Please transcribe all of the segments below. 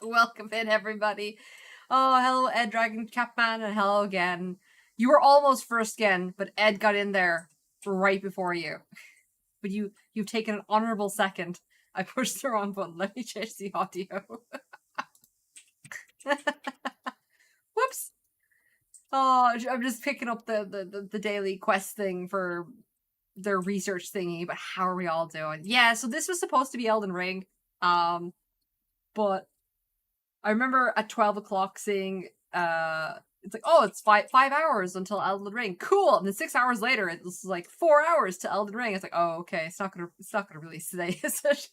Welcome in, everybody. Oh, hello, Ed Dragon Capman, and hello again. You were almost first again, but Ed got in there right before you. But you've taken an honorable second. I pushed the wrong button. Let me change the audio. Whoops. Oh, I'm just picking up the daily quest thing for their research thingy. But how are we all doing? Yeah, so this was supposed to be Elden Ring, but I remember at 12 o'clock seeing it's like, oh, it's five hours until Elden Ring. Cool. And then 6 hours later, it was like 4 hours to Elden Ring. It's like, oh, okay, it's not gonna release today, is it?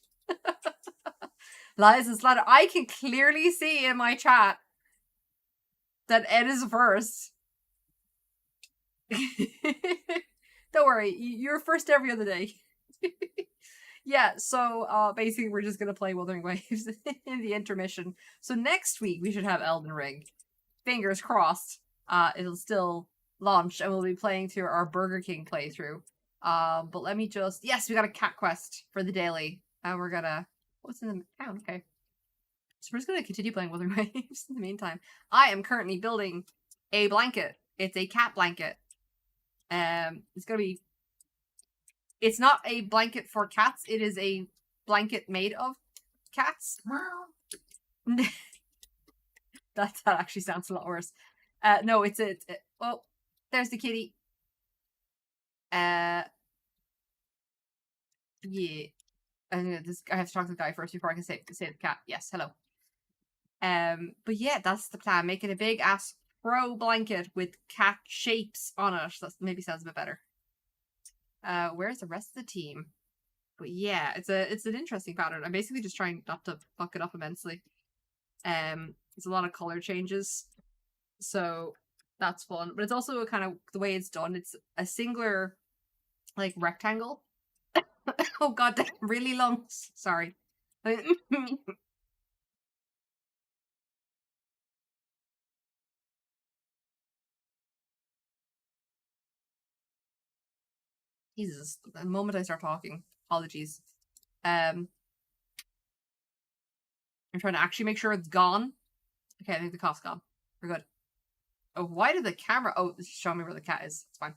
Lies and slander. I can clearly see in my chat that Ed is first. Don't worry, you're first every other day. Yeah, so basically we're just gonna play Wuthering Waves in the intermission. So next week we should have Elden Ring. Fingers crossed, it'll still launch and we'll be playing through our Burger King playthrough. But let me just, yes, we got a cat quest for the daily, and we're gonna, what's in the town? Okay. So we're just gonna continue playing Wuthering Waves in the meantime. I am currently building a blanket. It's a cat blanket. It's gonna be, it's not a blanket for cats, it is a blanket made of cats. that actually sounds a lot worse. No, it's oh, there's the kitty. Yeah. I have to talk to the guy first before I can say the cat. Yes, hello. But yeah, that's the plan. Making a big ass pro blanket with cat shapes on it. That maybe sounds a bit better. Where's the rest of the team? But yeah, it's an interesting pattern. I'm basically just trying not to fuck it up immensely. It's a lot of color changes, so that's fun. But it's also a kind of the way it's done. It's a singular, like, rectangle. Oh god, that's really long. Sorry. Jesus, the moment I start talking, apologies. I'm trying to actually make sure it's gone. Okay, I think the cough's gone. We're good. Oh, why did the camera? Oh, it's showing me where the cat is. It's fine.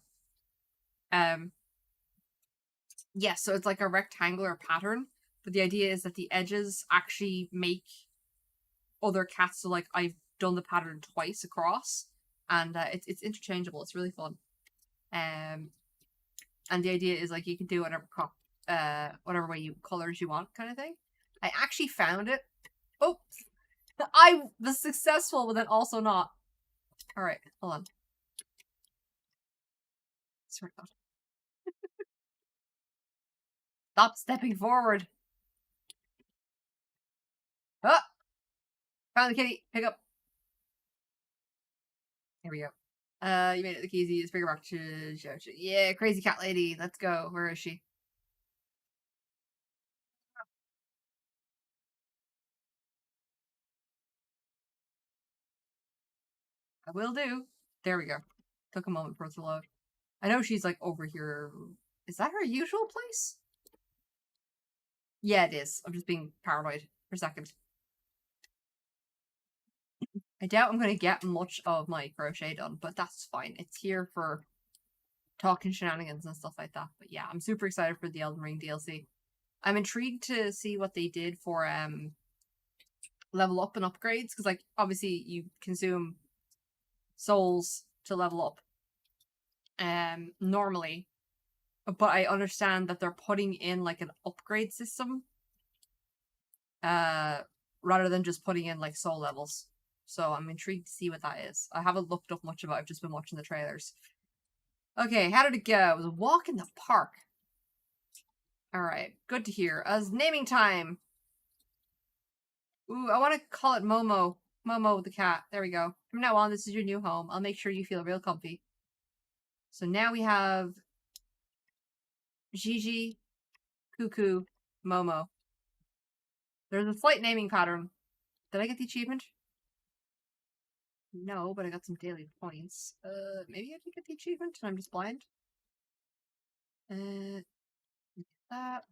Yeah, so it's like a rectangular pattern, but the idea is that the edges actually make other cats. So like I've done the pattern twice across, and it's interchangeable. It's really fun. And the idea is like you can do whatever way you colors you want, kind of thing. I actually found it. Oh, I was successful, but then also not. All right, hold on. Sort of. Stop stepping forward. Ah, found the kitty. Pick up. Here we go. You made it the keys. Use figure back to yeah, crazy cat lady. Let's go. Where is she? I will do. There we go. Took a moment for it to load. I know she's like over here. Is that her usual place? Yeah, it is. I'm just being paranoid for a second. I doubt I'm going to get much of my crochet done, but that's fine. It's here for talking shenanigans and stuff like that. But yeah, I'm super excited for the Elden Ring DLC. I'm intrigued to see what they did for level up and upgrades, because like obviously you consume souls to level up normally, but I understand that they're putting in like an upgrade system rather than just putting in like soul levels. So I'm intrigued to see what that is. I haven't looked up much about it. I've just been watching the trailers. Okay, how did it go? It was a walk in the park. Alright, good to hear. As naming time. Ooh, I want to call it Momo. Momo the cat. There we go. From now on, this is your new home. I'll make sure you feel real comfy. So now we have Gigi, Cuckoo, Momo. There's a slight naming pattern. Did I get the achievement? No, but I got some daily points. Maybe I did get the achievement and I'm just blind. That.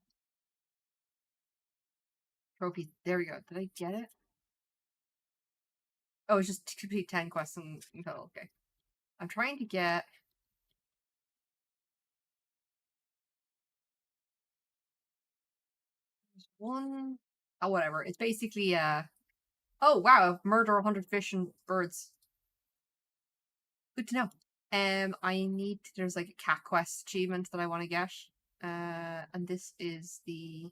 Trophy. There we go. Did I get it? Oh, it's just complete 10 quests in total. Okay. I'm trying to get. There's one. Oh, whatever. It's basically, oh, wow. Murder 100 fish and birds. Good to know. I need. There's like a cat quest achievement that I want to get. And this is the.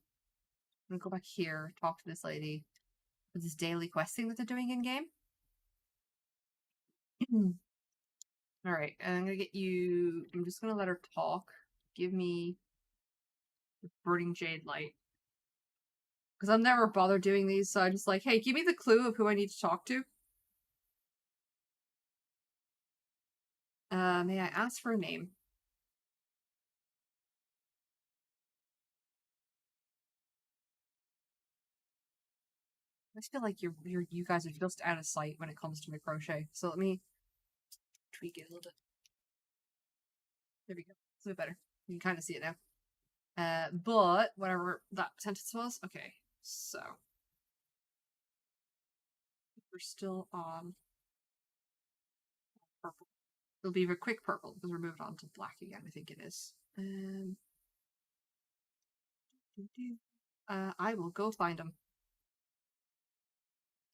I'm gonna go back here, talk to this lady. With this daily quest thing that they're doing in game. All right, and I'm gonna get you. I'm just gonna let her talk. Give me the burning jade light because I've never bothered doing these. So I'm just like, hey, give me the clue of who I need to talk to. May I ask for a name? I just feel like you guys are just out of sight when it comes to my crochet. So let me tweak it a little bit. There we go. It's a bit better. You can kind of see it now. But whatever that sentence was. Okay, so we're still on purple. It'll be a quick purple because we're moving on to black again. I think it is. I will go find them.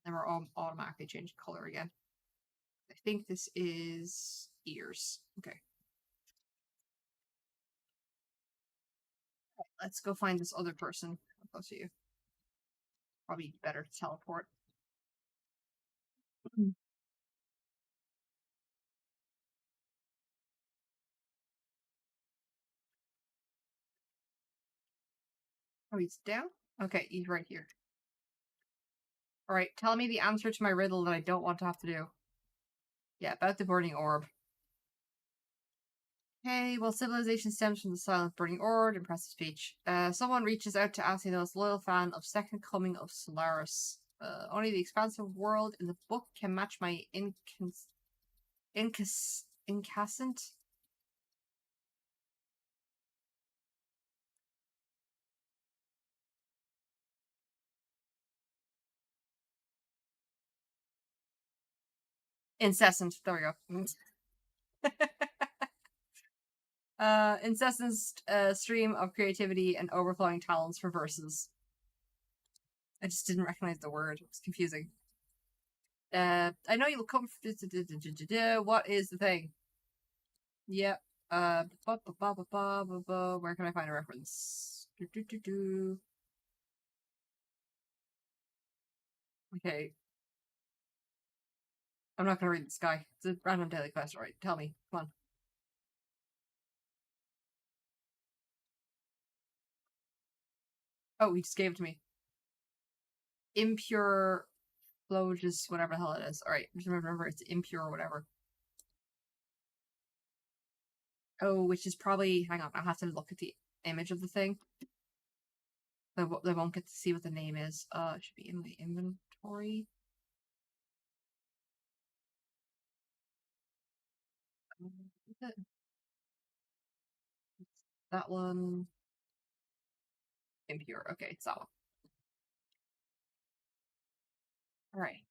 And we're all automatically changing color again. I think this is ears. Okay. Let's go find this other person. I'll go to you. Probably better to teleport. Oh, he's down? Okay, he's right here. Alright, tell me the answer to my riddle that I don't want to have to do. Yeah, about the burning orb. Hey, well, civilization stems from the silent burning orb. Impressive speech. Someone reaches out to ask the most loyal fan of Second Coming of Solaris. Only the expansive world in the book can match my incandescent. Incessant. There we go. Incessant stream of creativity and overflowing talents for verses. I just didn't recognize the word. It was confusing. I know you'll come. What is the thing? Yep. Where can I find a reference? Okay. I'm not gonna read this guy. It's a random daily quest, alright? Tell me. Come on. Oh, he just gave it to me. Impure Floges, whatever the hell it is. Alright, just remember it's impure or whatever. Oh, which is probably. Hang on, I have to look at the image of the thing. They won't get to see what the name is. It should be in my inventory. That one. Impure. Okay, it's that one. Alright.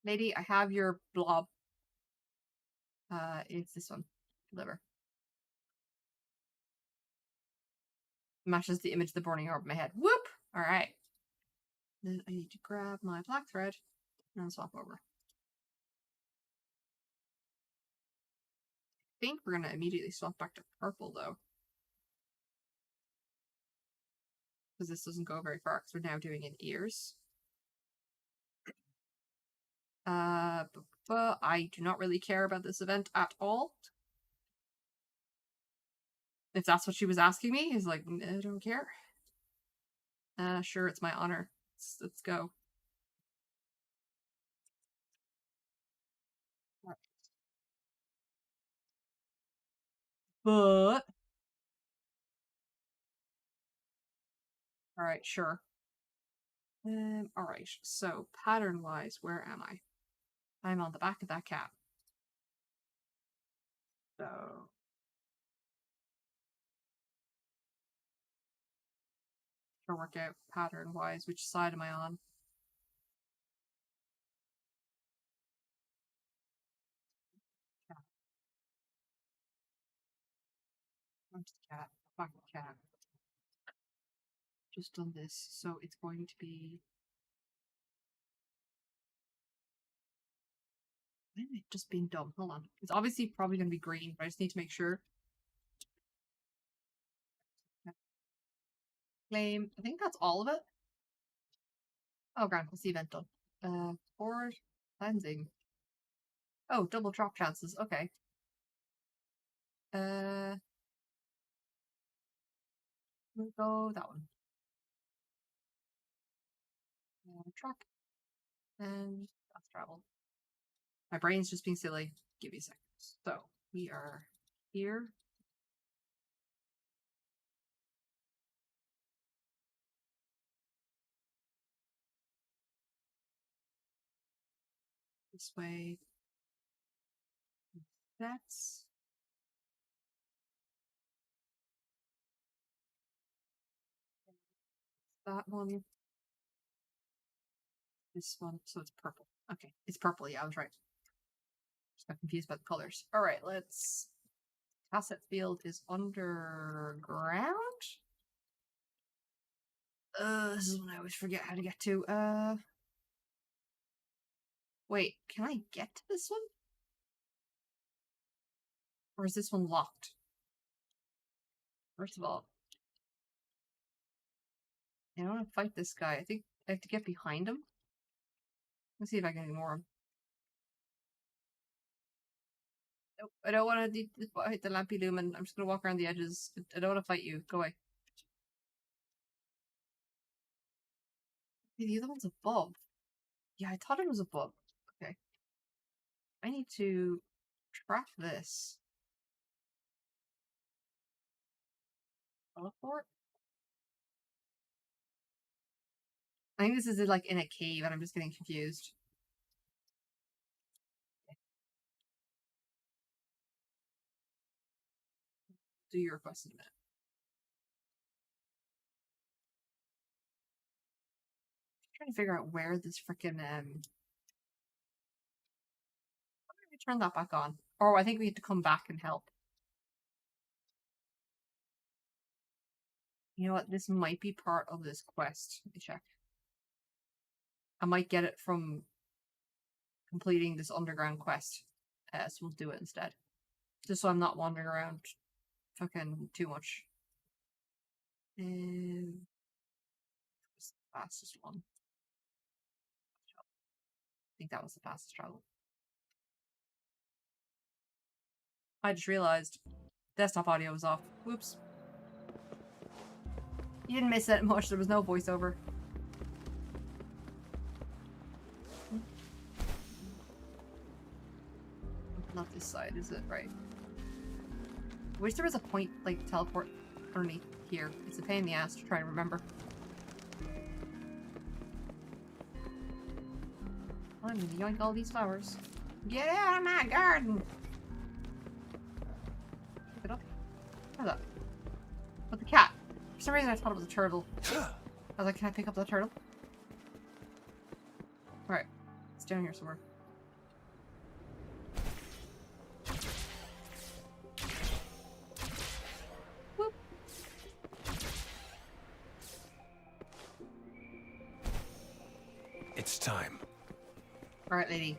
Lady, I have your blob. It's this one. Deliver. Matches the image of the burning orb in my head. Whoop! Alright. Then I need to grab my black thread and swap over. I think we're gonna immediately swap back to purple though. Because this doesn't go very far because we're now doing in ears. But I do not really care about this event at all. If that's what she was asking me, is like, I don't care. Sure, it's my honor. Let's go. But all right, sure. All right. So pattern wise, where am I? I'm on the back of that cat. So to work out pattern wise, which side am I on? cat. Fucking cat. Just done this, so it's going to be. Why am I just being dumb? Hold on. It's obviously probably going to be green, but I just need to make sure. Claim. I think that's all of it. Oh, grand. What's the event done? Forward. Cleansing. Oh, double drop chances. Okay. We'll go that one. Truck. And fast travel. My brain's just being silly. Give me a second. So, we are here. This way. That's that one. This one. So it's purple. Okay. It's purple. Yeah, I was right. Just got confused by the colors. Alright, let's. Asset field is underground? This is one I always forget how to get to. Wait, can I get to this one? Or is this one locked? First of all, I don't want to fight this guy. I think I have to get behind him. Let's see if I can ignore him. Nope, I don't want to hit the lampy lumen. I'm just going to walk around the edges. I don't want to fight you. Go away. The other one's above. Yeah, I thought it was above. Okay. I need to track this. Teleport? I think this is like in a cave and I'm just getting confused. Do your request in a minute. I'm trying to figure out where this freaking how do we turn that back on? Or I think we have to come back and help. You know what? This might be part of this quest. Let me check. I might get it from completing this underground quest. So we'll do it instead. Just so I'm not wandering around fucking too much. What's the fastest one? I think that was the fastest travel. I just realized desktop audio was off. Whoops. You didn't miss it much. There was no voiceover. Not this side, is it? Right. I wish there was a point, like, teleport underneath here. It's a pain in the ass to try to remember. I'm gonna yoink all these flowers. Get out of my garden! Pick it up. What's that? With the cat. For some reason I thought it was a turtle. I was like, can I pick up the turtle? Alright. It's down here somewhere. Whoop. It's time. Alright, lady.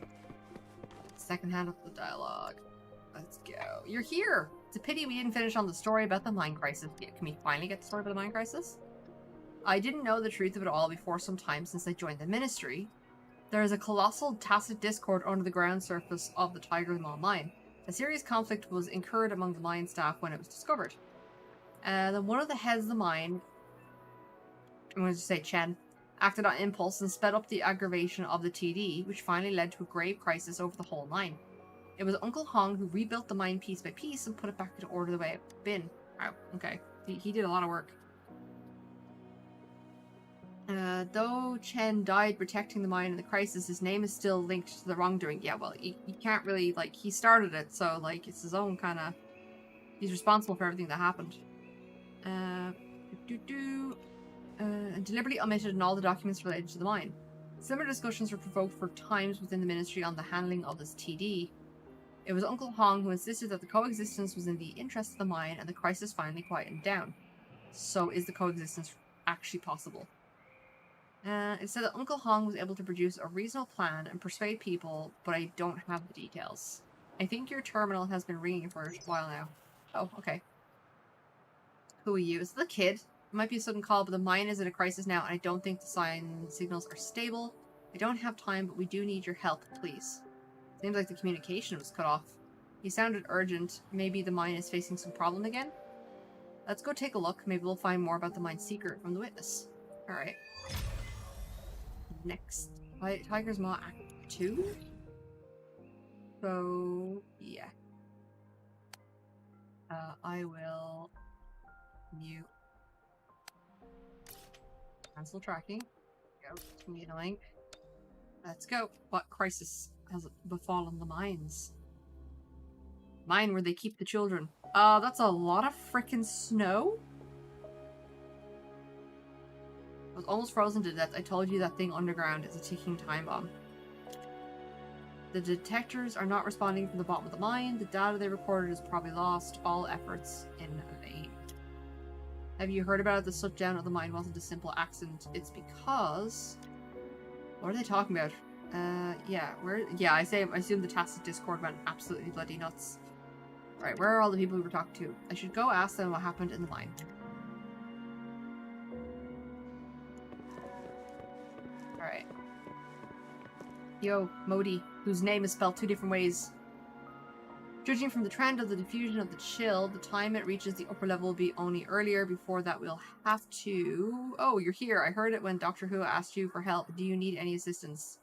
Second hand of the dialogue. Let's go. You're here! It's a pity we didn't finish on the story about the mine crisis. Yeah, can we finally get the story about the mine crisis? I didn't know the truth of it all before some time since I joined the ministry. There is a colossal tacit discord under the ground surface of the Tiger Maw mine. A serious conflict was incurred among the mine staff when it was discovered. Then one of the heads of the mine, I'm going to say Chen, acted on impulse and sped up the aggravation of the TD, which finally led to a grave crisis over the whole mine. It was Uncle Hong who rebuilt the mine piece by piece and put it back into order the way it had been. Oh, okay. He did a lot of work. Though Chen died protecting the mine in the crisis, his name is still linked to the wrongdoing. Yeah, well, he can't really, like, he started it, so, like, it's his own kind of... He's responsible for everything that happened. And deliberately omitted in all the documents related to the mine. Similar discussions were provoked for times within the ministry on the handling of this TD. It was Uncle Hong who insisted that the coexistence was in the interest of the mine, and the crisis finally quietened down. So is the coexistence actually possible? It said that Uncle Hong was able to produce a reasonable plan and persuade people, but I don't have the details. I think your terminal has been ringing for a while now. Oh, okay. Who are you? Is it the kid? It might be a sudden call, but the mine is in a crisis now, and I don't think the signals are stable. I don't have time, but we do need your help, please. Seems like the communication was cut off. He sounded urgent. Maybe the mine is facing some problem again? Let's go take a look. Maybe we'll find more about the mine's secret from the witness. Alright. Next. Tiger's Maw Act 2? So, yeah. I will mute. Cancel tracking. Go. It's gonna be annoying. Let's go. What crisis has befallen the mines? Mine where they keep the children. That's a lot of frickin' snow. I was almost frozen to death. I told you that thing underground is a ticking time bomb. The detectors are not responding from the bottom of the mine. The data they recorded is probably lost. All efforts in vain. Have you heard about it? The shutdown of the mine wasn't a simple accident. It's because... What are they talking about? Yeah, I assume the tacit Discord went absolutely bloody nuts. Right, where are all the people we were talking to? I should go ask them what happened in the mine. Alright. Yo, Modi, whose name is spelled 2 different ways. Judging from the trend of the diffusion of the chill, the time it reaches the upper level will be only earlier. Before that, we'll have to... Oh, you're here. I heard it when Dr. Who asked you for help. Do you need any assistance?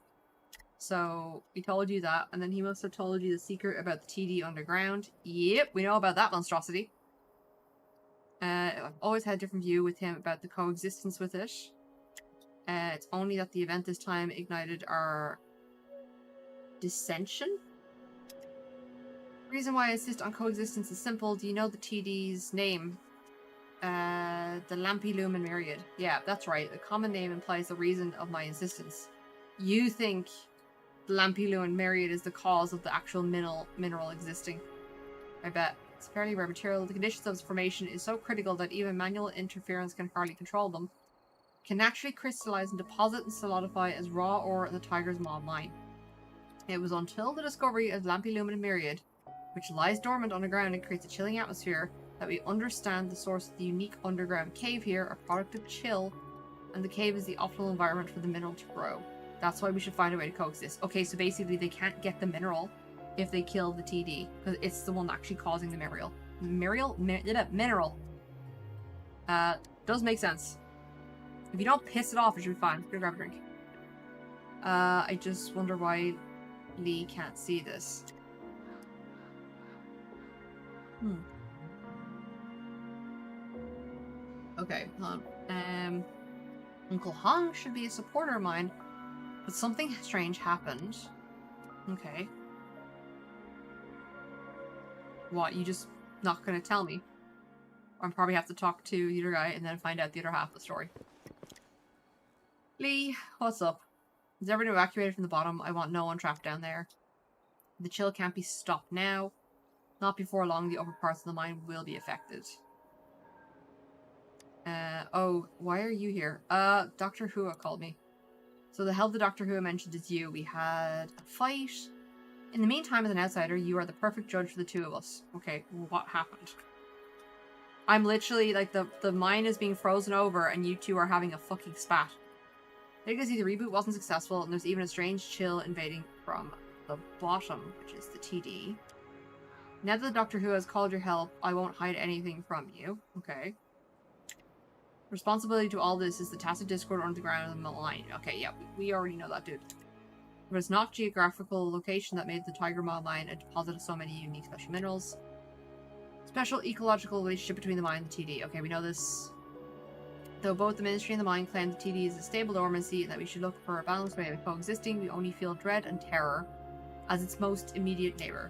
So, he told you that, and then he must have told you the secret about the TD underground. Yep, we know about that monstrosity. I've always had a different view with him about the coexistence with it. It's only that the event this time ignited our dissension? The reason why I insist on coexistence is simple. Do you know the TD's name? The Lampilumen Myriad. Yeah, that's right. The common name implies the reason of my insistence. You think the Lampilumen Myriad is the cause of the actual mineral existing. I bet. It's a fairly rare material. The conditions of its formation is so critical that even manual interference can hardly control them. It can naturally crystallize and deposit and solidify as raw ore in the Tiger's Maw mine. It was until the discovery of Lampilumen Myriad, which lies dormant underground and creates a chilling atmosphere, that we understand the source of the unique underground cave here, a product of chill, and the cave is the optimal environment for the mineral to grow. That's why we should find a way to coexist. Okay, so basically they can't get the mineral if they kill the TD, because it's the one actually causing the mineral. Mineral. Does make sense. If you don't piss it off, it should be fine. I'm gonna grab a drink. I just wonder why Lee can't see this. Okay, hold on. Uncle Hong should be a supporter of mine, but something strange happened. Okay. What, you just not gonna tell me? I'll probably have to talk to the other guy and then find out the other half of the story. Lee, what's up? Is everyone evacuated from the bottom? I want no one trapped down there. The chill can't be stopped now. Not before long, the upper parts of the mine will be affected. Oh, why are you here? Dr. Hua called me. So the help the Dr. Hua mentioned is you. We had a fight. In the meantime, as an outsider, you are the perfect judge for the two of us. Okay, what happened? I'm literally, like, the mine is being frozen over and you two are having a fucking spat. Legacy, the reboot wasn't successful, and there's even a strange chill invading from the bottom, which is the TD. Now that the Doctor Who has called your help, I won't hide anything from you. Okay. Responsibility to all this is the tacit Discord underground and the line. Okay, yeah, we already know that, dude. But it's not geographical location that made the Tiger Maw mine a deposit of so many unique special minerals. Special ecological relationship between the mine and the TD. Okay, we know this. Though both the Ministry and the mine claim the TD is a stable dormancy and that we should look for a balanced way of coexisting, we only feel dread and terror as its most immediate neighbour.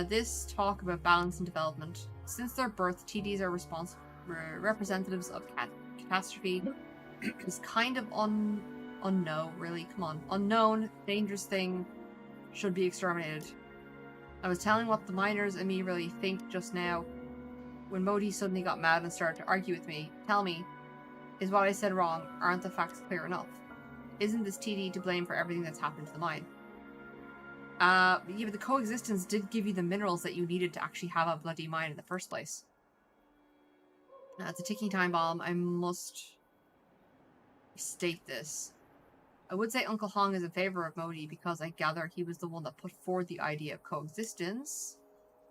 This talk about balance and development. Since their birth, TDs are representatives of catastrophe. Is kind of unknown, really. Come on. Unknown, dangerous thing, should be exterminated. I was telling what the miners and me really think just now when Modi suddenly got mad and started to argue with me. Tell me, is what I said wrong? Aren't the facts clear enough? Isn't this TD to blame for everything that's happened to the mine? Yeah, but the coexistence did give you the minerals that you needed to actually have a bloody mine in the first place. It's a ticking time bomb. I must state this. I would say Uncle Hong is in favor of Modi because I gather he was the one that put forward the idea of coexistence.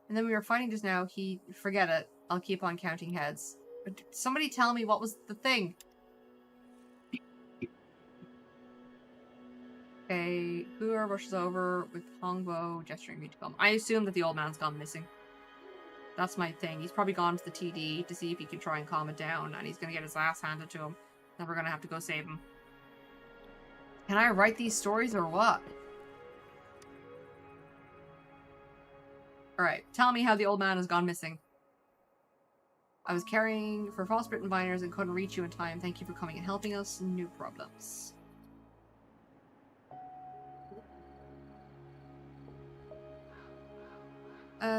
And then we were fighting just now. Forget it. I'll keep on counting heads. But somebody tell me what was the thing. Okay, Hooer rushes over with Hongbo gesturing me to come. I assume that the old man's gone missing. That's my thing. He's probably gone to the TD to see if he can try and calm it down, and he's going to get his ass handed to him. Then we're going to have to go save him. Can I write these stories or what? Alright, tell me how the old man has gone missing. I was carrying for frostbitten miners and couldn't reach you in time. Thank you for coming and helping us. No problems.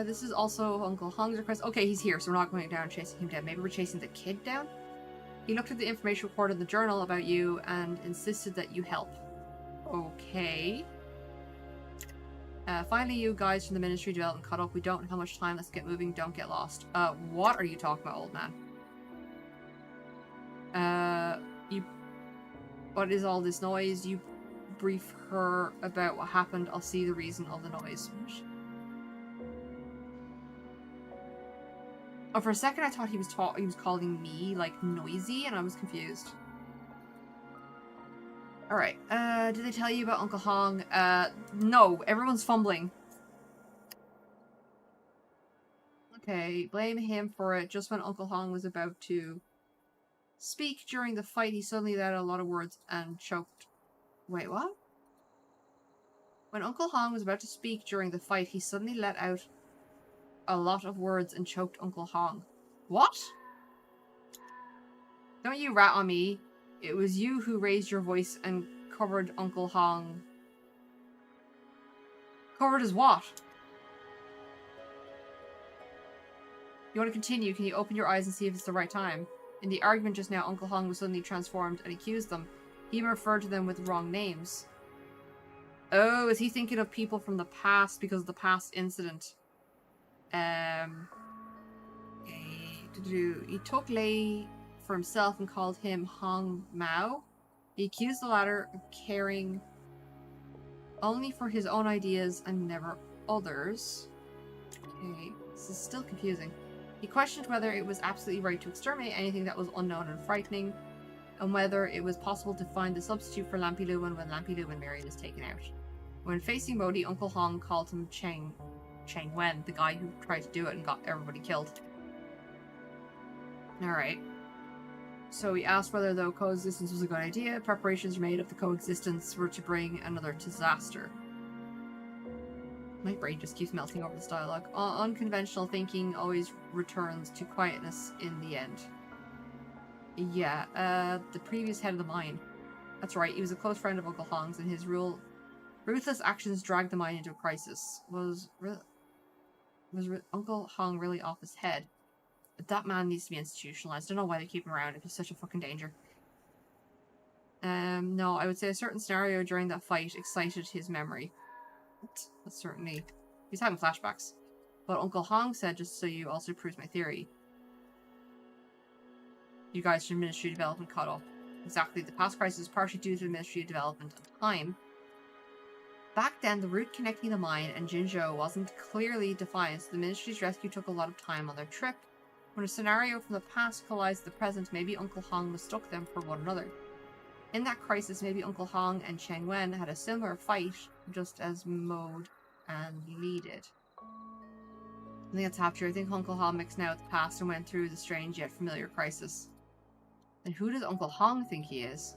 This is also Uncle Hong's request. Okay, he's here, so we're not going down chasing him down. Maybe we're chasing the kid down? He looked at the information recorded in the journal about you and insisted that you help. Okay. Finally, you guys from the Ministry of Development caught up. We don't have much time. Let's get moving. Don't get lost. What are you talking about, old man? What is all this noise? You brief her about what happened. I'll see the reason of the noise. Oh, for a second I thought he was calling me, like, noisy, and I was confused. Alright, did they tell you about Uncle Hong? No, everyone's fumbling. Okay, blame him for it. Just when Uncle Hong was about to speak during the fight, he suddenly let out a lot of words and choked. Wait, what? When Uncle Hong was about to speak during the fight, he suddenly let out a lot of words and choked Uncle Hong. What? Don't you rat on me. It was you who raised your voice and covered Uncle Hong. Covered as what? You want to continue? Can you open your eyes and see if it's the right time? In the argument just now, Uncle Hong was suddenly transformed and accused them. He even referred to them with wrong names. Oh, is he thinking of people from the past because of the past incident? He took Lei for himself and called him Hong Mao. He accused the latter of caring only for his own ideas and never others. Okay, this is still confusing. He questioned whether it was absolutely right to exterminate anything that was unknown and frightening, and whether it was possible to find the substitute for Lampi Luwen when Lampi Luwen Marion is taken out. When facing Modi, Uncle Hong called him Cheng Wen, the guy who tried to do it and got everybody killed. Alright. So he asked whether, though, coexistence was a good idea. Preparations were made if the coexistence were to bring another disaster. My brain just keeps melting over this dialogue. Unconventional thinking always returns to quietness in the end. Yeah, the previous head of the mine. That's right, he was a close friend of Uncle Hong's, and his ruthless actions dragged the mine into a crisis. Was Uncle Hong really off his head? But that man needs to be institutionalized. I don't know why they keep him around if he's such a fucking danger. No, I would say a certain scenario during that fight excited his memory. That's certainly... He's having flashbacks. But Uncle Hong said, just so you also proves my theory. You guys from Ministry of Development caught up. Exactly, the past crisis is partially due to the Ministry of Development and time. Back then, the route connecting the mine and Jinzhou wasn't clearly defined, so the Ministry's rescue took a lot of time on their trip. When a scenario from the past collides with the present, maybe Uncle Hong mistook them for one another. In that crisis, maybe Uncle Hong and Cheng Wen had a similar fight, just as Mode and Li did. I think that's half true. I think Uncle Hong mixed now with the past and went through the strange yet familiar crisis. And who does Uncle Hong think he is?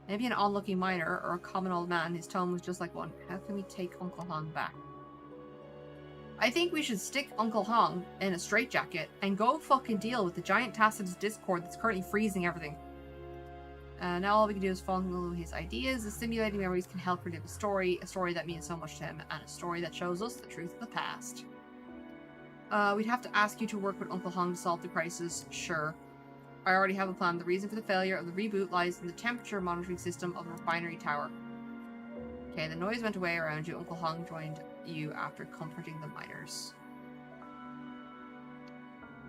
Maybe an odd-looking miner or a common old man whose tone was just like one. How can we take Uncle Hong back? I think we should stick Uncle Hong in a straitjacket and go fucking deal with the giant Tacitus Discord that's currently freezing everything. Now all we can do is follow his ideas. The stimulating memories can help relive a story that means so much to him, and a story that shows us the truth of the past. We'd have to ask you to work with Uncle Hong to solve the crisis. Sure. I already have a plan. The reason for the failure of the reboot lies in the temperature monitoring system of the refinery tower. Okay, the noise went away around you. Uncle Hong joined you after comforting the miners.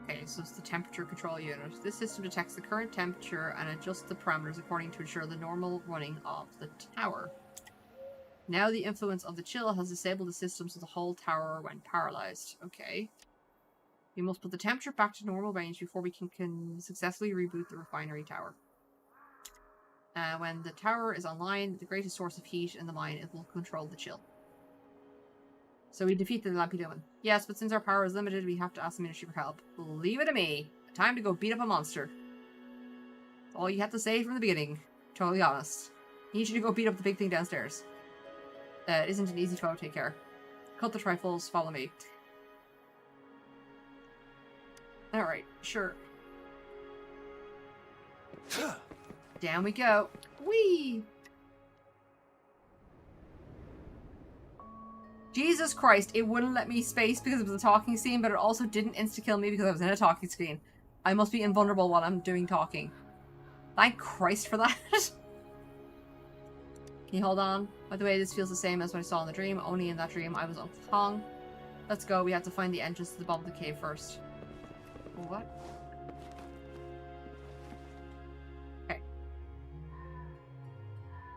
Okay, so it's the temperature control unit. This system detects the current temperature and adjusts the parameters according to ensure the normal running of the tower. Now the influence of the chill has disabled the system so the whole tower went paralyzed. Okay. We must put the temperature back to normal range before we can successfully reboot the refinery tower. When the tower is online, the greatest source of heat in the mine, it will control the chill. So we defeated the Lampidoman. Yes, but since our power is limited, we have to ask the Ministry for help. Leave it to me. Time to go beat up a monster. That's all you had to say from the beginning. Totally honest. I need you to go beat up the big thing downstairs. It isn't an easy foe to take care. Cut the trifles, follow me. Alright, sure. Down we go. Whee! Jesus Christ, it wouldn't let me space because it was a talking scene, but it also didn't insta-kill me because I was in a talking screen. I must be invulnerable while I'm doing talking. Thank Christ for that. Can you hold on? By the way, this feels the same as what I saw in the dream. Only in that dream, I was Uncle Hong. Let's go. We have to find the entrance to the bottom of the cave first. What? Okay.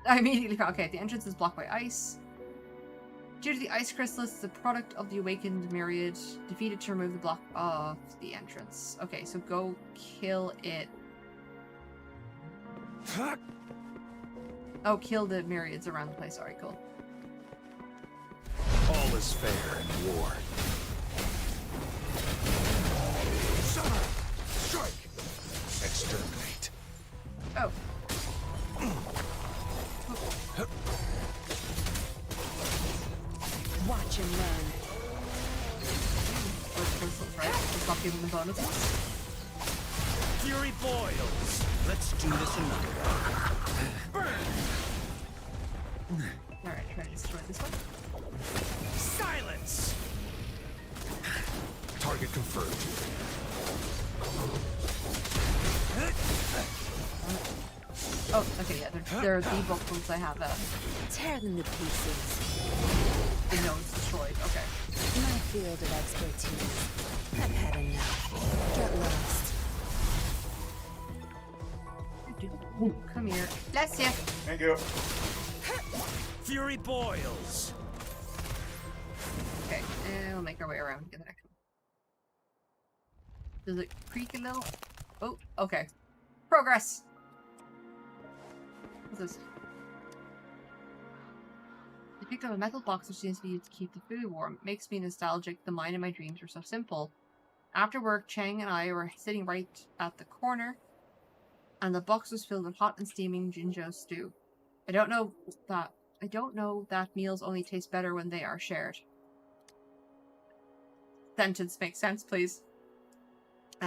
I immediately found. Okay, the entrance is blocked by ice. Due to the ice crystals, it's a product of the awakened myriad. Defeated to remove the block of the entrance. Okay, so go kill it. Oh, kill the myriads around the place. Alright, cool. All is fair in war. Strike! Exterminate. Oh. Watch him run. Right? Let's not give him the bonuses. Fury boils. Let's do this another way. Burn! Alright, try to destroy this one. Silence! Target confirmed. Oh, okay, yeah, they're debuffed once I have Tear them to pieces. the nodes destroyed. Okay. My field of expertise. I've had enough. Get lost. Ooh, come here. Bless you. Thank you. Fury boils. Okay, and we'll make our way around to get the next one. Does it creak a little? Oh, okay. Progress! What's this? I picked up a metal box which seems to be used to keep the food warm. It makes me nostalgic. The mine and my dreams were so simple. After work, Cheng and I were sitting right at the corner, and the box was filled with hot and steaming Jinzhou stew. I don't know that meals only taste better when they are shared. Sentence makes sense, please.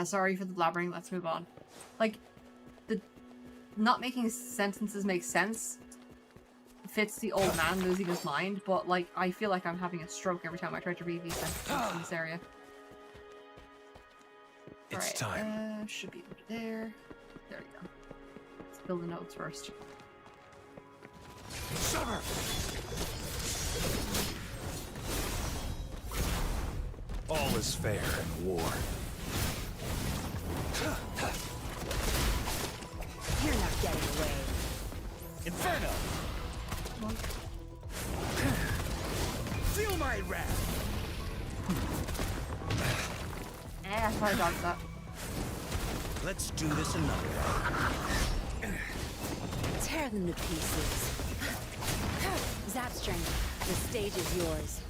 Sorry for the blabbering, let's move on. Like, the not making sentences make sense fits the old man losing his mind, but, like, I feel like I'm having a stroke every time I try to read these sentences in this area. It's time. Should be over there. There we go. Let's build the notes first. Summer! All is fair in war. You're not getting away. Inferno! Feel my wrath! I thought I dodged that. Let's do this another way. Tear them to pieces. Zap strength. The stage is yours.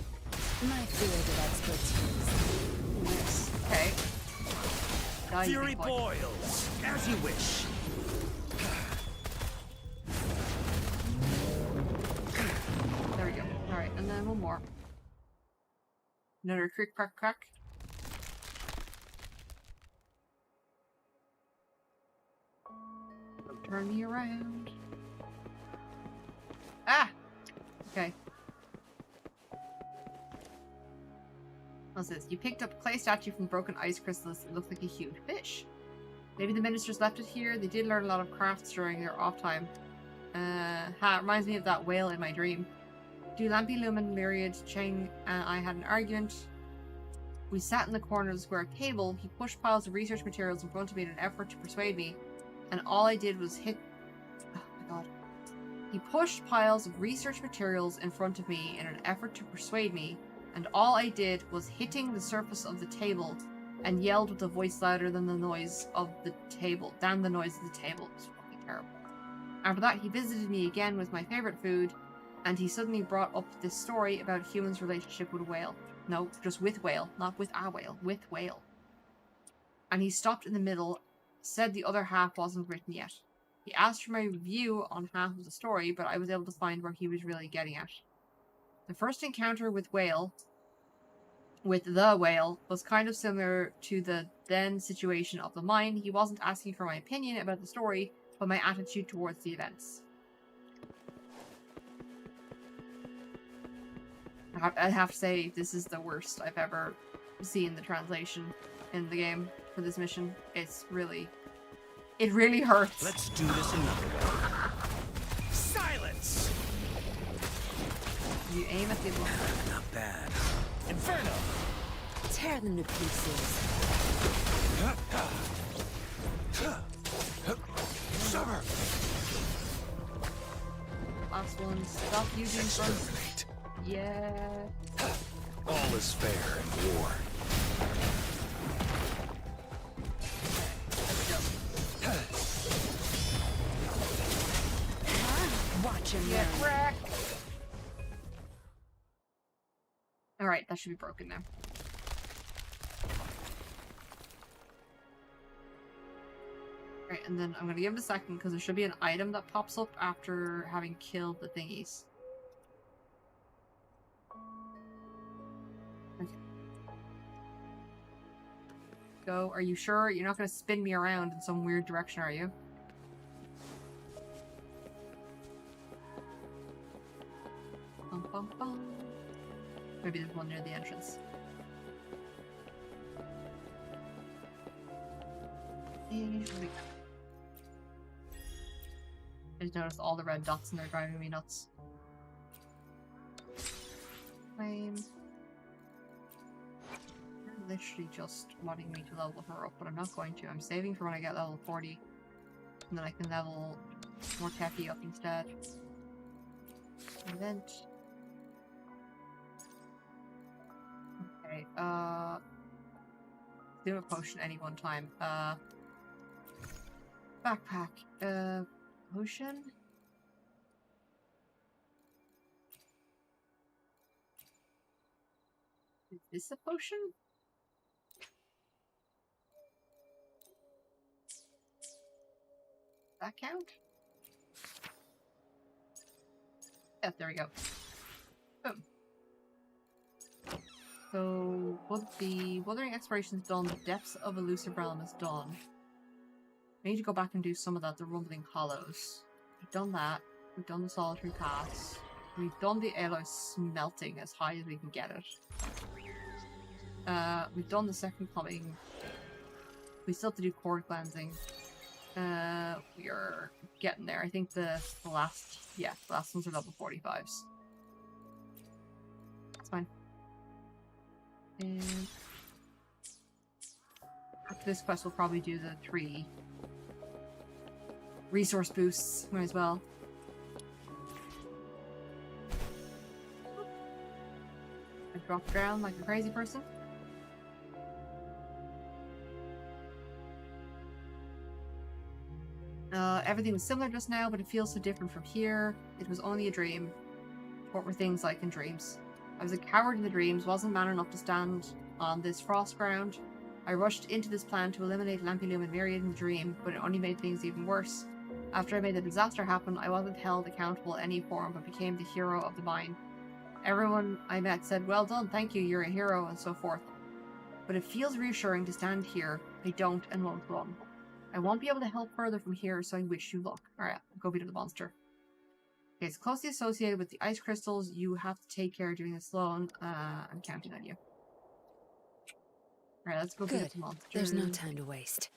My field of expertise. Nice. Okay. Now you Fury can point. boils, as you wish. There we go. Alright, and then one more. Another crick, crack, crack. Turn me around. Ah! Okay. What's this? You picked up a clay statue from broken ice crystals. It looks like a huge fish. Maybe the ministers left it here. They did learn a lot of crafts during their off time. It reminds me of that whale in my dream. Do Lampy Lumen, Myriad, Cheng, and I had an argument. We sat in the corner of the square table. He pushed piles of research materials in front of me in an effort to persuade me. And all I did was hit... Oh my god. He pushed piles of research materials in front of me in an effort to persuade me. And all I did was hitting the surface of the table and yelled with a voice louder than the noise of the table. It was fucking terrible. After that, he visited me again with my favorite food, and he suddenly brought up this story about humans' relationship with a whale. No, just with whale, not with a whale, with whale. And he stopped in the middle, said the other half wasn't written yet. He asked for my view on half of the story, but I was able to find where he was really getting at. The first encounter with the whale, was kind of similar to the then situation of the mine. He wasn't asking for my opinion about the story, but my attitude towards the events. I have to say, this is the worst I've ever seen the translation in the game for this mission. It's really... It really hurts. Let's do this another way. Silence! You aim at the one. Not bad. Inferno! Tear them to pieces. Summer! Last one. Stop using Exterminate. Yeah. All is fair in war. Watch him Get learn. wrecked. Alright, that should be broken now. Alright, and then I'm gonna give it a second because there should be an item that pops up after having killed the thingies. Okay. Go. Are you sure? You're not gonna spin me around in some weird direction, are you? Bum, bum, bum. Maybe there's one near the entrance. I just noticed all the red dots and they're driving me nuts. Flame. They're literally just wanting me to level her up, but I'm not going to. I'm saving for when I get level 40. And then I can level more Kefi up instead. Event. Okay, do a potion any one time. Backpack. Potion? Is this a potion? Does that count? Yeah, there we go. Boom. So, what the Wuthering exploration is done, the depths of elusive realm is done. We need to go back and do some of that, the rumbling hollows. We've done that. We've done the solitary paths. We've done the alloy smelting as high as we can get it. We've done the second plumbing. We still have to do core cleansing. We are getting there. I think the last ones are level 45s. That's fine. And after this quest, we'll probably do the 3 resource boosts. Might as well. I dropped down like a crazy person. Everything was similar just now, but it feels so different from here. It was only a dream. What were things like in dreams? I was a coward in the dreams, wasn't man enough to stand on this frost ground. I rushed into this plan to eliminate Lampiloom and Myriad in the dream, but it only made things even worse. After I made the disaster happen, I wasn't held accountable in any form, but became the hero of the mine. Everyone I met said, "Well done, thank you, you're a hero," and so forth. But it feels reassuring to stand here. I don't and won't run. I won't be able to help further from here, so I wish you luck. Alright, go beat up the monster. Okay, it's closely associated with the ice crystals. You have to take care of doing this alone. I'm counting on you. Alright, let's go beat up Good. the monster. There's no time to waste.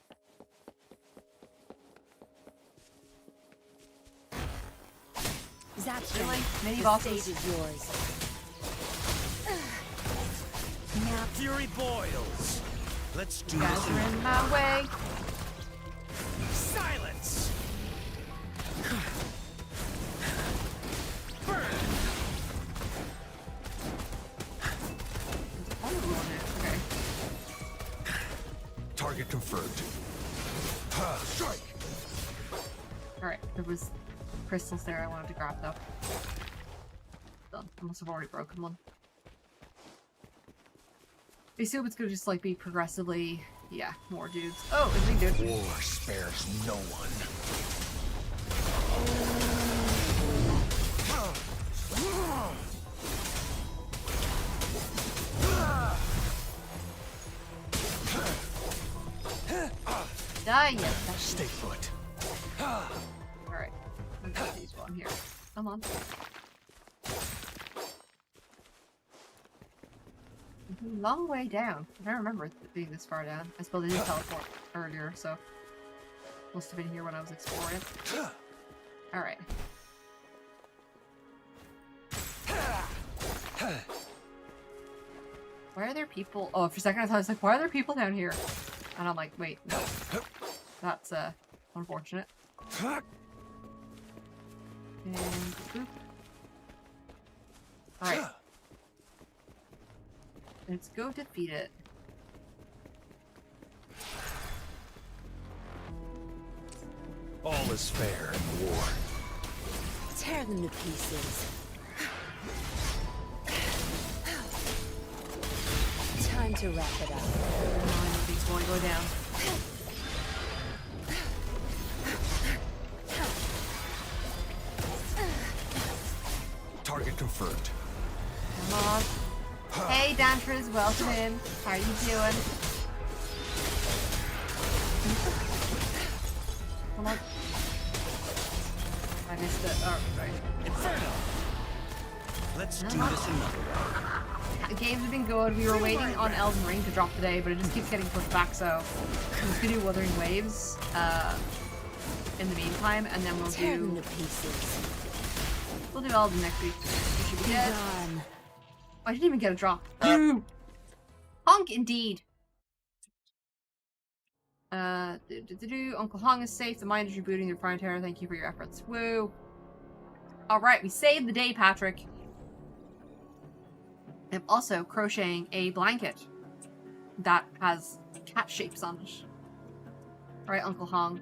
Zap Really? Mini the bosses? stage is yours. Now, Fury boils. Let's do You guys this are in my way. Silence! Burn! Oh, okay. Target confirmed. Strike! Alright, there was crystals there I wanted to grab though. Done. I must have already broken one. I assume it's gonna just like be progressively, yeah, more dudes. Oh, it's a big dude. War spares no one. Die, yes, that's Stay put. alright. I've got these one here. Come on. Long way down. I don't remember it being this far down. I suppose I did teleport earlier, so must have been here when I was exploring. Alright. Why are there people? Oh, for a second I thought I was like, why are there people down here? And I'm like, wait, no. That's unfortunate. And boop. Alright. Let's go defeat it. All is fair in war. tear them to pieces. Time to wrap it up. Things won't go down. Target confirmed. Come on. Hey, Dantrers, welcome in. How are you doing? Come on. I missed it. Oh, right. Inferno! Let's do this another way. The games have been good. We were waiting on Elden Ring to drop today, but it just keeps getting pushed back, so I'm just gonna do Wuthering Waves in the meantime, and then we'll Tear them do to pieces. Elden next week. We should be Be dead. gone. I didn't even get a drop. Honk indeed. Uncle Hong is safe. The mine is rebooting their prime terror. Thank you for your efforts. Woo. Alright, we saved the day, Patrick. I'm also crocheting a blanket that has cat shapes on it. Alright, Uncle Hong.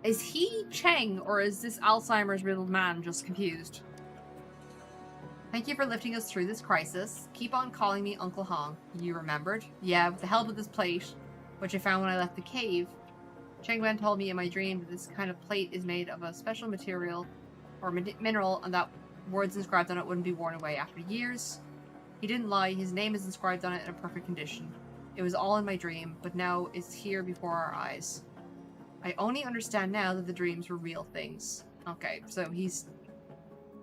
Is he Cheng, or is this Alzheimer's riddled man just confused? Thank you for lifting us through this crisis. Keep on calling me Uncle Hong. You remembered? Yeah, with the help of this plate, which I found when I left the cave. Cheng Wen told me in my dream that this kind of plate is made of a special material or mineral, and that words inscribed on it wouldn't be worn away after years. He didn't lie. His name is inscribed on it in a perfect condition. It was all in my dream, but now it's here before our eyes. I only understand now that the dreams were real things. Okay, so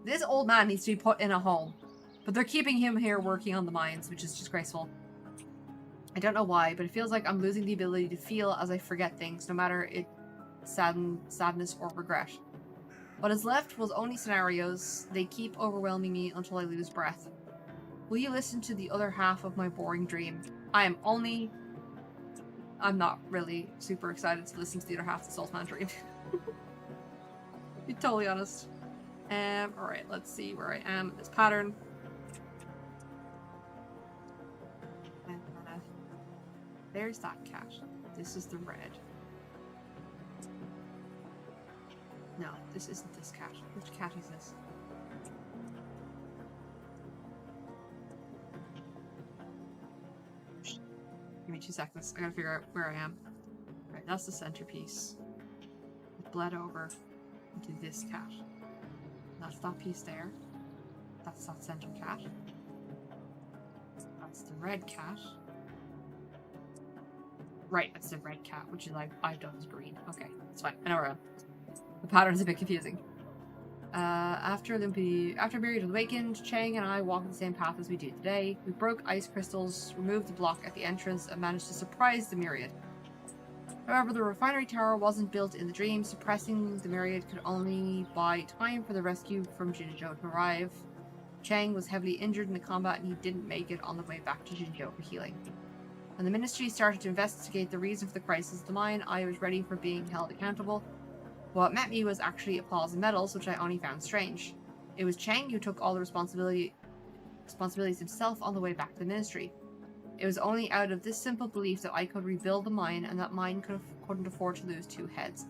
this old man needs to be put in a home. But they're keeping him here working on the mines, which is disgraceful. I don't know why, but it feels like I'm losing the ability to feel as I forget things, no matter it sadness or regret. What is left was only scenarios. They keep overwhelming me until I lose breath. Will you listen to the other half of my boring dream? I'm not really super excited to listen to the other half of the Saltman dream. To be totally honest. Alright, let's see where I am in this pattern. There's that cat. This is the red. No, this isn't this cat. Which cat is this? Give me 2 seconds. I gotta figure out where I am. Right, that's the centerpiece. It bled over into this cat. That's that piece there. That's that center cat. That's the red cat. Right, that's the red cat, which is like I've done is green. Okay, it's fine. I know where I am. The pattern's a bit confusing. After Myriad was awakened, Chang and I walked the same path as we do today. We broke ice crystals, removed the block at the entrance, and managed to surprise the Myriad. However, the refinery tower wasn't built in the dream. Suppressing the Myriad could only buy time for the rescue from Jinzhou to arrive. Chang was heavily injured in the combat and he didn't make it on the way back to Jinzhou for healing. When the ministry started to investigate the reason for the crisis of the mine, I was ready for being held accountable. What met me was actually applause and medals, which I only found strange. It was Chang who took all the responsibilities himself on the way back to the ministry. It was only out of this simple belief that I could rebuild the mine and that mine couldn't afford to lose 2 heads.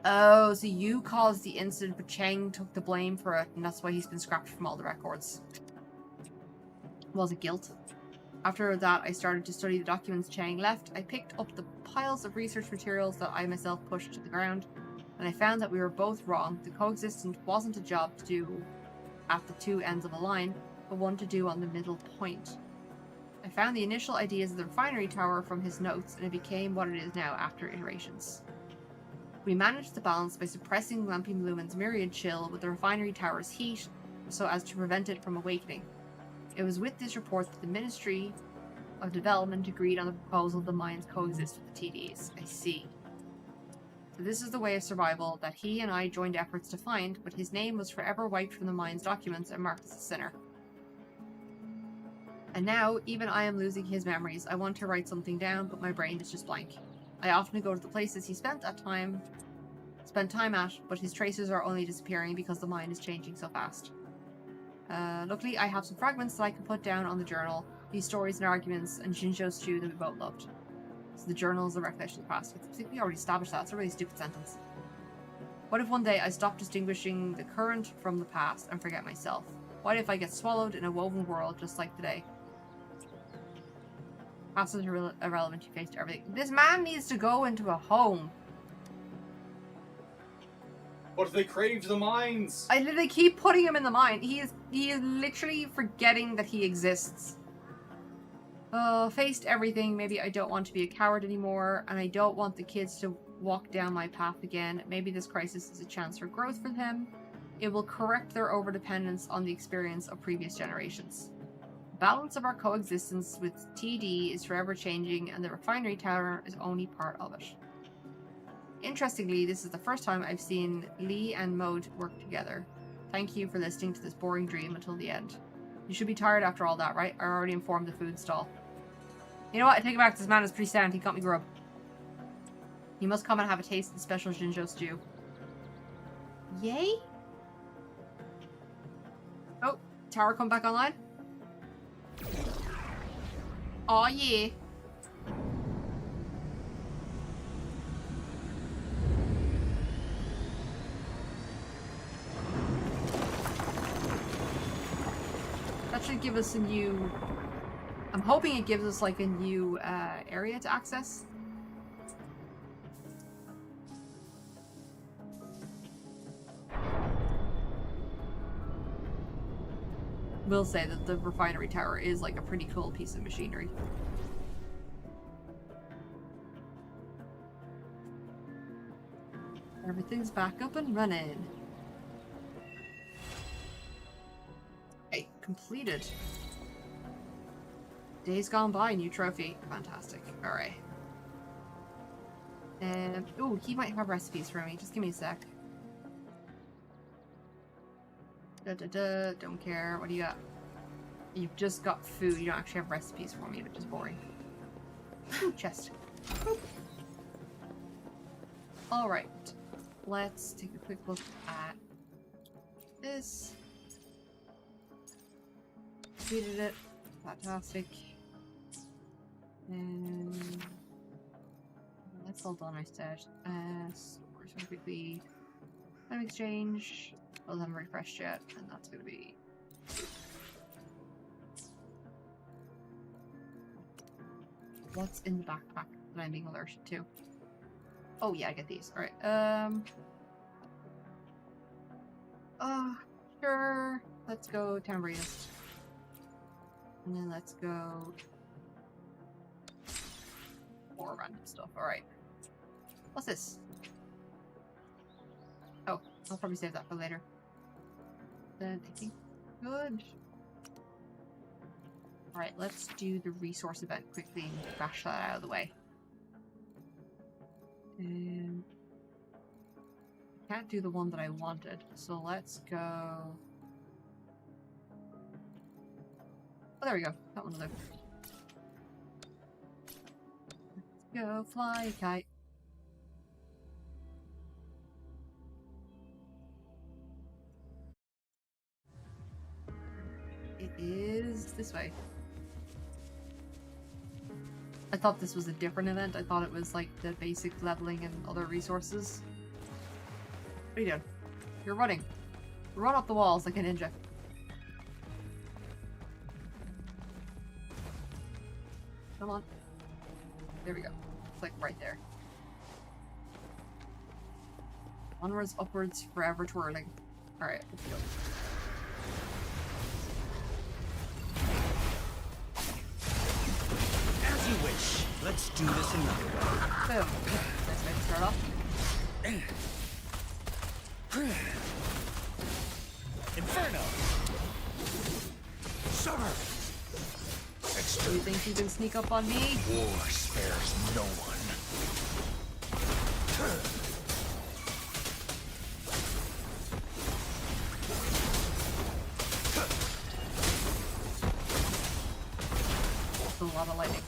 Oh, so you caused the incident, but Chang took the blame for it, and that's why he's been scrapped from all the records. Was it guilt? After that, I started to study the documents Chang left. I picked up the piles of research materials that I myself pushed to the ground, and I found that we were both wrong. The coexistence wasn't a job to do at the 2 ends of a line, but one to do on the middle point. I found the initial ideas of the refinery tower from his notes, and it became what it is now after iterations. We managed the balance by suppressing Lamping Lumen's myriad chill with the refinery tower's heat so as to prevent it from awakening. It was with this report that the Ministry of Development agreed on the proposal the mines coexist with the TDs. I see. So this is the way of survival that he and I joined efforts to find, but his name was forever wiped from the mine's documents and marked as a sinner. And now, even I am losing his memories. I want to write something down, but my brain is just blank. I often go to the places he spent time at, but his traces are only disappearing because the mind is changing so fast. Luckily, I have some fragments that I can put down on the journal, these stories and arguments, and Jinzhou stew that we both loved. So the journal is a recollection of the past. I think we already established that. It's a really stupid sentence. What if one day I stop distinguishing the current from the past and forget myself? What if I get swallowed in a woven world just like today? Past is irrelevant, you faced everything. This man needs to go into a home. What if they crave the mines? They keep putting him in the mine. He is literally forgetting that he exists. Faced everything. Maybe I don't want to be a coward anymore, and I don't want the kids to walk down my path again. Maybe this crisis is a chance for growth for them. It will correct their overdependence on the experience of previous generations. The balance of our coexistence with TD is forever changing, and the refinery tower is only part of it. Interestingly, this is the first time I've seen Lee and Mode work together. Thank you for listening to this boring dream until the end. You should be tired after all that, right? I already informed the food stall. You know what? I take it back. This man is pretty sound. He got me grub. You must come and have a taste of the special Jinzhou stew. Yay? Oh, tower come back online? Aw, yeah. That should give us a new... I'm hoping it gives us like a new area to access. Will say that the refinery tower is like a pretty cool piece of machinery. Everything's back up and running. Okay, completed. Days gone by, new trophy. Fantastic. Alright. Ooh, he might have recipes for me. Just give me a sec. Don't care. What do you got? You've just got food. You don't actually have recipes for me, which is boring. Ooh, chest. Alright. Let's take a quick look at this. Completed it. Fantastic. And that's all done, I said. So quickly. Time exchange. I haven't refreshed yet, and that's gonna be. What's in the backpack that I'm being alerted to? Oh yeah, I get these. Alright, sure. Let's go Tambriest. And then let's go more random stuff. Alright. What's this? Oh, I'll probably save that for later. Then thinking. Good. Alright, let's do the resource event quickly and bash that out of the way. And can't do the one that I wanted, so let's go. Oh, there we go. That one's there. Let's go fly a kite. It is this way. I thought this was a different event. I thought it was like the basic leveling and other resources. What are you doing? You're running. Run up the walls like a ninja. Come on. There we go. It's like right there. Onwards, upwards, forever twirling. Alright, let's go. As you wish. Let's do this another way. Boom. Nice way to start off. Inferno! Summer! Do you think you can sneak up on me? War spares no one. That's a lot of lightning.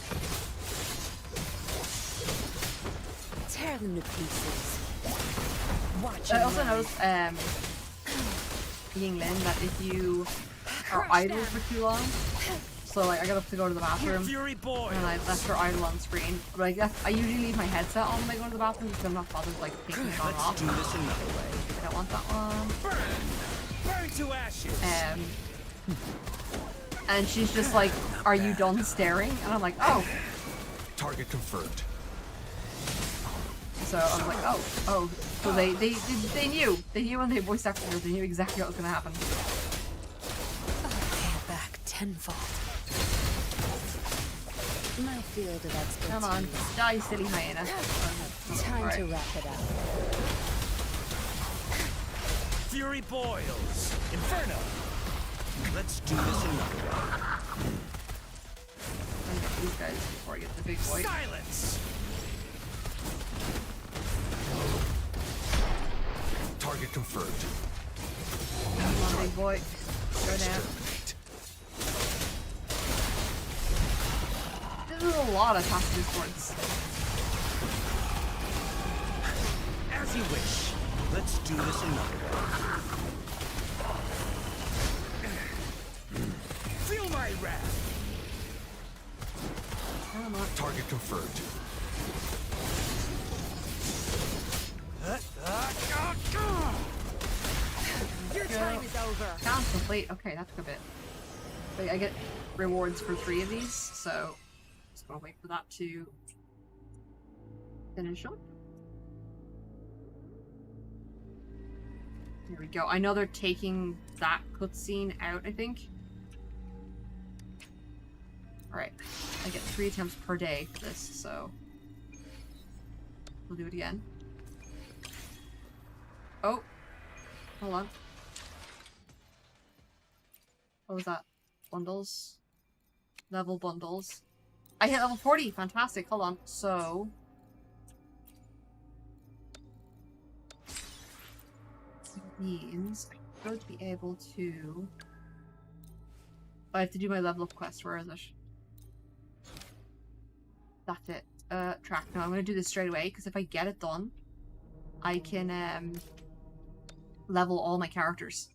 Tear them to pieces. Watch I and also learn. noticed, being Lynn, that if you are Crush idle them. for too long, so like I got up to go to the bathroom, Fury boy! and I left her idle on screen. But I usually leave my headset on when I go to the bathroom because I'm not bothered like taking it on Let's off. do this another way. I don't want that one. Burn to ashes. And she's just like, "Are you done staring?" And I'm like, "Oh." Target confirmed. So I was like, "Oh." So they knew when they voiced acted, they knew exactly what was gonna happen. Pay it back tenfold. My field of expertise. Come on, die, silly hyena. Time Alright. to wrap it up. Fury boils. Inferno. Let's do this another way. I'll get these guys before I get the big boy. Silence. Target confirmed. Come on, big boy. Go down. This is a lot of passages towards. As you wish. Let's do this another way. Feel my wrath. Come on. Target confirmed. Your time is over. Challenge complete. Okay, that took a bit. But I get rewards for 3 of these, so just gonna wait for that to finish up. Here we go. I know they're taking that cutscene out, I think. Alright. I get 3 attempts per day for this, so we'll do it again. Oh! Hold on. What was that? Bundles? Level bundles. I hit level 40! Fantastic, hold on. So... means I should be able to... I have to do my level up quest. Where is it? That's it. Track. No, I'm gonna do this straight away, because if I get it done, I can, level all my characters.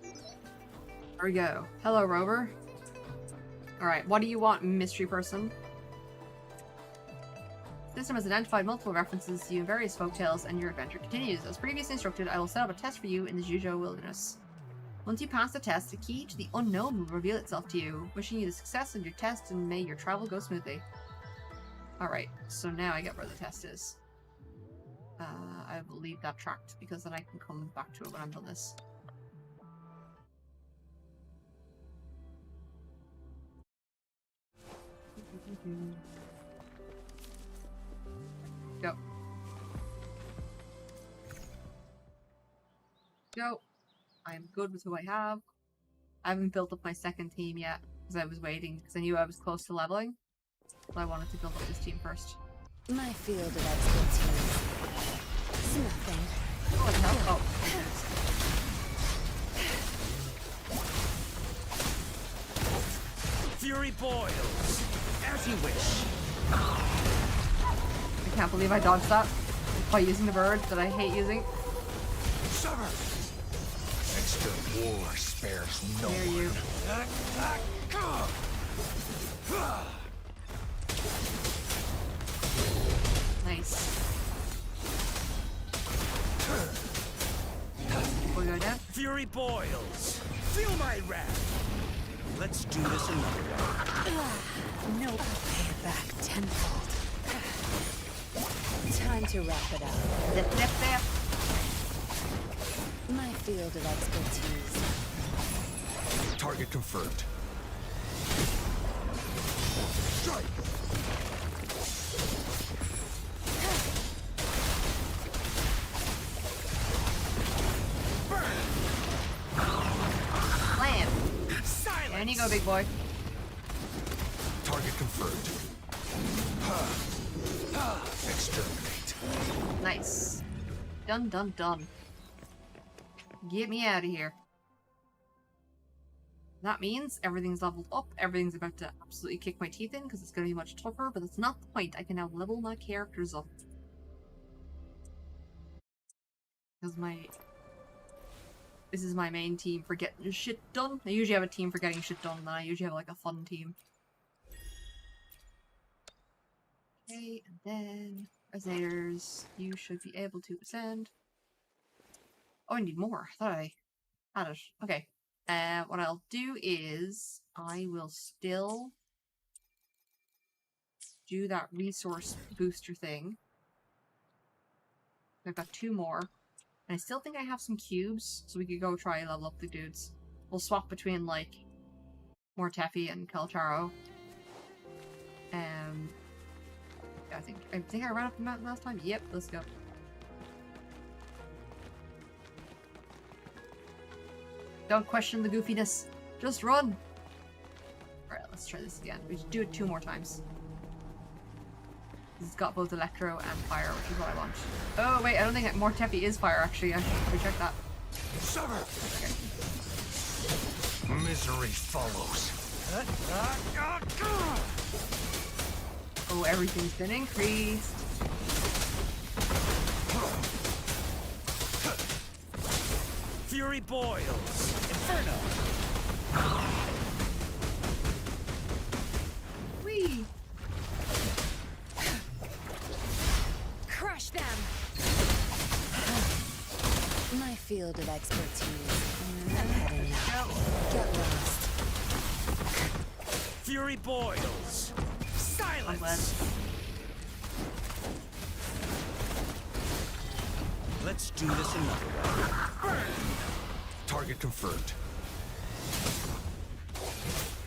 There we go. Hello, Rover. Alright, what do you want, mystery person? The system has identified multiple references to you in various folktales, and your adventure continues. As previously instructed, I will set up a test for you in the Zhuzhou Wilderness. Once you pass the test, the key to the unknown will reveal itself to you, wishing you the success of your test and may your travel go smoothly. Alright, so now I get where the test is. I will leave that tracked, because then I can come back to it when I'm done this. Go. Go. I'm good with who I have. I haven't built up my second team yet because I was waiting because I knew I was close to leveling. So I wanted to build up this team first. My field of expertise. It's nothing. Oh, what the hell? Oh. Fury boils, as you wish. I can't believe I dodged that by using the bird that I hate using. Summer. Extra war spares no Dare you. Nice. We'll go down. Fury boils. Feel my wrath. Let's do this another way. No, I'll pay it back tenfold. Time to wrap it up. Zip, zip, zip. My field of expertise. target confirmed. Strike! Slam. Silence. There you go, big boy. Target confirmed. Exterminate. Nice. Done, done, done. Get me out of here. That means everything's leveled up, everything's about to absolutely kick my teeth in because it's going to be much tougher, but that's not the point. I can now level my characters up. Because this is my main team for getting shit done. I usually have a team for getting shit done, and then I usually have like a fun team. Okay, and then resonators, you should be able to ascend. Oh, I need more. I thought I had it. Okay. What I'll do is I will still do that resource booster thing. I've got 2 more. And I still think I have some cubes, so we could go try and level up the dudes. We'll swap between, like, Mortefi and Keltaro. Yeah, I think I ran up the mountain last time. Yep, let's go. Don't question the goofiness. Just run! Alright, let's try this again. We should do it 2 more times. It's got both electro and fire, which is what I want. Oh, wait, I don't think Mortefi is fire, actually. I should probably check that. Summer! Okay. Misery follows. Oh, everything's been increased. Fury boils. Inferno. Whee! Crush them! My field of expertise. I've had enough. Get lost. Fury boils. I'm glad. Silence. Let's do this another way. Target confirmed.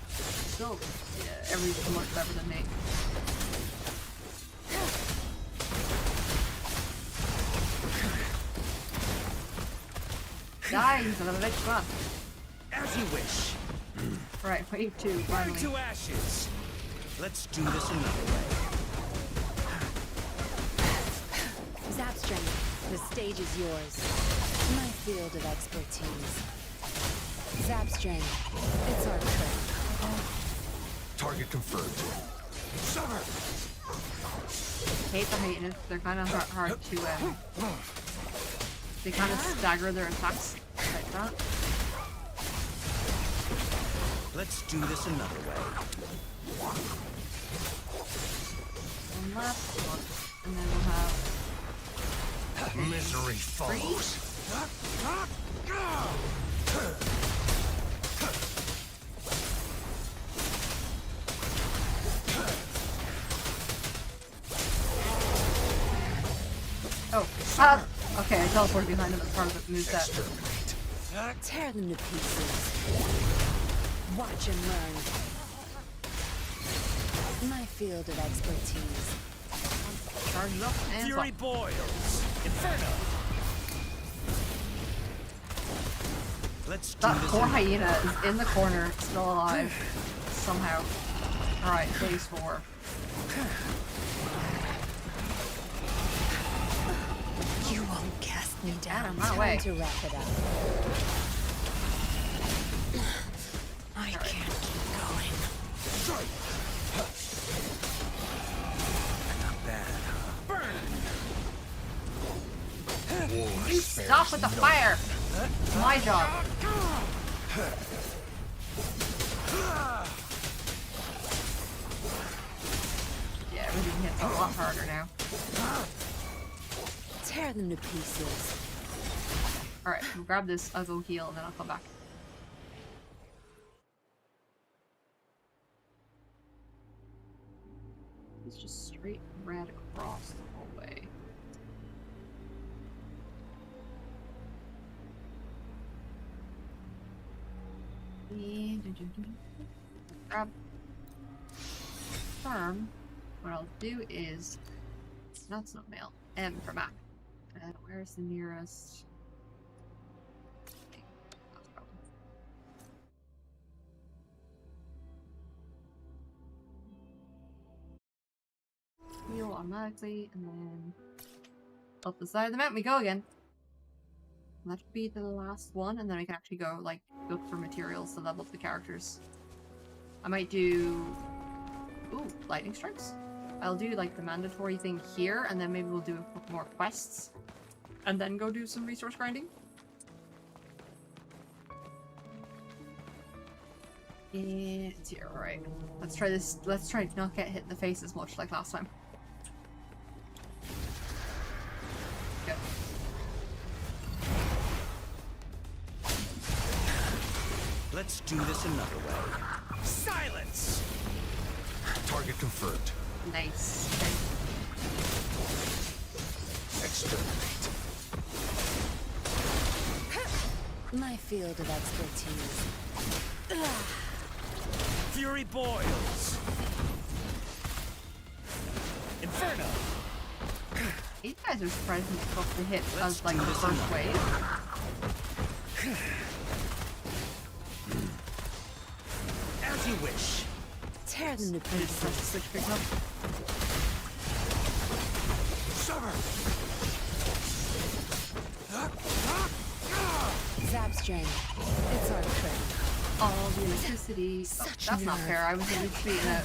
Still, yeah, everybody's much better than me. Die, you son of a bitch, come on. As you wish. Alright, wave 2, Burn finally. to ashes. Let's do this another way. Zap strength. The stage is yours. My field of expertise. Zap strength. It's our turn. Target confirmed. Summer! Hate the hating it. They're kind of hard to, they kind of stagger their attacks like that. Let's do this another way. One left, and then we'll have Misery follows. oh, okay, I teleported behind him as part of the moveset. Exterminate. Tear them to pieces. Watch and learn. field of expertise. Charge it up and Fury fuck. boils. Inferno. Let's do That this poor another hyena is in the corner, still alive. Somehow. Alright, phase 4. You won't cast me down. Adam, run Time away. to wrap it up. I can't keep going. Not bad. Burn. War You spares stop with the no fire! It's my job. Yeah, everything hits a lot harder now. Tear them to pieces. Alright, we'll grab this, I'll go heal, and then I'll come back. It's just straight red across the whole way. Grab firm. What I'll do is, that's not mail. M for map. Where's the nearest? Heal automatically, and then up the side of the map we go again. That should be the last one, and then we can actually go, like, look for materials to level up the characters. I might do... Ooh, lightning strikes. I'll do, like, the mandatory thing here, and then maybe we'll do a couple more quests. And then go do some resource grinding. It's here, alright. Let's try this. Let's try to not get hit in the face as much like last time. Good. Let's do this another way. Silence. Target confirmed. Nice. Exterminate. My field of expertise. Fury boils. Inferno. These guys are surprisingly tough to hit Let's as like do the this first another wave. As you wish. Tear them to I just press the pieces. switch pick up. Sever. Zap string. It's our turn. All the electricity. Oh, Such that's not nerve. fair. I was used to be in a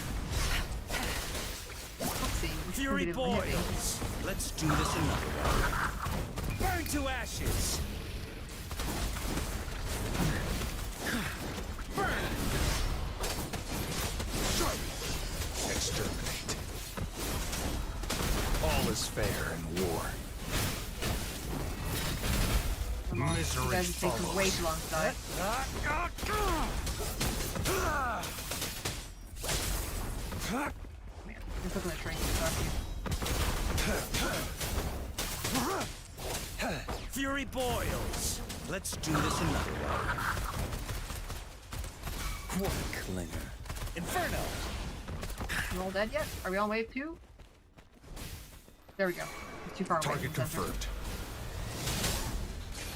cutscene, which is Fury gonna be able to hit me. boils. Let's do this another way. Burn to ashes. Burn. Exterminate. All is fair in war. Come on, Misery you guys are taking follows. way too long to die. Man, you're looking at train Fury boils. Let's do this another way. What a clinger. Inferno. You all dead yet? Are we on wave 2? There we go. It's too far away. Target from the center. confirmed.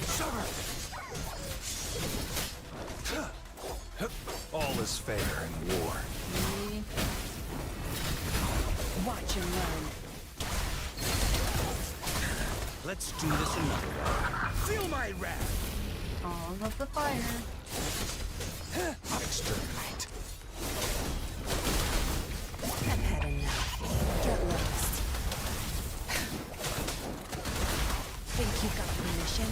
Sever. All is fair in war. Me. Watch and learn. Let's do this another way. Feel my wrath. All of the fire. Exterminate. I've had enough. Get lost. Think you got permission?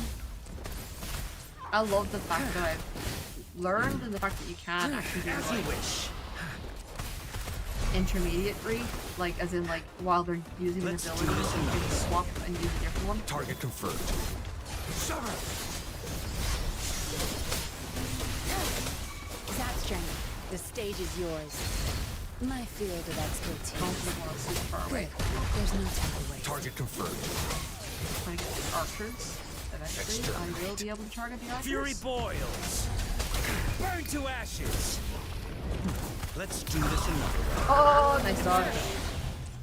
I love the fact that I've learned and the fact that you can actually do As you like wish. intermediate read, like as in like while they're using an Let's do ability, this you another can way. swap and use a different one. Target confirmed. Sever. Zap string. The stage is yours. My field of Don't expertise. really want to super far away. There's no time to waste. Target confirmed. When I get the archers, eventually I will be able to target the archers. Fury boils. Burn to ashes. Let's do this another way. Oh, nice dodge. I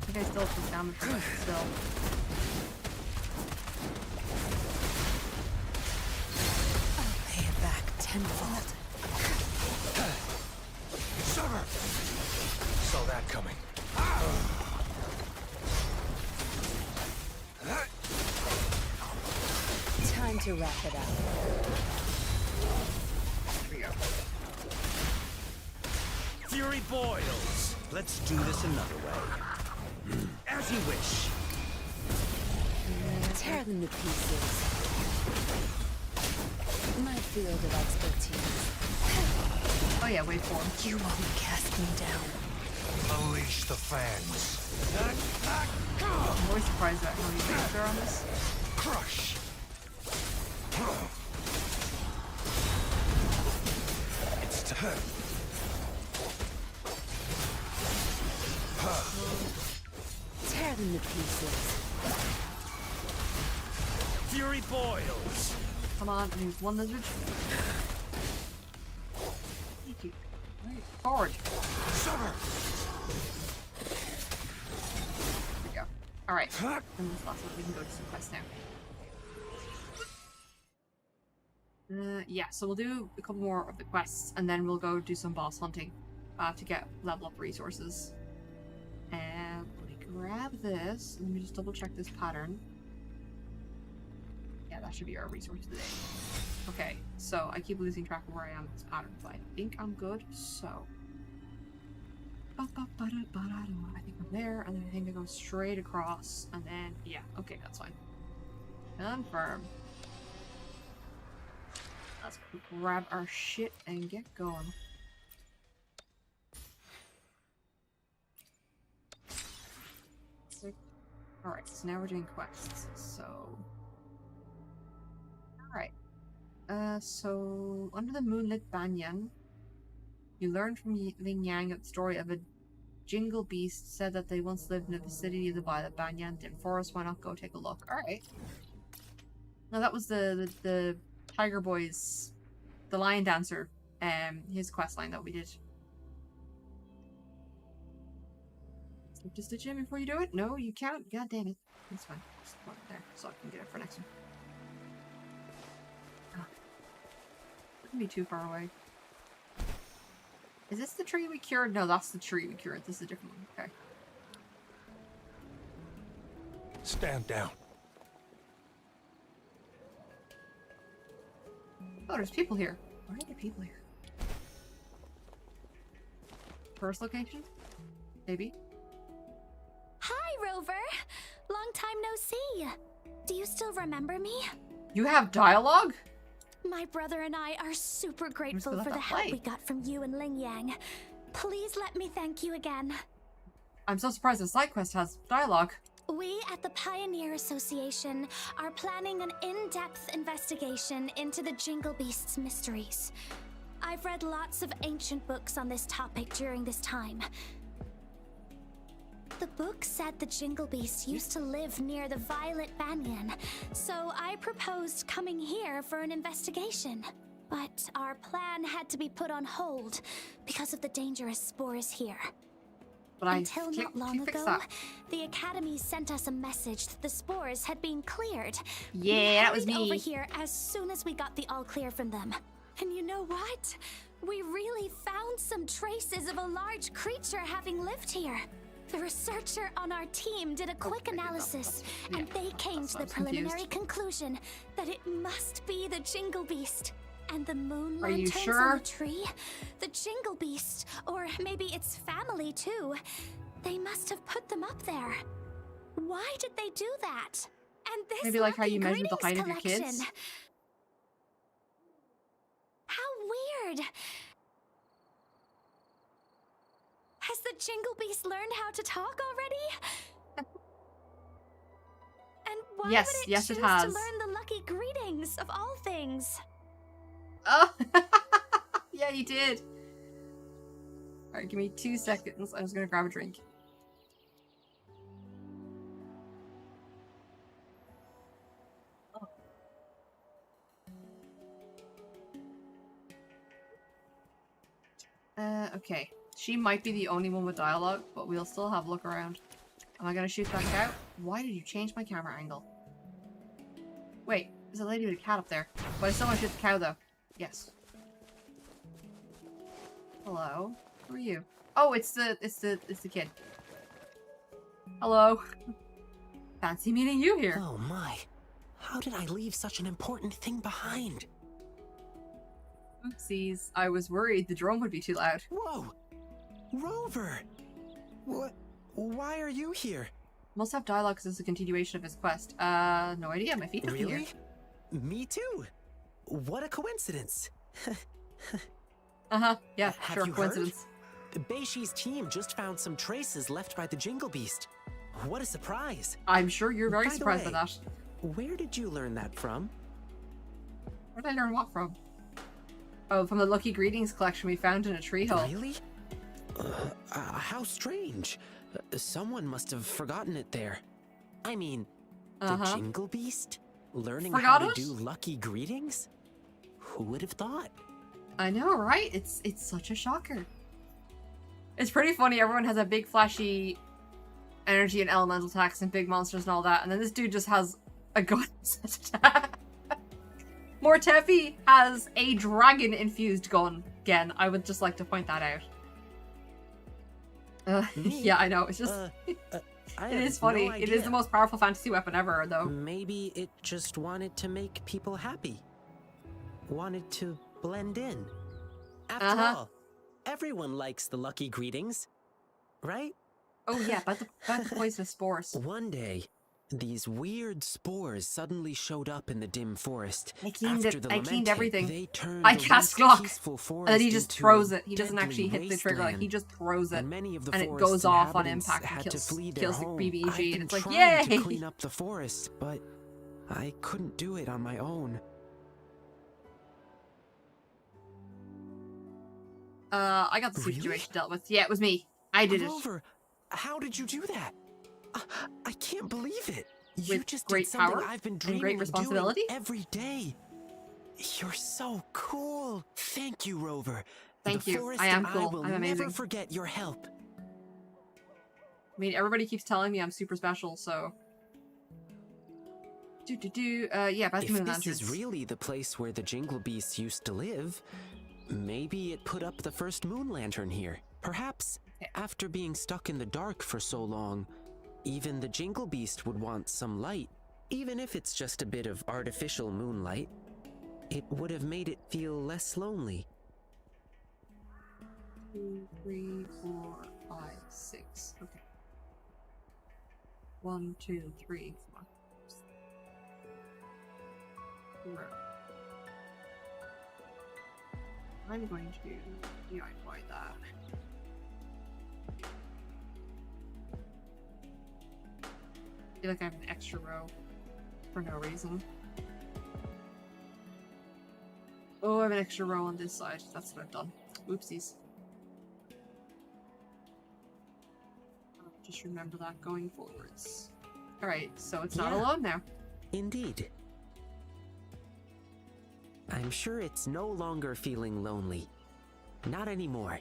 think I still took damage from it, still. I'll pay it back tenfold. Sever! Saw that coming. Time to wrap it up. Here we go. Fury boils. Let's do this another way. As you wish. Tear them to pieces. My field of expertise. Oh yeah, waveform. You won't cast me down. Unleash the fangs. I'm always surprised at how many waves there are on this. Crush. It's time. Tear them to pieces. Fury boils. Come on, I need one lizard. Thank you. Right, forward. Sever! There we go. Alright. And this last one, we can go to some quests now. Yeah, so we'll do a couple more of the quests, and then we'll go do some boss hunting to get level up resources. And let me grab this. Let me just double check this pattern. Yeah, that should be our resource today. Okay, so I keep losing track of where I am in this pattern, but I think I'm good, so. I think I'm there, and then I think I go straight across, and then, yeah, okay, that's fine. Confirm. Let's grab our shit and get going. Alright, so now we're doing quests, so... Alright. So, under the moonlit banyan, you learned from Ling Yang the story of a jingle beast said that they once lived in the vicinity of the violet banyan dim forest. Why not go take a look? Alright. Now that was the Tiger Boy's, the lion dancer, his quest line that we did. To stitch in before you do it? No, you can't. God damn it. That's fine. Just put it there so I can get it for next one. Oh. Couldn't be too far away. Is this the tree we cured? No, that's the tree we cured. This is a different one. Okay. Stand down. Oh, there's people here. Why are there people here? First location? Maybe? Hi, Rover. Long time no see. Do you still remember me? You have dialogue? My brother and I are super grateful gonna for let the that help play. we got from you and Ling Yang. Please let me thank you again. I'm so surprised the side quest has dialogue. We at the Pioneer Association are planning an in-depth investigation into the Jingle Beast's mysteries. I've read lots of ancient books on this topic during this time. The book said the Jingle Beast used to live near the Violet Banyan, so I proposed coming here for an investigation. But our plan had to be put on hold because of the dangerous spores here. But I Until can't not long fix ago, that. the Academy sent us a message that the spores had been cleared. Yeah, We that was hurried me. over here as soon as we got the all clear from them. And you know what? We really found some traces of a large creature having lived here. The researcher on our team did a quick analysis, and they came to the preliminary conclusion that it must be the Jingle Beast. And the moon Are you lanterns sure? on the tree, the Jingle Beast, or maybe its family too. They must have put them up there. Why did they do that? And this Maybe like how lucky you measured the height greetings of your kids? collection. How weird. Has the Jingle Beast learned how to talk already? And why Yes, would it yes, it choose has. to learn the lucky greetings of all things? Oh, yeah, you did. Alright, give me 2 seconds. I was gonna grab a drink. Okay. She might be the only one with dialogue, but we'll still have a look around. Am I gonna shoot that cow? Why did you change my camera angle? Wait, there's a lady with a cat up there. But I still want to shoot the cow though. Yes. Hello? Who are you? Oh, it's the kid. Hello. Fancy meeting you here. Oh my. How did I leave such an important thing behind? Oopsies. I was worried the drone would be too loud. Whoa! Rover! What? Why are you here? Must have dialogue because it's a continuation of his quest. No idea. My feet are here. Really? Me too! What a coincidence! Uh-huh. Yeah, Have sure. you Coincidence. heard? Beishi's team just found some traces left by the Jingle Beast. What a surprise! I'm sure you're very By the surprised by way, that. Where did you learn that from? Where did I learn what from? Oh, from the Lucky Greetings collection we found in a tree hole. Really? How strange. Someone must have forgotten it there. I mean, the Jingle Beast? Learning Forgot how it? to do lucky greetings? Who would have thought? I know, right? It's such a shocker. It's pretty funny. Everyone has a big flashy energy and elemental attacks and big monsters and all that, and then this dude just has a gun set attack. Mortefi has a dragon-infused gun. Again, I would just like to point that out. Yeah, I know. It's just... I it have is funny. no It is the idea. most powerful fantasy weapon ever, though. Maybe it just wanted to make people happy. Wanted to blend in. After all, everyone likes the lucky greetings, right? Oh yeah, about the poisonous spores. One day, these weird spores suddenly showed up in the dim forest. I cleaned After it. the I cleaned lament everything. hit, they turned I the cast once Glock, peaceful and forest then he just into throws a it. He doesn't deadly actually hit the trigger. Like wasteland. he just throws it, And many of the and it forest's goes off on inhabitants impact and had to kills flee their kills the home. BBG. I've And been it's like, trying yay! to clean up the forest, but I couldn't do it on my own. I got the Really? situation dealt with. Yeah, it was me. I did it. Grover, how did you do that? I can't believe it. You With just great did something power I've been and dreaming great of responsibility? doing every day. You're so cool. Thank you, Rover. Thank the you. Forest I am and cool. I will I'm amazing. never forget your help. I mean, everybody keeps telling me I'm super special, so. Yeah, about the If moon this lanterns. is really the place where the Jingle Beasts used to live, maybe it put up the first moon lantern here. Perhaps, after being stuck in the dark for so long, even the Jingle Beast would want some light. Even if it's just a bit of artificial moonlight, it would have made it feel less lonely. 2, 3, 4, 5, 6. Okay. 1, 2, 3, 4. I'm going to DIY that. I feel like I have an extra row for no reason. Oh, I have an extra row on this side. That's what I've done. Oopsies. I'll just remember that going forwards. Alright, so it's not Yeah. alone now. Indeed. I'm sure it's no longer feeling lonely. Not anymore.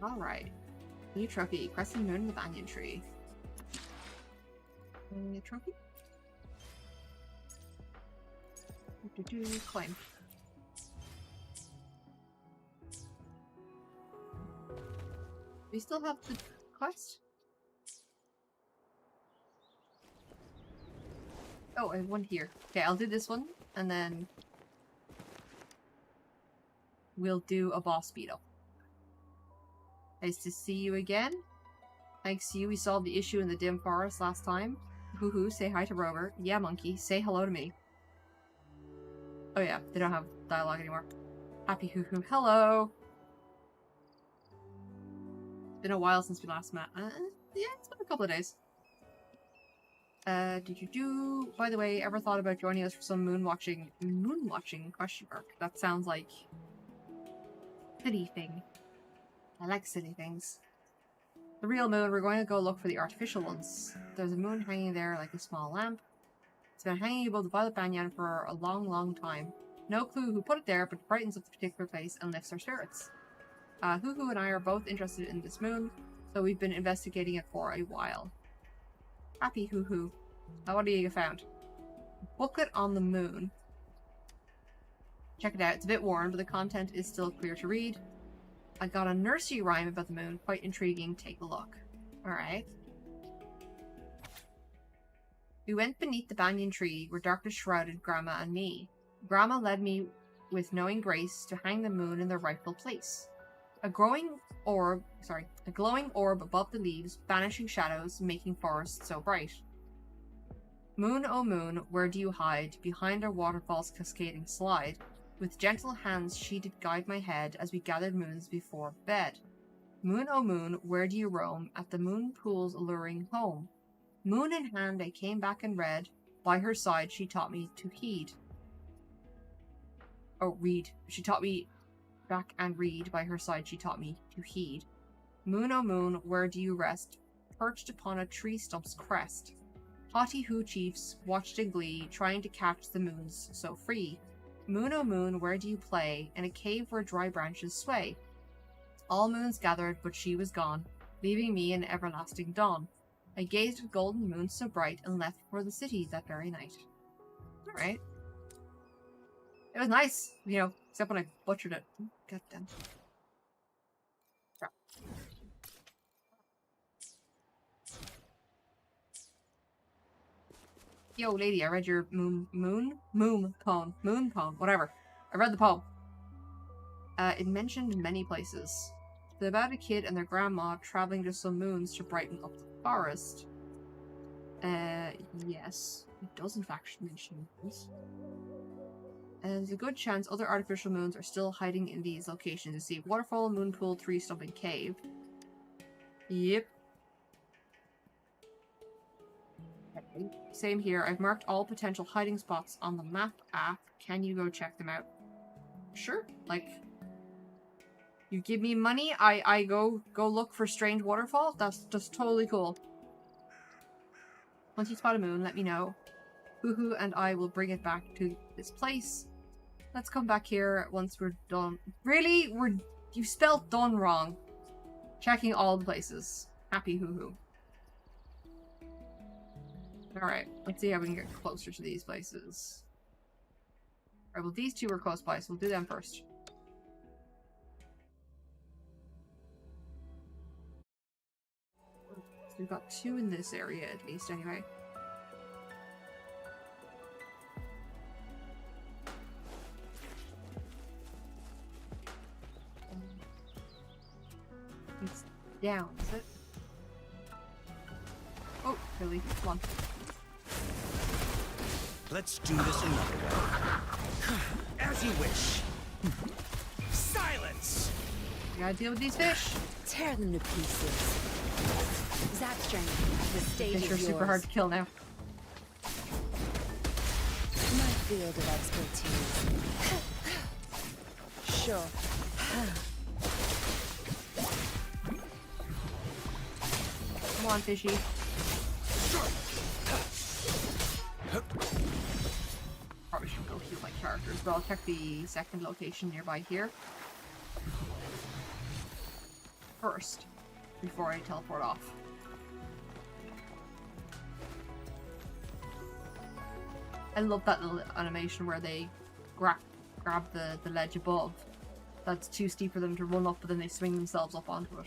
Alright. New trophy. Crescent Moon in the Banyan Tree. New trophy? Claim. We still have the quest? Oh, I have one here. Okay, I'll do this one, and then we'll do a boss beetle. Nice to see you again. Thanks to you, we solved the issue in the dim forest last time. Hoo hoo, say hi to Rover. Yeah, monkey, say hello to me. Oh yeah, they don't have dialogue anymore. Happy hoo hoo. Hello! It's been a while since we last met. Yeah, it's been a couple of days. By the way, ever thought about joining us for some moon watching? Moon watching? Question mark. That sounds like silly thing. I like silly things. The real moon, we're going to go look for the artificial ones. There's a moon hanging there like a small lamp. It's been hanging above the violet banyan for a long, long time. No clue who put it there, but it brightens up the particular place and lifts our spirits. Hoo-Hoo and I are both interested in this moon, so we've been investigating it for a while. Happy Hoo-Hoo. Now what do you found? Booklet on the moon. Check it out. It's a bit worn, but the content is still clear to read. I got a nursery rhyme about the moon. Quite intriguing. Take a look. Alright. We went beneath the banyan tree where darkness shrouded Grandma and me. Grandma led me with knowing grace to hang the moon in their rightful place. A glowing orb above the leaves, banishing shadows, making forests so bright. Moon, oh moon, where do you hide? Behind our waterfall's cascading slide. With gentle hands she did guide my head as we gathered moons before bed. Moon, oh moon, where do you roam? At the moon pool's alluring home. Moon in hand I came back and read. By her side she taught me to heed. Oh, read. She taught me back and read. By her side she taught me to heed. Moon, oh moon, where do you rest? Perched upon a tree stump's crest. Haughty Hoo chiefs watched in glee, trying to catch the moons so free. Moon, oh moon, where do you play? In a cave where dry branches sway. All moons gathered, but she was gone, leaving me in everlasting dawn. I gazed at golden moon so bright and left for the city that very night. Alright. It was nice, you know, except when I butchered it. God damn. Crap. Yo, lady, I read your moon poem, whatever. I read the poem. It mentioned many places. It's about a kid and their grandma traveling to some moons to brighten up the forest. Yes. It does in fact mention moons. And there's a good chance other artificial moons are still hiding in these locations. You see waterfall, moon pool, tree stump, and cave. Yep. Okay. Same here. I've marked all potential hiding spots on the map app. Can you go check them out? Sure. Like, you give me money, I go look for strange waterfall. That's just totally cool. Once you spot a moon, let me know. Hoo-Hoo and I will bring it back to this place. Let's come back here once we're done. Really? You spelled done wrong. Checking all the places. Happy Hoo-Hoo. Alright, let's see how we can get closer to these places. Alright, well these two are close by, so we'll do them first. So we've got two in this area at least, anyway. It's down, is it? Oh, Billy, come on. Let's do this another way. As you wish. Silence! You gotta deal with these fish. Tear them to pieces. Zapstring, the stage Fish is are yours. super hard to kill now. My field of expertise. Sure. Come on, fishy. Probably should go heal my characters, but I'll check the second location nearby here first before I teleport off. I love that little animation where they grab the ledge above. That's too steep for them to run up, but then they swing themselves up onto it.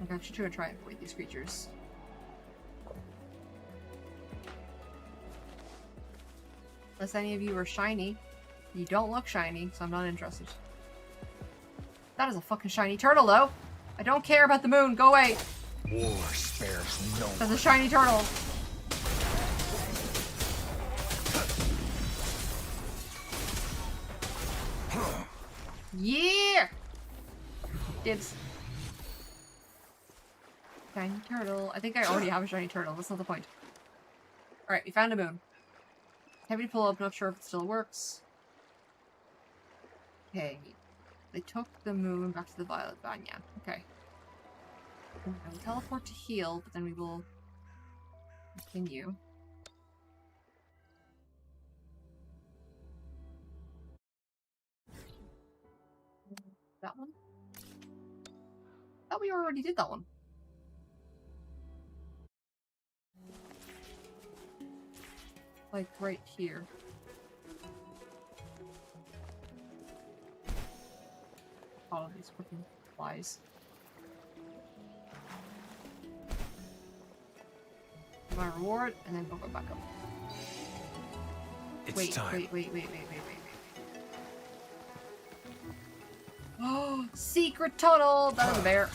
I'm actually going to try and avoid these creatures. Unless any of you are shiny. You don't look shiny, so I'm not interested. That is a fucking shiny turtle, though. I don't care about the moon. Go away. War spares no That's a shiny turtle. Yeah! Dibs. Shiny turtle. I think I already have a shiny turtle. That's not the point. Alright, we found a moon. Heavy to pull up. Not sure if it still works. Okay. They took the moon back to the violet banyan. Okay. We'll teleport to heal, but then we will continue. That one? Thought we already did that one. Like right here. All of these freaking flies. My reward, and then we'll go back up. It's Wait, time. wait. Oh, secret tunnel! That was a bear.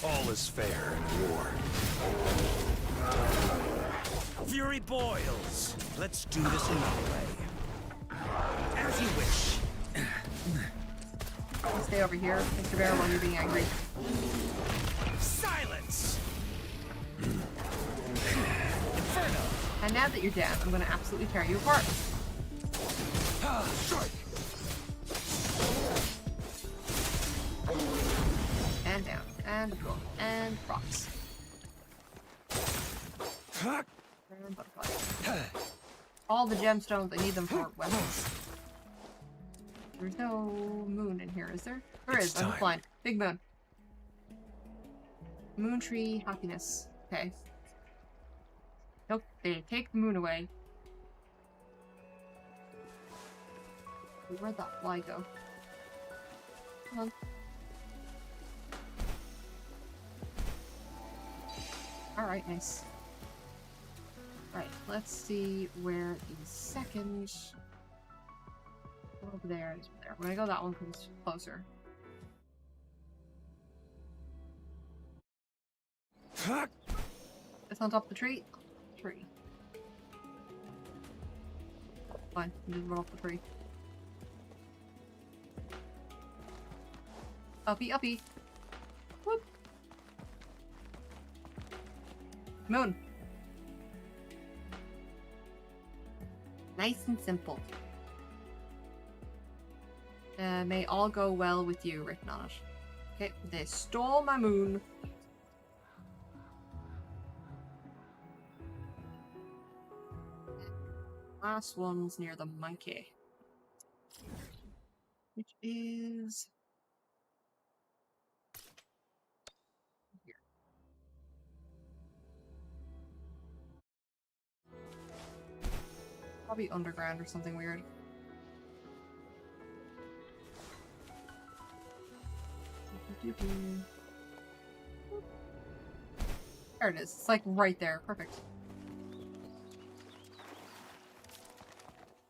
All is fair in war. Fury boils. Let's do this another way. As you wish. You stay over here, Mr. Bear, while you're being angry. Silence! Inferno! And now that you're down, I'm gonna absolutely tear you apart. Strike! And down, and go, and rocks. And butterflies. All the gemstones, I need them for weapons. There's no moon in here, is there? There is, I'm blind. Big moon. Moon tree, happiness. Okay. Nope, they take the moon away. Where'd that fly go? Come on. Alright, nice. Right, let's see where the second... Over there is there. We're gonna go that one because it's closer. It's on top of the tree. Tree. Fine, you just run off the tree. Uppy, uppy. Whoop. Moon. Nice and simple. May all go well with you, written on it. Okay, they stole my moon. Last one's near the monkey. Which is... here. Probably underground or something weird. There it is. It's like right there. Perfect.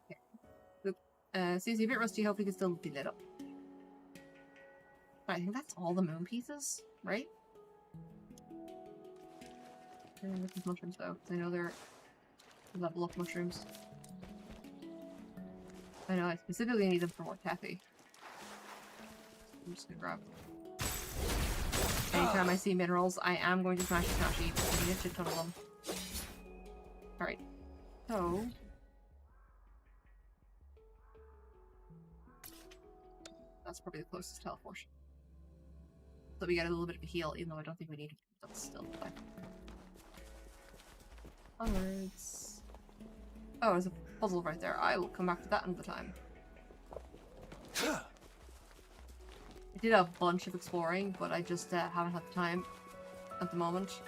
Okay. Seems a bit rusty. Hopefully, it can still be lit up. But I think that's all the moon pieces, right? I'm gonna look at mushrooms though, because I know they're level up mushrooms. I know I specifically need them for more taffy. I'm just gonna grab. Anytime I see minerals, I am going to smash the Tashi. I need a shit ton of them. Alright. So... that's probably the closest teleport. So we get a little bit of a heal, even though I don't think we need it. That's still fine. Onwards. Oh, there's a puzzle right there. I will come back to that another time. I did a bunch of exploring, but I just haven't had the time at the moment.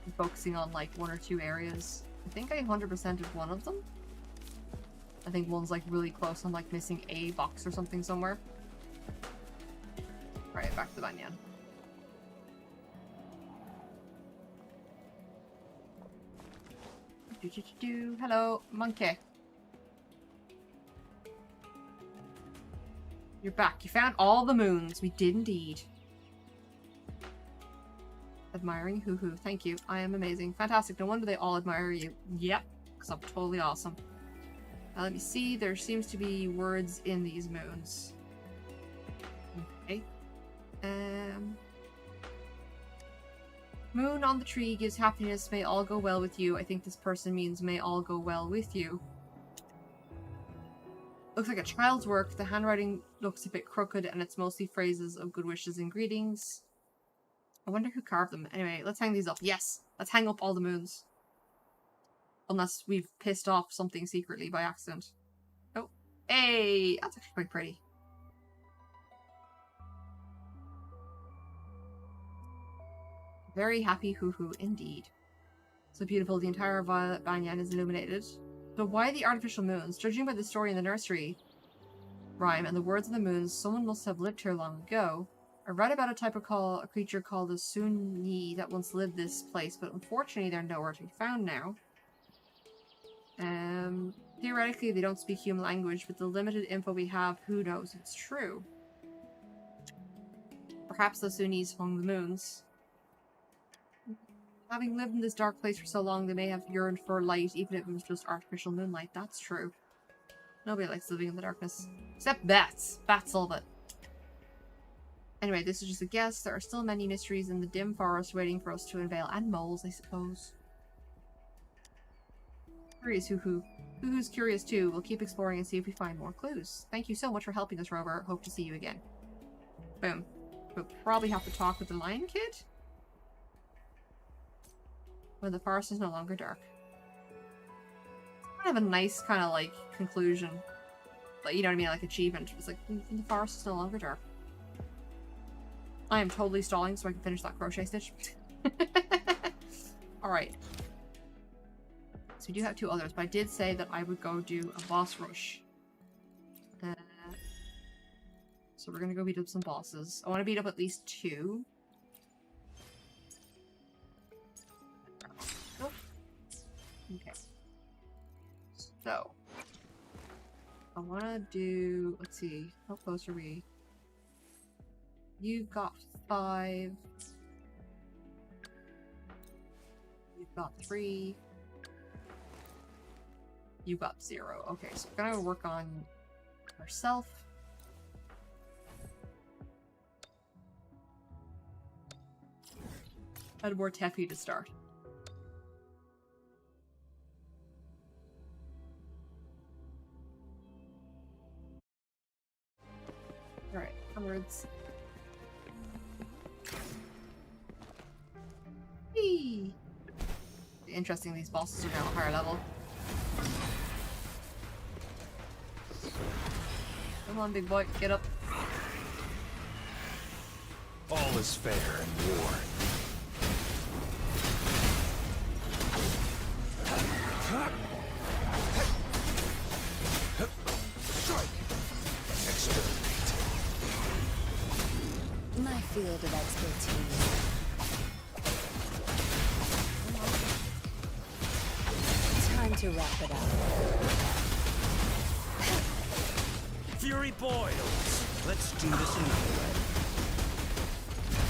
I'm focusing on like 1 or 2 areas. I think I 100%ed one of them. I think one's like really close. I'm like missing a box or something somewhere. Alright, back to the banyan. Hello, monkey. You're back. You found all the moons. We did indeed. Admiring hoo-hoo. Thank you. I am amazing. Fantastic. No wonder they all admire you. Yep. Because I'm totally awesome. Now let me see. There seems to be words in these moons. Okay. Moon on the tree gives happiness. May all go well with you. I think this person means may all go well with you. Looks like a child's work. The handwriting looks a bit crooked and it's mostly phrases of good wishes and greetings. I wonder who carved them. Anyway, let's hang these up. Yes! Let's hang up all the moons. Unless we've pissed off something secretly by accident. Oh, Hey, that's actually quite pretty. Very happy hoo-hoo indeed. So beautiful, the entire violet banyan is illuminated. But why the artificial moons? Judging by the story in the nursery rhyme and the words of the moons, someone must have lived here long ago. I read about a type of a creature called a Sunyi that once lived this place, but unfortunately they're nowhere to be found now. Theoretically they don't speak human language, but the limited info we have, who knows if it's true. Perhaps the Sunnis hung the moons. Having lived in this dark place for so long, they may have yearned for light, even if it was just artificial moonlight. That's true. Nobody likes living in the darkness. Except bats. Bats love it. Anyway, this is just a guess. There are still many mysteries in the dim forest waiting for us to unveil. And moles, I suppose. Curious hoo-hoo. Hoo-hoo's curious too. We'll keep exploring and see if we find more clues. Thank you so much for helping us, Rover. Hope to see you again. Boom. We'll probably have to talk with the lion kid when the forest is no longer dark. Kind of a nice kind of like conclusion. Like, you know what I mean? Like achievement. It's like, the forest is no longer dark. I am totally stalling so I can finish that crochet stitch. Alright. So we do have 2 others, but I did say that I would go do a boss rush. So we're gonna go beat up some bosses. I want to beat up at least 2. Nope. Okay. So. I want to do... Let's see. How close are we? You've got 5. You've got 3. You've got 0. Okay, so we're gonna work on ourselves. Had more Teffy to start. Alright, onwards. Whee! Interesting, these bosses are now a higher level. Come on, big boy, get up. All is fair in war. Strike! Exterminate. My field of expertise. Time to wrap it up. Fury boils. Let's do this another way.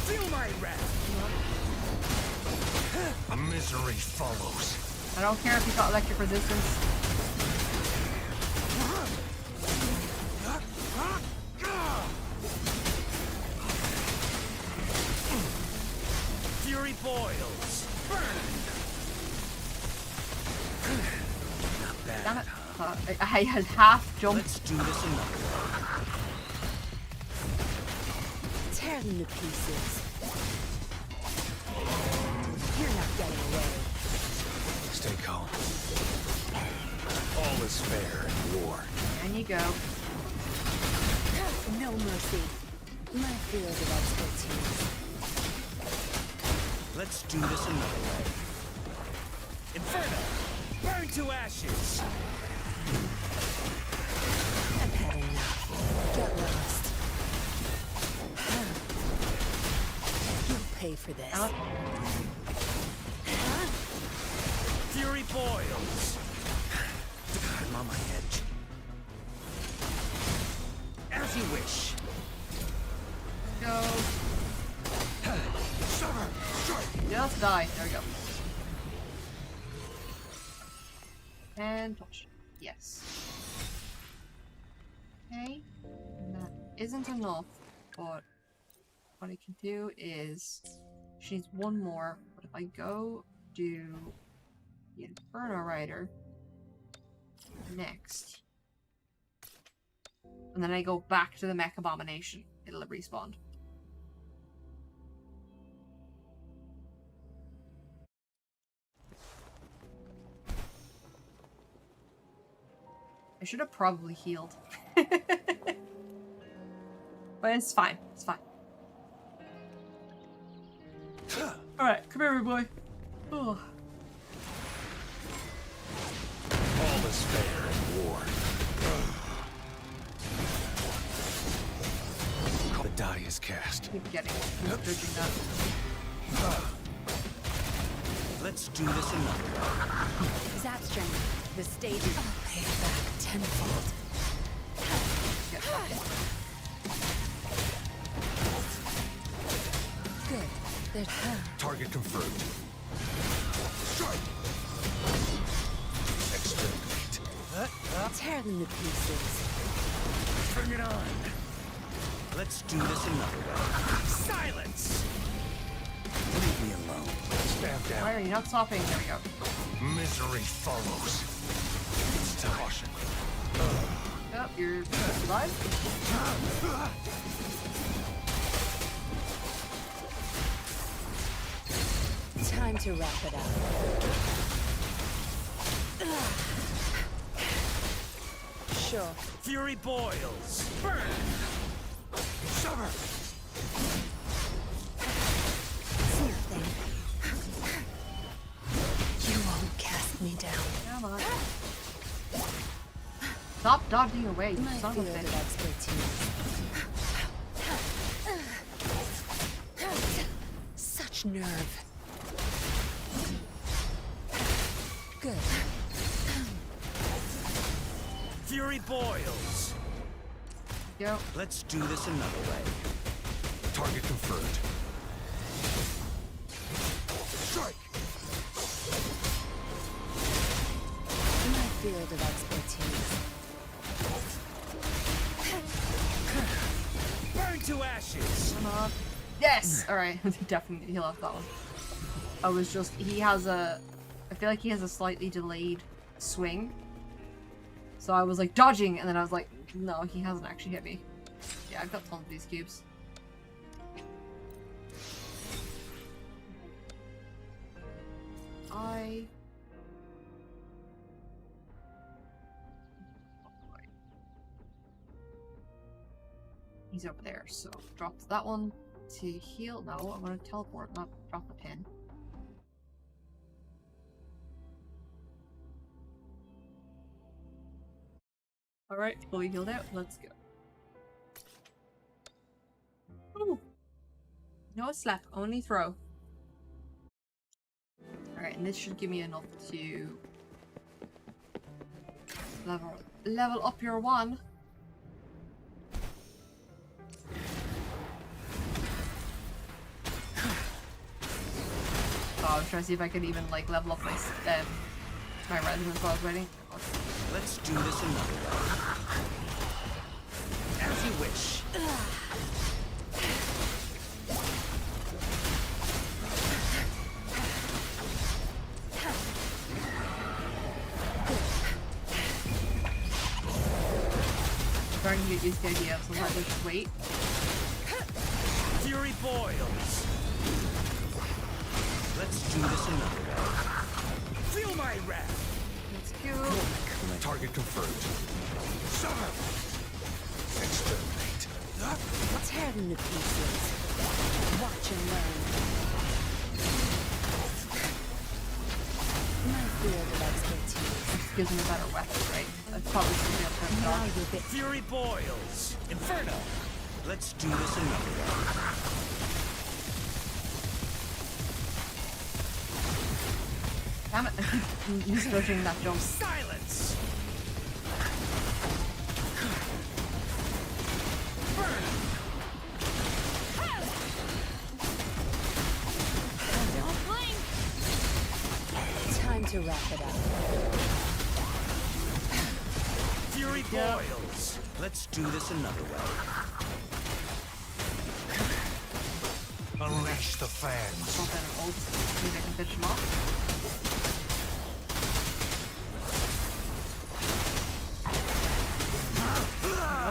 Feel my wrath. A misery follows. I don't care if you got electric resistance. Fury boils. Burn. Not bad. Damn it. I had half jumped. Let's do this another way. Tear them to pieces. You're not getting away. Stay calm. All is fair in war. And you go. No mercy. My field of expertise. Let's do this another way. Inferno! Burn to ashes! I've had enough. Get lost. You'll pay for this. Fury boils! I'm on my edge. As you wish. Go. Just die. There we go. And touch. Yes. Okay. That isn't enough, but what I can do is she needs 1 more. But if I go do the Inferno Rider next, and then I go back to the Mech Abomination, it'll have respawned. I should have probably healed. But it's fine. It's fine. Alright, come here, big boy. Oh. All is fair in war. The die is cast. Keep getting it. Keep judging that. Let's do this another way. Zap strength. The stage is paid back tenfold. Get back in. Good. There's Target confirmed. Strike! Exterminate. tear them to pieces. Bring it on. Let's do this another way. Silence! Leave me alone. Stand Why down. are you not stopping? There we go. Misery follows. It's time. Caution. Oh, you're alive? Time to wrap it up. Sure. Fury boils. Burn! Summer! It's nothing. You won't cast me down. Come on. Stop dodging away, you My son of a field of bitch. expertise. Such nerve. Good. Fury boils. Yo. Let's do this another way. Target confirmed. Strike! My field of expertise. Burn to ashes. Come on. Yes! Alright, definitely heal off that one. I was just, he has a, I feel like he has a slightly delayed swing. So I was like dodging, and then I was like, no, he hasn't actually hit me. Yeah, I've got tons of these cubes. He's over there, so drop that one to heal. No, I want to teleport, not drop the pin. Alright, fully healed out. Let's go. Ooh. No slap, only throw. Alright, and this should give me enough to level up your one. Oh, I was trying to see if I could even like level up my residence while I was waiting. Let's do this another way. As you wish. Starting to get used to the idea of sometimes I just wait. Fury boils. Let's do this another way. Feel my wrath. Let's go. Target confirmed. Summer! Exterminate. Tear them to pieces. Watch and learn. My field of expertise. This gives me a better weapon, right? That's probably something else I'm Now done. you're bit. Fury boils. Inferno. Let's do this another way. Damn it, I keep misjudging that jump. Silence. Burn. Don't blink! Time to wrap it up. Fury boils. Let's do this another way. Unleash the fans. Jump in and ult. Maybe I can finish him off.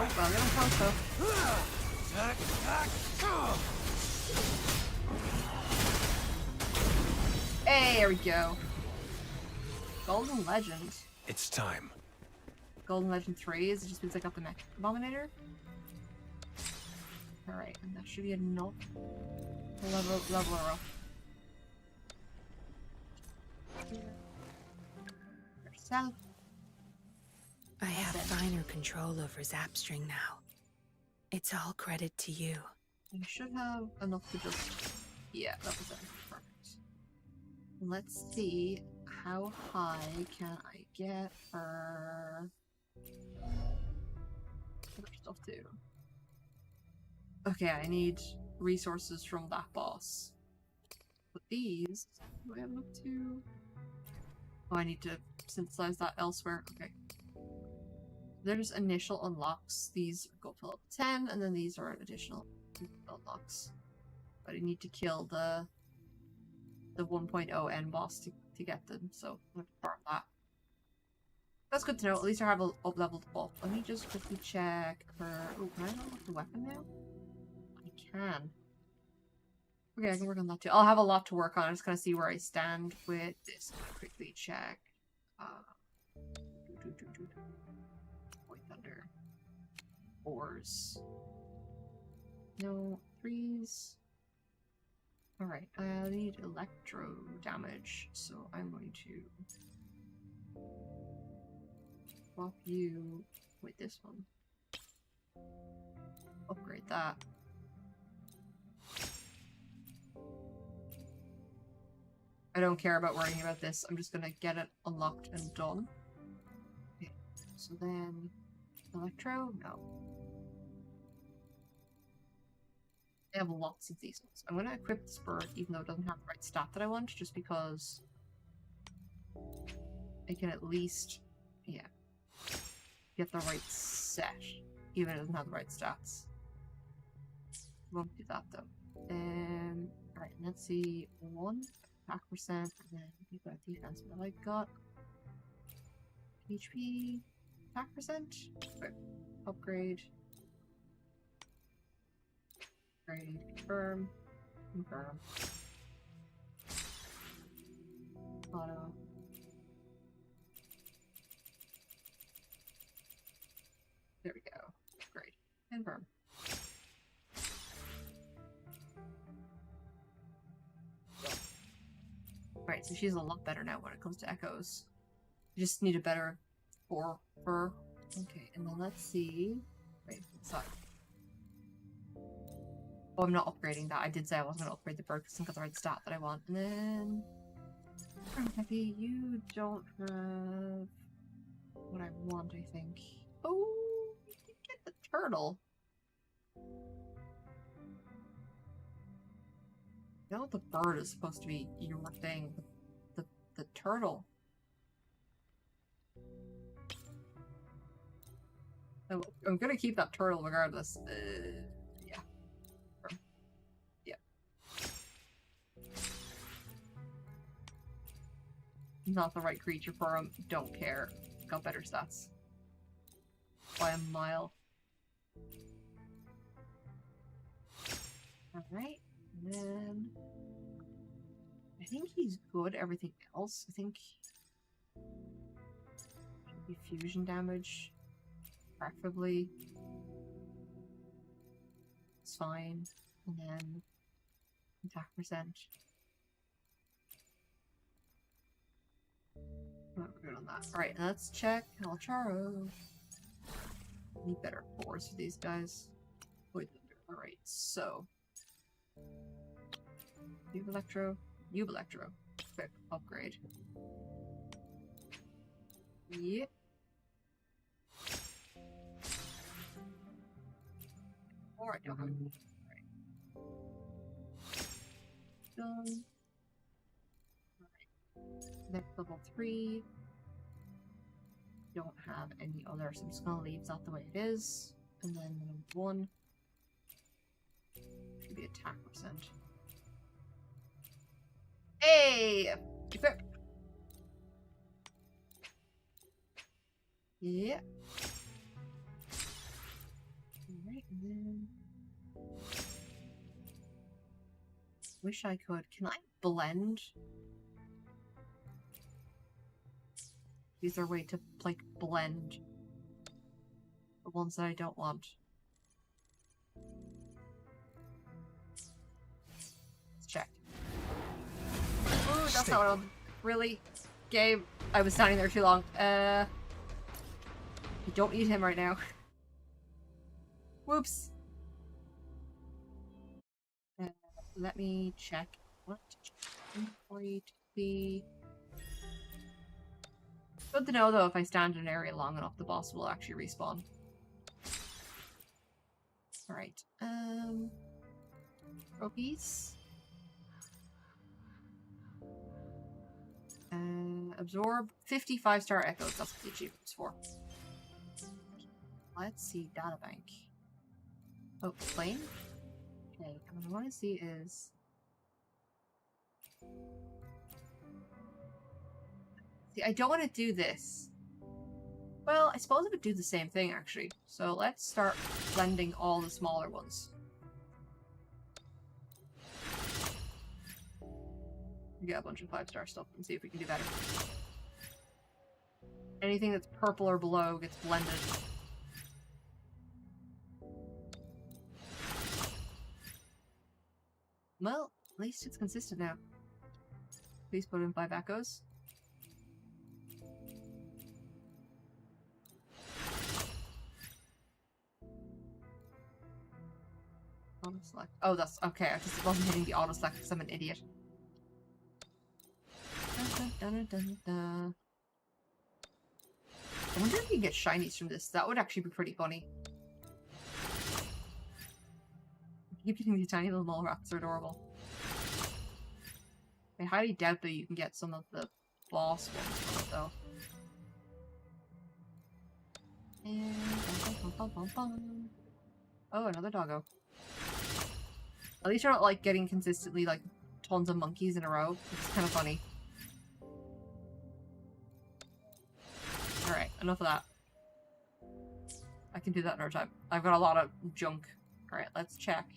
Oh, well, I'm gonna close though. Hey, there we go. Golden Legend. It's time. Golden Legend 3 is it just means I got the Mech Abominator? Alright, and that should be enough to level her up. Yourself. I have finer control over Zapstring now. It's all credit to you. I should have enough to just... Yeah, that was it. Perfect. Let's see, how high can I get her... Other stuff too. Okay, I need resources from that boss. But these... Do I have enough to... Oh, I need to synthesize that elsewhere. Okay. There's initial unlocks. These go to level 10, and then these are additional unlocks. But I need to kill the 1.0 end boss to get them, so I'm gonna farm that. That's good to know. At least I have a up-leveled buff. Let me just quickly check her. Oh, can I unlock the weapon now? I can. Okay, I can work on that too. I'll have a lot to work on. I'm just gonna see where I stand with this. Quickly check. Point thunder. 4s. No 3s. Alright, I need electro damage, so I'm going to swap you with this one. Upgrade that. I don't care about worrying about this, I'm just gonna get it unlocked and done. Okay, so then... Electro? No. I have lots of these ones. I'm gonna equip this bird even though it doesn't have the right stat that I want, just because I can at least, yeah, get the right set, even if it doesn't have the right stats. Won't do that though. Alright, let's see. 1 attack percent, and then we've got defense. What have I got? HP, attack percent? Okay. Upgrade. Upgrade, confirm. Confirm. Auto. There we go. Great. Confirm. Right, so she's a lot better now when it comes to echoes. You just need a better for her. Okay, and then let's see. Wait, what's that? Oh, I'm not upgrading that. I did say I wasn't going to upgrade the bird because I got the right stat that I want. And then... Happy, you don't have what I want, I think. Oh, you did get the turtle. No, the bird is supposed to be your thing. The turtle. Oh, I'm gonna keep that turtle regardless. Yeah. Yeah. Not the right creature for him. Don't care. Got better stats. By a mile. Alright. And then... I think he's good. Everything else, I think... Maybe fusion damage. Preferably. It's fine. And then... Attack percent. Oh, we're good on that. Alright, let's check Alcharo. Need better cores for these guys. Alright, so... Cube Electro. Cube Electro. Quick upgrade. Yep. Or I don't have any. Right. Done. Alright. Next level 3. Don't have any other, so I'm just gonna leave that the way it is. And then 1. Should be attack percent. Hey! Equip! Yeah. Alright, and then... Wish I could. Can I blend? Is there a way to, like, blend The ones that I don't want. Let's check. Ooh, that's not what I'm... Really? Game, I was standing there too long. You don't need him right now. Whoops. Let me check. What? Point B. Good to know though, if I stand in an area long enough, the boss will actually respawn. Alright. Trophies. Absorb 50 5-star echoes. That's what the achievement's for. Let's see, databank. Oh, plane? Okay, and what I want to see is... See, I don't want to do this. Well, I suppose it would do the same thing, actually. So let's start blending all the smaller ones. We got a bunch of 5-star stuff and see if we can do better. Anything that's purple or below gets blended. Well, at least it's consistent now. Please put in 5 echoes. Auto select. Oh, that's okay. I just wasn't hitting the auto select because I'm an idiot. Dun, dun, dun, dun. I wonder if you can get shinies from this. That would actually be pretty funny. I keep getting these tiny little mole rats. They're adorable. I highly doubt that you can get some of the boss ones from it though. And bum, bum, bum, bum. Oh, another doggo. At least you're not like getting consistently like tons of monkeys in a row. It's kind of funny. Alright, enough of that. I can do that another time. I've got a lot of junk. Alright, let's check.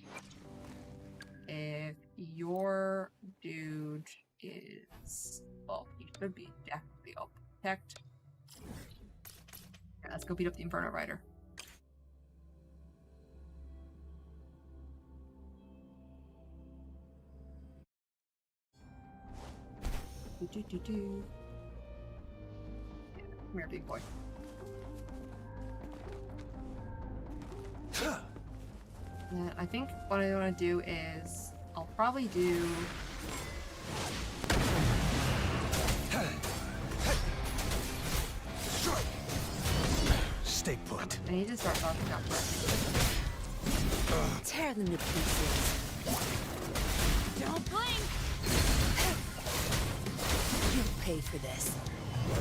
If your dude is... Well, he should be definitely up. Protect. Yeah, let's go beat up the Inferno Rider. Do. Yeah, come here, big boy. Yeah, I think what I want to do is I'll probably do. Stay put. I need to start talking that correctly. Tear them to pieces. Don't blink! You'll pay for this.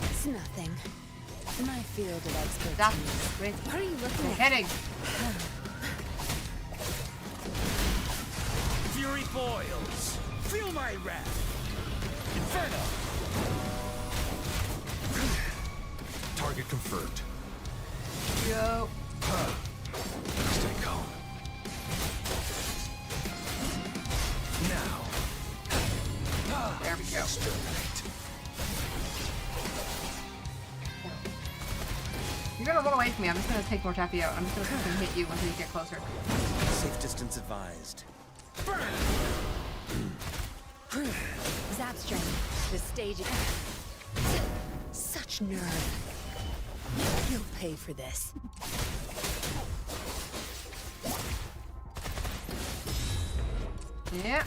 It's nothing. My field of expertise. That's great. What are you looking at? Heading. Fury boils. Feel my wrath. Inferno. Target confirmed. Yo. Stay calm. Now. There we go. Exterminate. You're gonna run away from me. I'm just gonna take more tappy out. I'm just gonna fucking hit you until you get closer. Safe distance advised. Zap strain. The stage. Such nerve. You'll pay for this. Yeah.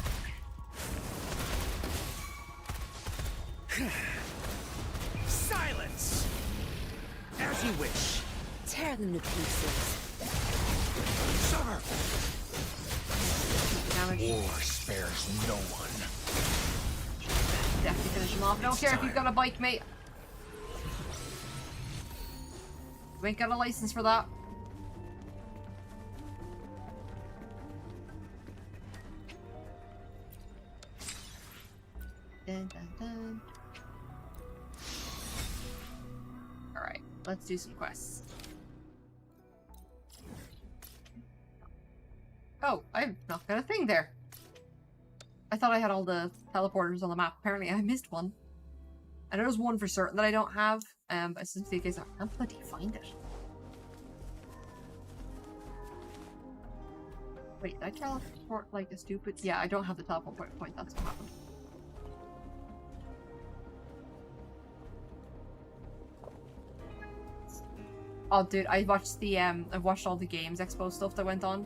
Silence. As you wish. Tear them to pieces. Summer! Damage. War spares no one. Definitely finish him off. Don't care if you've got a bike, mate. You ain't got a license for that. Dun, dun, dun. Alright, let's do some quests. Oh, I've not got a thing there. I thought I had all the teleporters on the map. Apparently I missed one. I know there's one for certain that I don't have, but it's just in case I can't bloody find it. Wait, did I teleport like a stupid? Yeah, I don't have the teleport point. That's what happened. Oh, dude, I watched the I've watched all the Games Expo stuff that went on,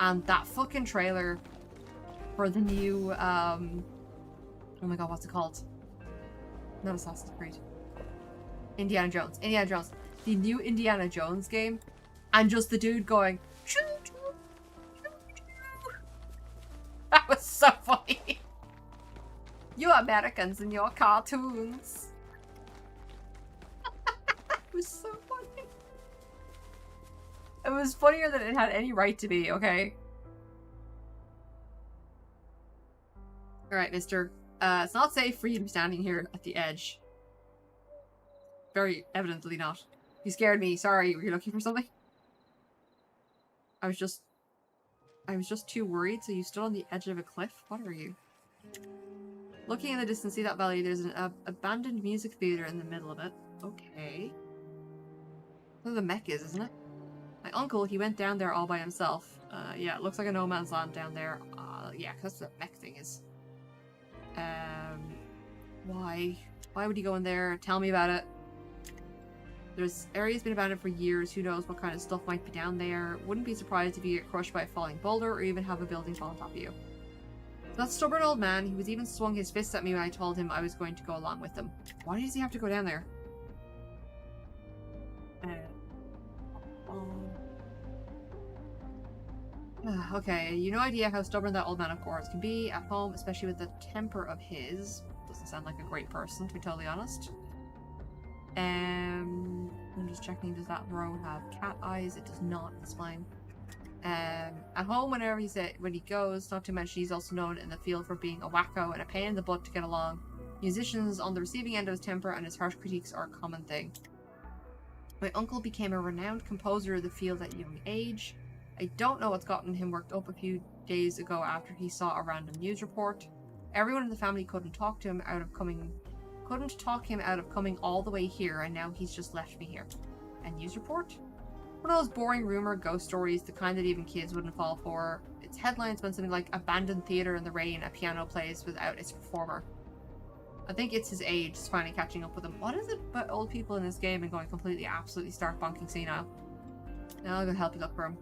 and that fucking trailer for the new oh my god, what's it called? Not Assassin's Creed. Indiana Jones. Indiana Jones. The new Indiana Jones game, and just the dude going. Choo, choo, choo, choo. That was so funny. You Americans and your cartoons. It was so funny. It was funnier than it had any right to be, okay? Alright, mister. It's not safe for you to be standing here at the edge. Very evidently not. You scared me. Sorry, were you looking for something? I was just too worried, so you stood on the edge of a cliff? What are you? Looking in the distance, see that valley? There's an abandoned music theater in the middle of it. Okay. That's where the mech is, isn't it? My uncle, he went down there all by himself. Yeah, it looks like a no man's land down there. Yeah, because that's what the mech thing is. Why? Why would he go in there? Tell me about it. There's area's been abandoned for years. Who knows what kind of stuff might be down there. Wouldn't be surprised if you get crushed by a falling boulder or even have a building fall on top of you. That stubborn old man, he was even swung his fist at me when I told him I was going to go along with him. Why does he have to go down there? Okay, you no idea how stubborn that old man of course can be at home, especially with the temper of his. Doesn't sound like a great person, to be totally honest. I'm just checking, does that row have cat eyes? It does not, it's fine. At home, when he goes, not to mention he's also known in the field for being a wacko and a pain in the butt to get along. Musicians on the receiving end of his temper and his harsh critiques are a common thing. My uncle became a renowned composer of the field at a young age. I don't know what's gotten him worked up a few days ago after he saw a random news report. Everyone in the family couldn't talk him out of coming all the way here, and now he's just left me here. A news report? One of those boring rumor ghost stories, the kind that even kids wouldn't fall for. Its headlines went something like abandoned theater in the rain, a piano plays without its performer. I think it's his age is finally catching up with him. What is it about old people in this game and going completely, absolutely stark bonking senile? Now I'll go help you look for him.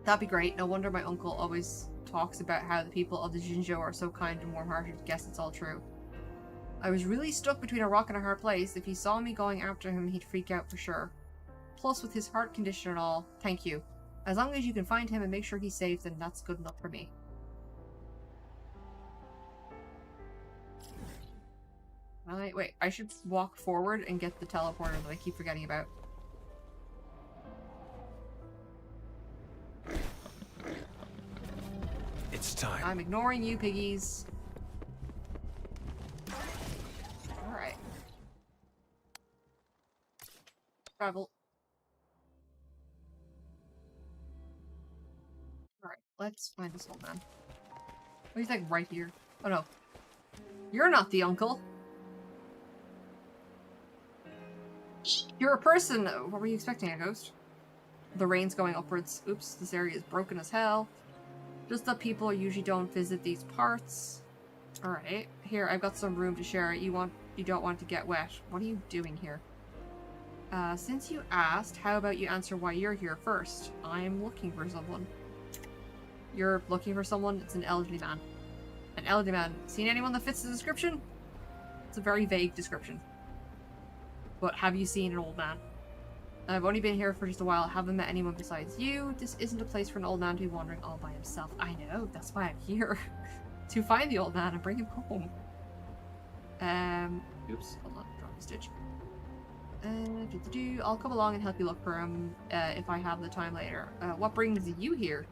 That'd be great. No wonder my uncle always talks about how the people of the Jinzhou are so kind and warm-hearted. Guess it's all true. I was really stuck between a rock and a hard place. If he saw me going after him, he'd freak out for sure. Plus, with his heart condition and all, thank you. As long as you can find him and make sure he's safe, then that's good enough for me. Wait, I should walk forward and get the teleporter that I keep forgetting about. It's time. I'm ignoring you, piggies. Alright. Travel. Alright, let's find this old man. Oh, he's like right here. Oh no. You're not the uncle. You're a person. What were you expecting, a ghost? The rain's going upwards. Oops, this area is broken as hell. Just that people usually don't visit these parts. Alright, here, I've got some room to share. You don't want to get wet. What are you doing here? Since you asked, how about you answer why you're here first? I'm looking for someone. You're looking for someone? It's an elderly man. An elderly man. Seen anyone that fits the description? It's a very vague description. But have you seen an old man? I've only been here for just a while. Haven't met anyone besides you. This isn't a place for an old man to be wandering all by himself. I know. That's why I'm here. To find the old man and bring him home. Oops. Hold on. Drop the stitch. I'll come along and help you look for him if I have the time later. What brings you here?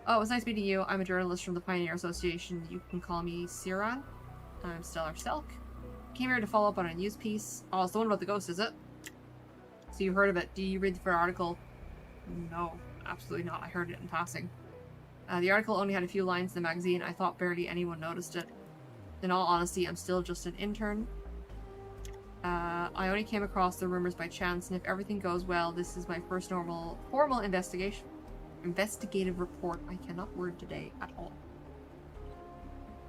Oh, it was nice meeting you. I'm a journalist from the Pioneer Association. You can call me Siran. I'm Stellar Selk. Came here to follow up on a news piece. Oh, it's the one about the ghost, is it? So you heard of it. Do you read the full article? No, absolutely not. I heard it in passing. The article only had a few lines in the magazine. I thought barely anyone noticed it. In all honesty, I'm still just an intern. I only came across the rumors by chance, and if everything goes well, this is my first formal investigation. Investigative report. I cannot word today at all.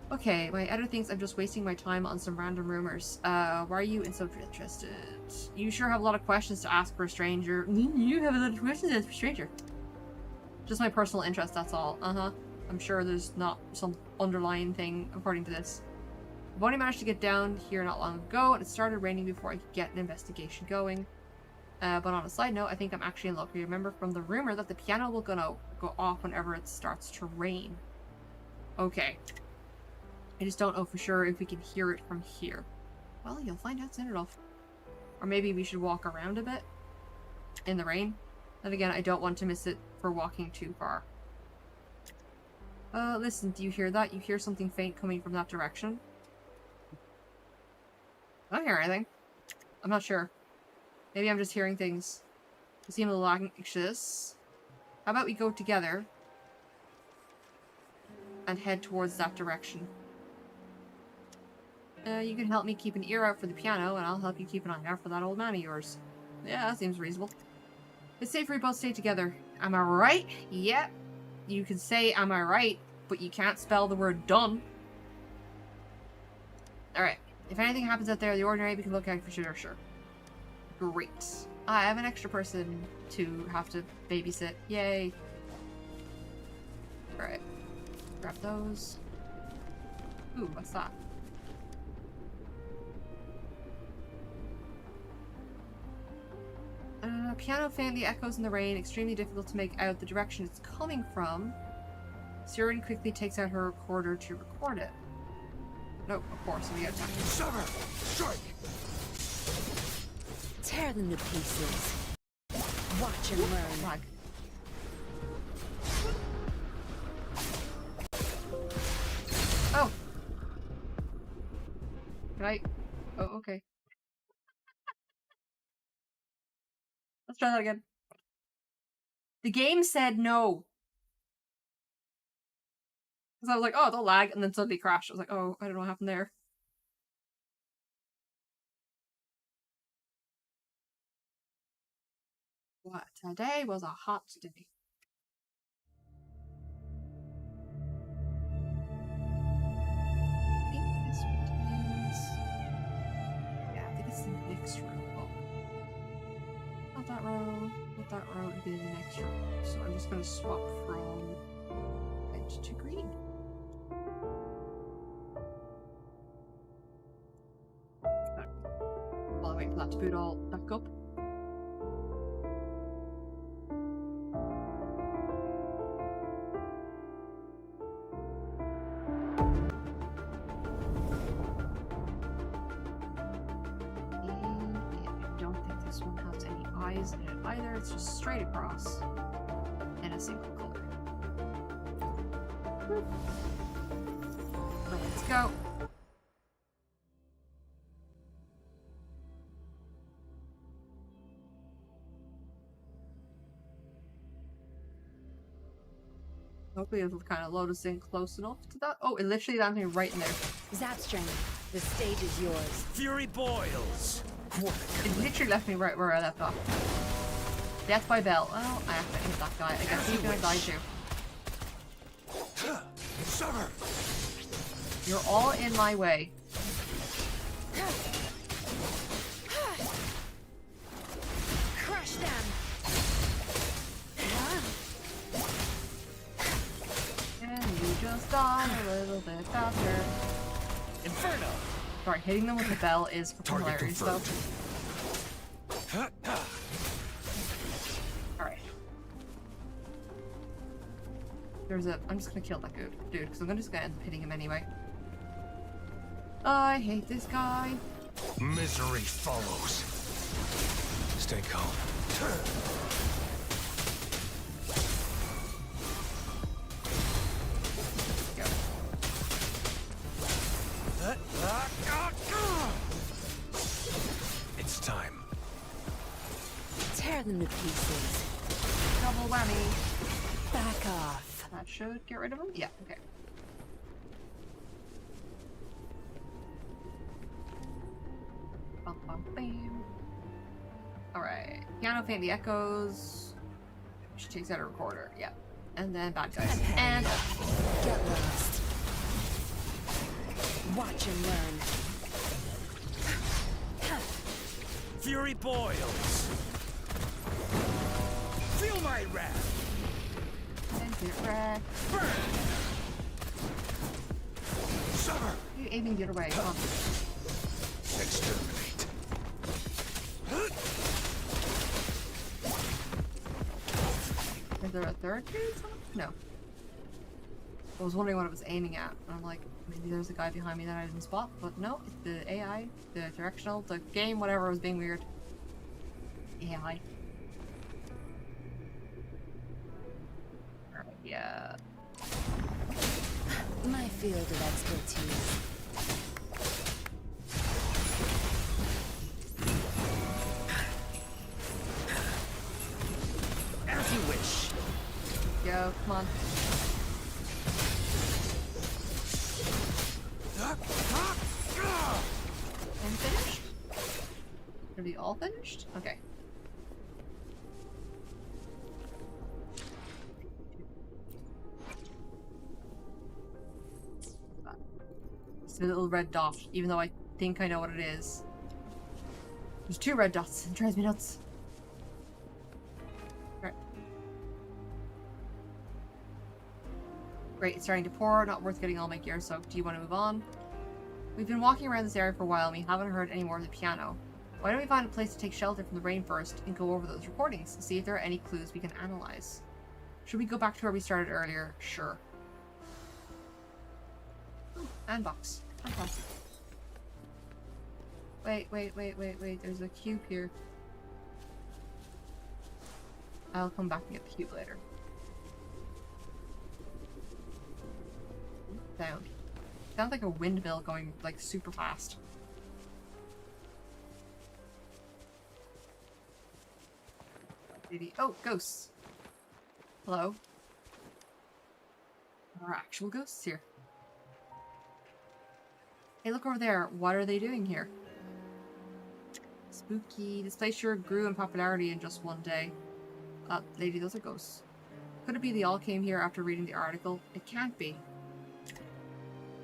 Okay, my editor thinks I'm just wasting my time on some random rumors. Why are you so interested? You sure have a lot of questions to ask for a stranger. You have a lot of questions to ask for a stranger. Just my personal interest, that's all. I'm sure there's not some underlying thing according to this. I've only managed to get down here not long ago, and it started raining before I could get an investigation going. But on a side note, I think I'm actually in luck. I remember from the rumor that the piano will go off whenever it starts to rain. Okay. I just don't know for sure if we can hear it from here. Well, you'll find out soon enough. Or maybe we should walk around a bit in the rain. And again, I don't want to miss it for walking too far. Listen, do you hear that? You hear something faint coming from that direction? I don't hear anything. I'm not sure. Maybe I'm just hearing things. I seem a little anxious. How about we go together and head towards that direction? You can help me keep an ear out for the piano, and I'll help you keep an eye out for that old man of yours. Yeah, that seems reasonable. It's safer we both stay together. Am I right? Yeah. You can say, am I right, but you can't spell the word done. Alright. If anything happens out there, the ordinary, we can look out for sure. Great. I have an extra person to have to babysit. Yay. Alright. Grab those. Ooh, what's that? Piano faintly echoes in the rain, extremely difficult to make out the direction it's coming from. Siren quickly takes out her recorder to record it. Nope, of course, we got time. Sever! Strike! Tear them to pieces. Watch and learn. Flag. Oh! Can I? Oh, okay. Let's try that again. The game said no. Because I was like, oh, don't lag, and then suddenly crashed. I was like, oh, I don't know what happened there. What? Today was a hot day. I think this is... Yeah, I think it's the next row. Oh. Not that row. Not that row. It'd be the next row. So I'm just going to swap from red to green. While I wait for that to boot all back up. This one has any eyes in it either. It's just straight across in a single color. Let's go. Hopefully it'll kind of load us in close enough to that. Oh, it literally landed me right in there. Zapstring, the stage is yours. Fury boils. It literally left me right where I left off. Death by Bell. Well, I have to hit that guy. I guess he's gonna die too. Sever! You're all in my way. Crush them! And you just die a little bit faster. Inferno. Sorry, hitting them with the bell is Target hilarious though. confirmed. Alright. I'm just gonna kill that dude, because I'm just gonna end up hitting him anyway. I hate this guy. Misery follows. Stay calm. Go. It's time. Tear them to pieces. Double whammy. Back off. That should get rid of him? Yeah, okay. Bum, bum, bam. Alright. Piano faintly echoes. She takes out a recorder. Yeah. And then bad guys. And Get lost. Watch and learn. Fury boils. Feel my wrath. Burn. Sever! You're aiming the other way. Come on. Exterminate. Is there a third dude? No. I was wondering what it was aiming at. And I'm like, maybe there's a guy behind me that I didn't spot. But no, it's the AI, the directional, the game, whatever was being weird. AI. Alright, yeah. My field of expertise. As you wish. Go, come on. And finished? Are we all finished? Okay. It's a little red dot, even though I think I know what it is. There's 2 red dots. It drives me nuts. Right. Great, it's starting to pour. Not worth getting all my gear soaked. Do you want to move on? We've been walking around this area for a while and we haven't heard any more of the piano. Why don't we find a place to take shelter from the rain first and go over those recordings and see if there are any clues we can analyze? Should we go back to where we started earlier? Sure. Ooh, and box. Fantastic. Wait. There's a cube here. I'll come back and get the cube later. Sound. Sounds like a windmill going like super fast. Maybe. Oh, ghosts. Hello. There are actual ghosts here. Hey, look over there. What are they doing here? Spooky. This place sure grew in popularity in just one day. Lady, those are ghosts. Could it be they all came here after reading the article? It can't be.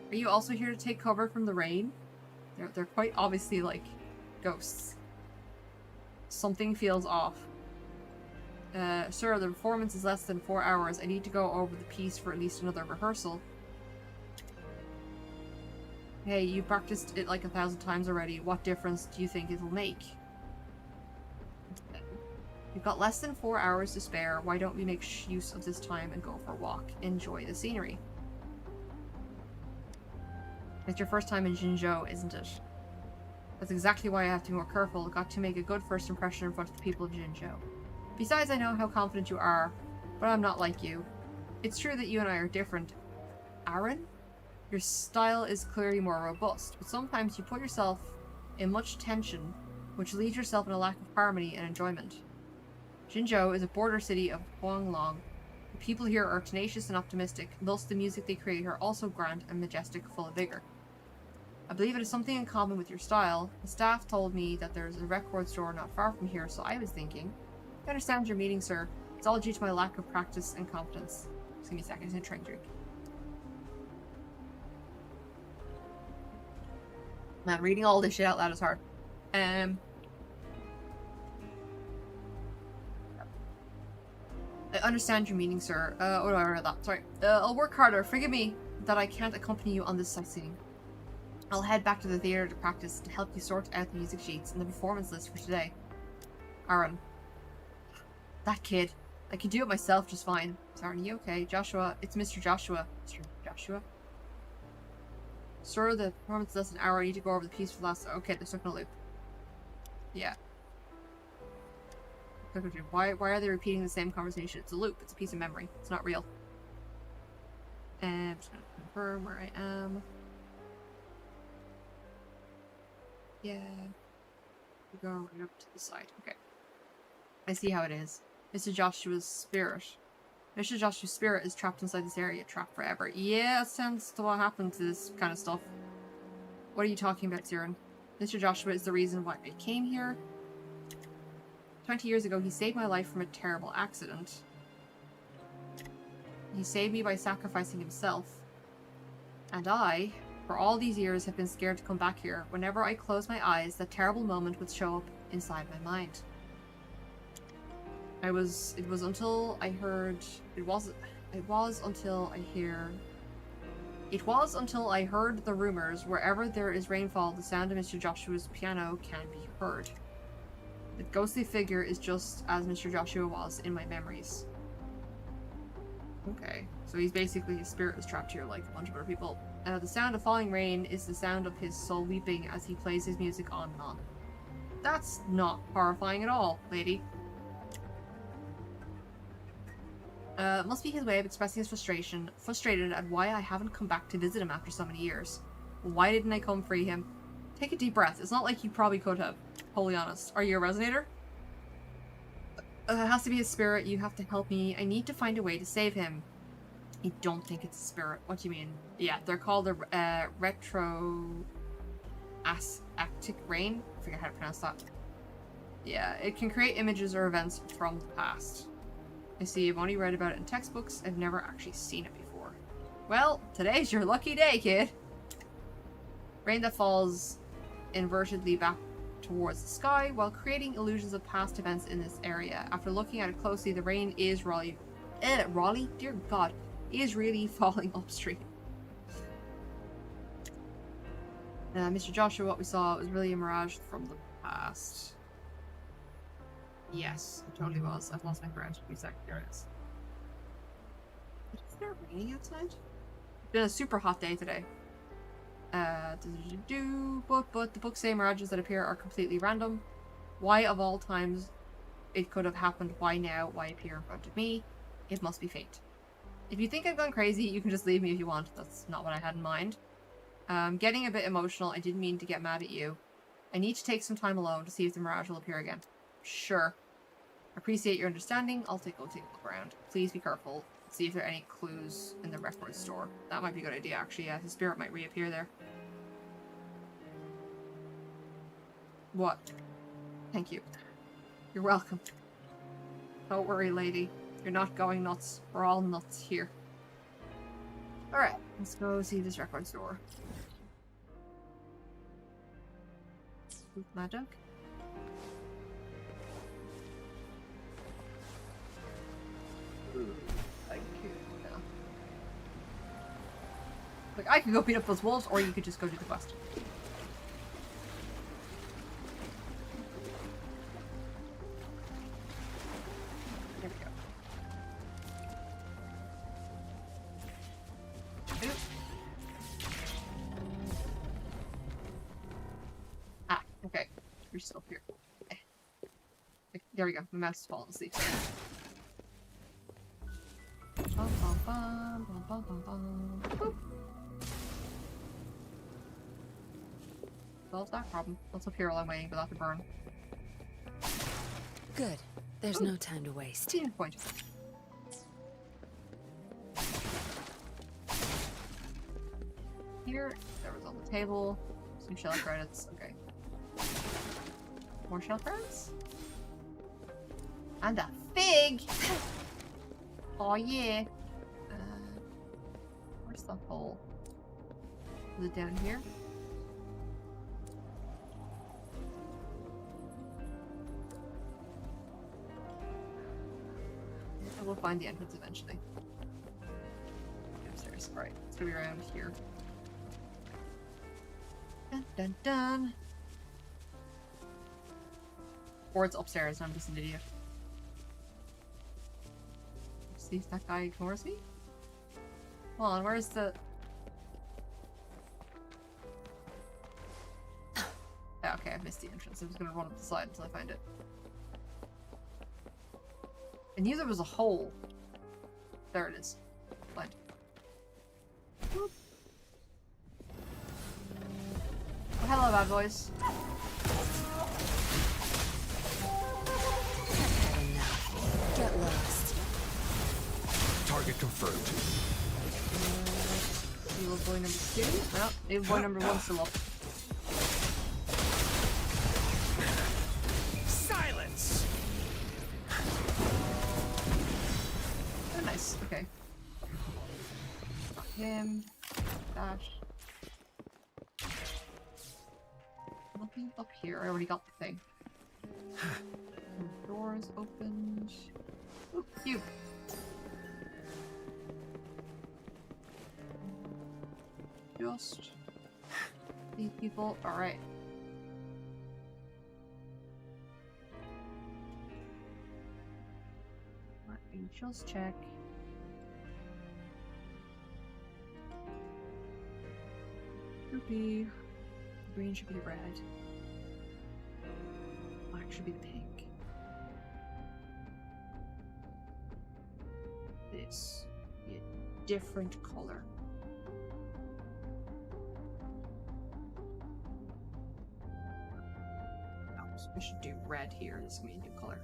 Are you also here to take cover from the rain? They're quite obviously like ghosts. Something feels off. Sir, the performance is less than 4 hours. I need to go over the piece for at least another rehearsal. Hey, you practiced it like 1,000 times already. What difference do you think it'll make? You've got less than 4 hours to spare. Why don't we make use of this time and go for a walk? Enjoy the scenery. It's your first time in Jinzhou, isn't it? That's exactly why I have to be more careful. Got to make a good first impression in front of the people of Jinzhou. Besides, I know how confident you are, but I'm not like you. It's true that you and I are different. Aaron? Your style is clearly more robust, but sometimes you put yourself in much tension, which leaves yourself in a lack of harmony and enjoyment. Jinzhou is a border city of Huanglong. The people here are tenacious and optimistic, thus the music they create are also grand and majestic, full of vigor. I believe it is something in common with your style. The staff told me that there's a record store not far from here, so I was thinking... I understand your meaning, sir. It's all due to my lack of practice and confidence. Just give me a second, I'm gonna try and drink. Man, reading all this shit out loud is hard. I understand your meaning, sir. What do I write that? Sorry. I'll work harder. Forgive me that I can't accompany you on this sightseeing. I'll head back to the theater to practice to help you sort out the music sheets and the performance list for today. Aaron. That kid. I can do it myself just fine. Sorry, are you okay? Joshua. It's Mr. Joshua. Mr. Joshua? Sir, the performance less an hour. I need to go over the piece for the last... Okay, they're stuck in a loop. Yeah. Why are they repeating the same conversation? It's a loop. It's a piece of memory. It's not real. And I'm just gonna confirm where I am. Yeah. We go right up to the side. Okay. I see how it is. Mr. Joshua's spirit. Mr. Joshua's spirit is trapped inside this area, trapped forever. Yeah, that sounds to what happened to this kind of stuff. What are you talking about, Siren? Mr. Joshua is the reason why I came here. 20 years ago, he saved my life from a terrible accident. He saved me by sacrificing himself. And I, for all these years, have been scared to come back here. Whenever I close my eyes, that terrible moment would show up inside my mind. It was until I heard the rumors. Wherever there is rainfall, the sound of Mr. Joshua's piano can be heard. The ghostly figure is just as Mr. Joshua was in my memories. Okay, so his spirit is trapped here like a bunch of other people. The sound of falling rain is the sound of his soul weeping as he plays his music on and on. That's not horrifying at all, lady. Must be his way of expressing his frustration, frustrated at why I haven't come back to visit him after so many years. Why didn't I come free him? Take a deep breath. It's not like you probably could have. Wholly honest. Are you a resonator? It has to be a spirit. You have to help me. I need to find a way to save him. I don't think it's a spirit. What do you mean? Yeah, they're called a retroactive rain. I forget how to pronounce that. Yeah, it can create images or events from the past. I see, I've only read about it in textbooks. I've never actually seen it before. Well, today's your lucky day, kid. Rain that falls invertedly back towards the sky while creating illusions of past events in this area. After looking at it closely, the rain is Raleigh? Dear God, is really falling upstream. Mr. Joshua, what we saw was really a mirage from the past. Yes, it totally was. I've lost my friend. Wait a second, here it is. Is it raining outside? It's been a super hot day today. But the books say mirages that appear are completely random. Why of all times it could have happened, why now, why appear in front of me? It must be fate. If you think I've gone crazy, you can just leave me if you want. That's not what I had in mind. Getting a bit emotional, I didn't mean to get mad at you. I need to take some time alone to see if the mirage will appear again. Sure. Appreciate your understanding. I'll take a look around. Please be careful. See if there are any clues in the record store. That might be a good idea, actually. Yeah, his spirit might reappear there. What? Thank you. You're welcome. Don't worry, lady. You're not going nuts. We're all nuts here. Alright, let's go see this record store. Magic. Like, I could go beat up those wolves, or you could just go do the quest. There we go. Oop. Ah, okay. You're still here. There we go. My mouse is falling asleep. Bum, bum, bum, bum, bum, bum, bum. Boop. Solve that problem. Let's up here while I'm waiting for that to burn. Good. There's no time to waste. Team point. Here, there was on the table. Some shell credits. Okay. More shell credits? And a fig! Oh yeah. Where's the hole? Is it down here? We'll find the entrance eventually. Upstairs. Alright, it's gonna be around here. Dun dun dun! Or it's upstairs and I'm just an idiot. See if that guy ignores me? Hold on, where's the... Yeah, okay, I've missed the entrance. I'm just gonna run up the side until I find it. I knew there was a hole. There it is. Blind. Boop. Oh, hello, bad boys. Get lost. Target confirmed. Evil boy number 2? No, evil boy number 1 still up. Silence! Oh, nice. Okay. him. That. Nothing up here. I already got the thing. Doors opened. Ooh, cute. Just these people. Alright. Let me just check. Should be green, should be red. Black should be the pink. This be a different color. Oh, so we should do red here. This is gonna be a new color.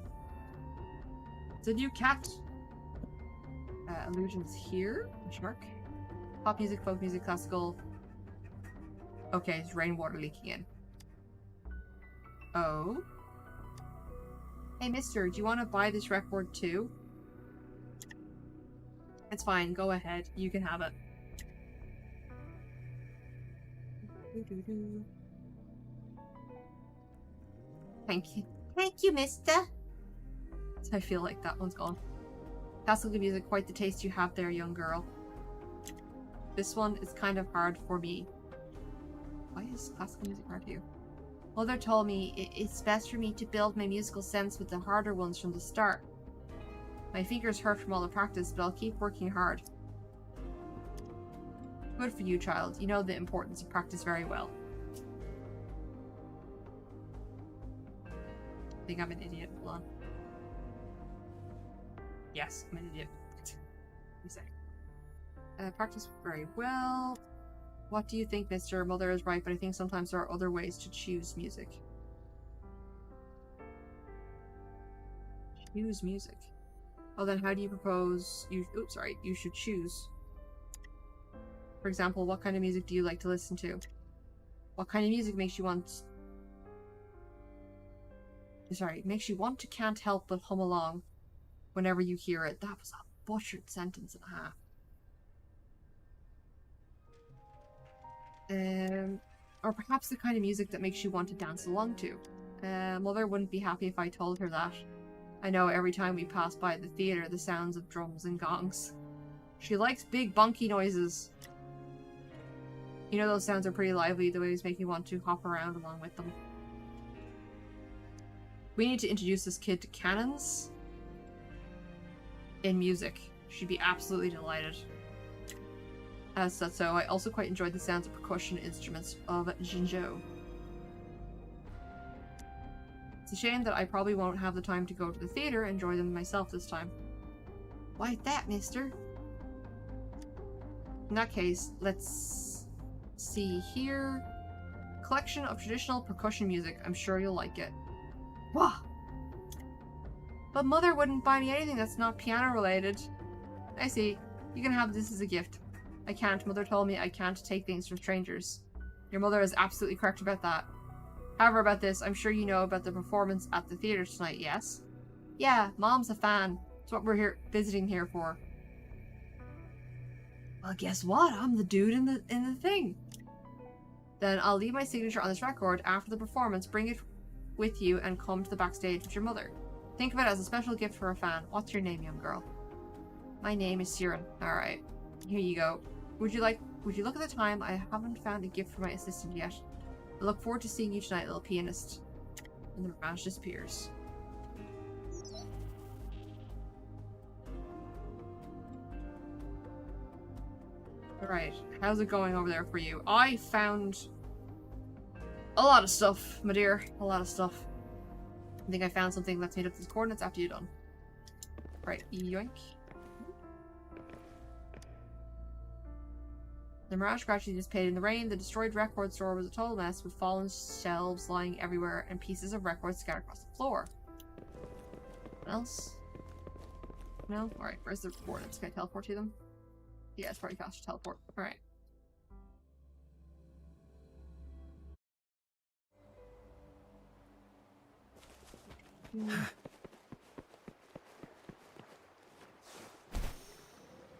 It's a new cat. Illusions here. Shark. Pop music, folk music, classical. Okay, it's rainwater leaking in. Oh. Hey, mister, do you want to buy this record too? It's fine, go ahead. You can have it. Thank you. Thank you, mister. I feel like that one's gone. Classical music, quite the taste you have there, young girl. This one is kind of hard for me. Why is classical music hard for you? Mother told me it's best for me to build my musical sense with the harder ones from the start. My fingers hurt from all the practice, but I'll keep working hard. Good for you, child. You know the importance of practice very well. I think I'm an idiot. Hold on. Yes, I'm an idiot. Practice very well. What do you think, mister? Mother is right, but I think sometimes there are other ways to choose music. Choose music. Oh, then how do you propose you... Oops, sorry. You should choose. For example, what kind of music do you like to listen to? What kind of music makes you want... Sorry, makes you want to can't help but hum along whenever you hear it. That was a butchered sentence and a half. Or perhaps the kind of music that makes you want to dance along to. Mother wouldn't be happy if I told her that. I know every time we pass by the theater, the sounds of drums and gongs. She likes big bunky noises. You know those sounds are pretty lively, the waves make me want to hop around along with them. We need to introduce this kid to canons in music. She'd be absolutely delighted. As said so, I also quite enjoyed the sounds of percussion instruments of Jinzhou. It's a shame that I probably won't have the time to go to the theater and enjoy them myself this time. Why that, mister? In that case, let's see here. Collection of traditional percussion music. I'm sure you'll like it. Wah! But Mother wouldn't buy me anything that's not piano related. I see. You can have this as a gift. I can't. Mother told me I can't take things from strangers. Your mother is absolutely correct about that. However, about this, I'm sure you know about the performance at the theater tonight, yes? Yeah, Mom's a fan. That's what we're here visiting here for. Well, guess what? I'm the dude in the thing. Then I'll leave my signature on this record after the performance. Bring it with you and come to the backstage with your mother. Think of it as a special gift for a fan. What's your name, young girl? My name is Siren. Alright. Here you go. Would you look at the time? I haven't found a gift for my assistant yet. I look forward to seeing you tonight, little pianist. And the branch disappears. Alright, how's it going over there for you? I found a lot of stuff, my dear. A lot of stuff. I think I found something that's made up these coordinates after you're done. Right, yoink. The mirage gradually dissipated in the rain. The destroyed record store was a total mess, with fallen shelves lying everywhere and pieces of records scattered across the floor. What else? No? Alright, where's the coordinates? Can I teleport to them? Yeah, it's probably faster to teleport. Alright.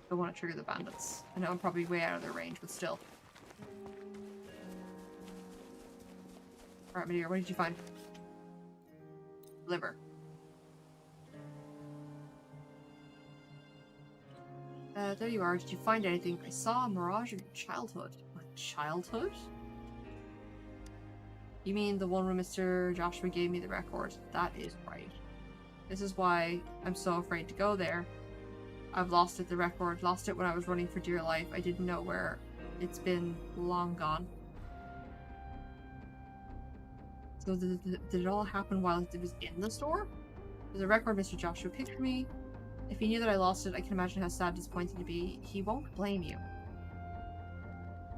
Don't want to trigger the bandits. I know I'm probably way out of their range, but still. Alright, Meteor, what did you find? Liver. There you are. Did you find anything? I saw a mirage of your childhood. My childhood? You mean the one where Mr. Joshua gave me the record? That is right. This is why I'm so afraid to go there. I've lost it, the record. Lost it when I was running for dear life. I didn't know where. It's been long gone. So did it all happen while it was in the store? There's a record Mr. Joshua picked for me. If he knew that I lost it, I can imagine how sad and disappointed he'd be. He won't blame you.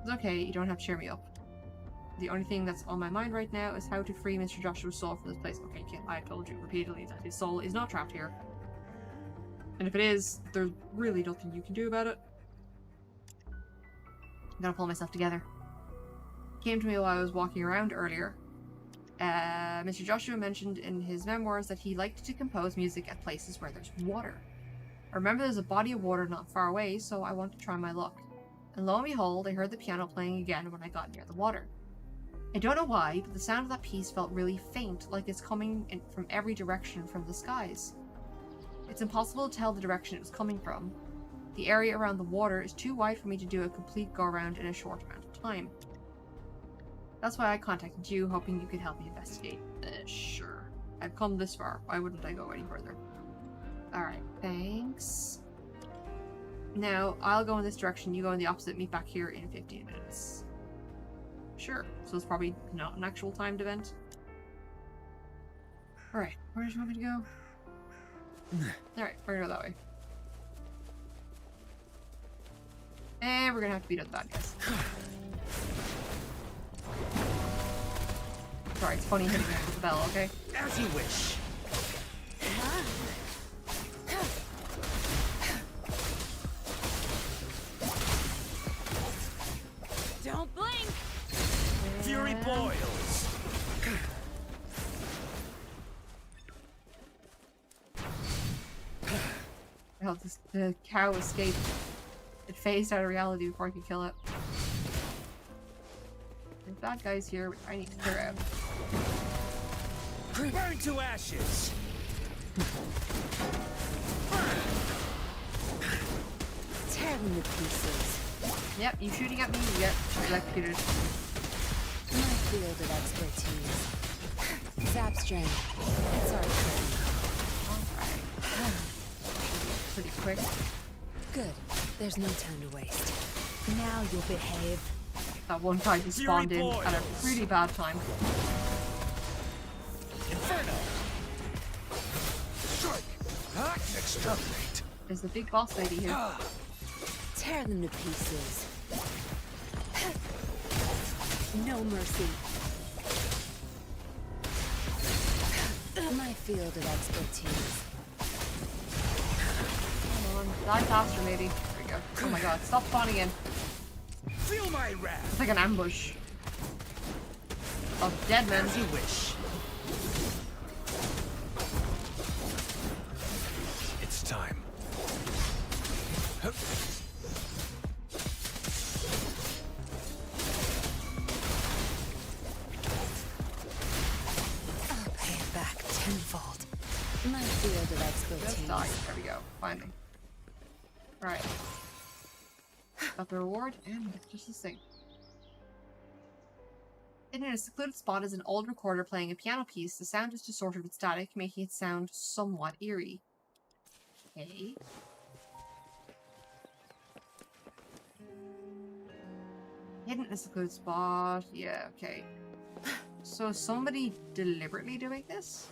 It's okay, you don't have to cheer me up. The only thing that's on my mind right now is how to free Mr. Joshua's soul from this place. Okay, kid, I've told you repeatedly that his soul is not trapped here. And if it is, there's really nothing you can do about it. I'm gonna pull myself together. It came to me while I was walking around earlier. Mr. Joshua mentioned in his memoirs that he liked to compose music at places where there's water. I remember there's a body of water not far away, so I wanted to try my luck. And lo and behold, I heard the piano playing again when I got near the water. I don't know why, but the sound of that piece felt really faint, like it's coming in from every direction from the skies. It's impossible to tell the direction it was coming from. The area around the water is too wide for me to do a complete go-around in a short amount of time. That's why I contacted you, hoping you could help me investigate. Sure. I've come this far. Why wouldn't I go any further? Alright, thanks. Now, I'll go in this direction, you go in the opposite, meet back here in 15 minutes. Sure. So it's probably not an actual timed event. Alright, where did you want me to go? Alright, we're gonna go that way. And we're gonna have to beat up the bad guys. Sorry, it's funny hitting me with the bell, okay? As you wish. Don't blink! Fury boils. Oh, the cow escaped. It phased out of reality before I could kill it. There's bad guys here, which I need to clear out. Burn to ashes. Tear them to pieces. Yep, you shooting at me, you get electrocuted. My field of expertise. Zap string. It's our turn. Pretty quick. Good. There's no time to waste. Now you'll behave. That one guy who spawned in at a really bad time. Inferno. Strike. Exterminate. There's the big boss lady here. Tear them to pieces. No mercy. My field of expertise. Come on, die faster, lady. There we go. Oh my god, stop spawning in. Feel my wrath. It's like an ambush of dead men. As you wish. It's time. I'll pay it back tenfold. My field of Just expertise. die. There we go. Finally. Alright. Got the reward and just this thing. In a secluded spot is an old recorder playing a piano piece. The sound is distorted with static, making it sound somewhat eerie. Okay. Hidden in a secluded spot. Yeah, okay. So is somebody deliberately doing this?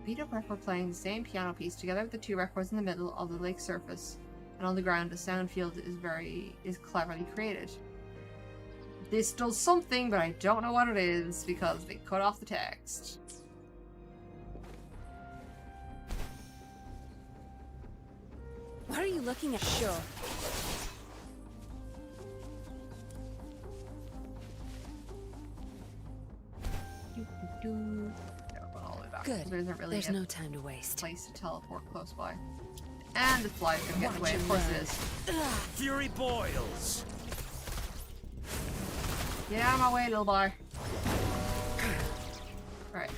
Beat up record playing the same piano piece together with the two records in the middle of the lake surface, and on the ground the sound field is cleverly created. This does something, but I don't know what it is because they cut off the text. What are you looking at? Sure. Good. There isn't really There's a no time to waste. place to teleport close by. And the fly's gonna get in the way. Of course it is. Fury boils. Get out of my way, little boy. Alright.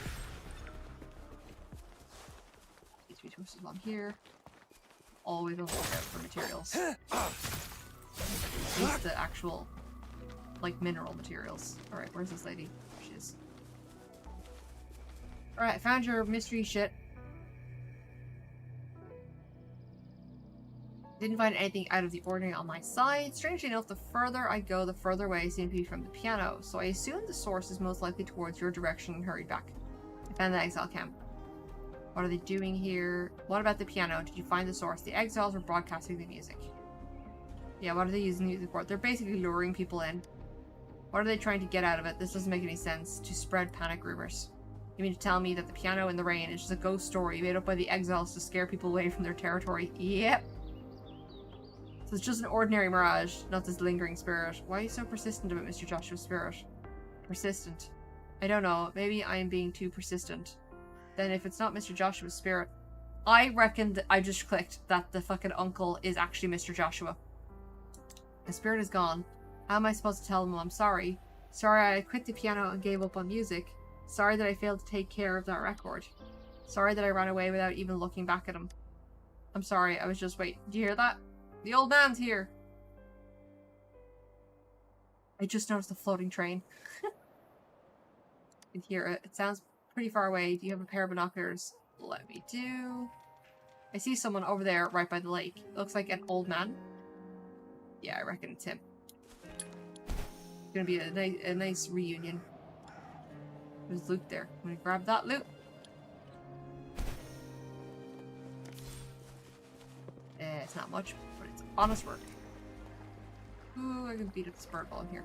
These resources on here. Always on the lookout for materials. At least the actual, like, mineral materials. Alright, where's this lady? There she is. Alright, found your mystery shit. Didn't find anything out of the ordinary on my side. Strangely enough, the further I go, the further away I seem to be from the piano, so I assume the source is most likely towards your direction and hurried back. I found the exile camp. What are they doing here? What about the piano? Did you find the source? The exiles were broadcasting the music. Yeah, what are they using the music for? They're basically luring people in. What are they trying to get out of it? This doesn't make any sense. To spread panic rumors. You mean to tell me that the piano in the rain is just a ghost story made up by the exiles to scare people away from their territory? Yep. So it's just an ordinary mirage, not this lingering spirit. Why are you so persistent about Mr. Joshua's spirit? Persistent. I don't know. Maybe I am being too persistent. Then if it's not Mr. Joshua's spirit, I reckon that I just clicked that the fucking uncle is actually Mr. Joshua. The spirit is gone. How am I supposed to tell him I'm sorry? Sorry I quit the piano and gave up on music. Sorry that I failed to take care of that record. Sorry that I ran away without even looking back at him. I'm sorry, I was just waiting. Do you hear that? The old man's here. I just noticed a floating train. I can hear it. It sounds pretty far away. Do you have a pair of binoculars? Let me do. I see someone over there right by the lake. It looks like an old man. Yeah, I reckon it's him. It's gonna be a nice reunion. There's loot there. I'm gonna grab that loot. It's not much, but it's honest work. Ooh, I can beat up this bird ball here.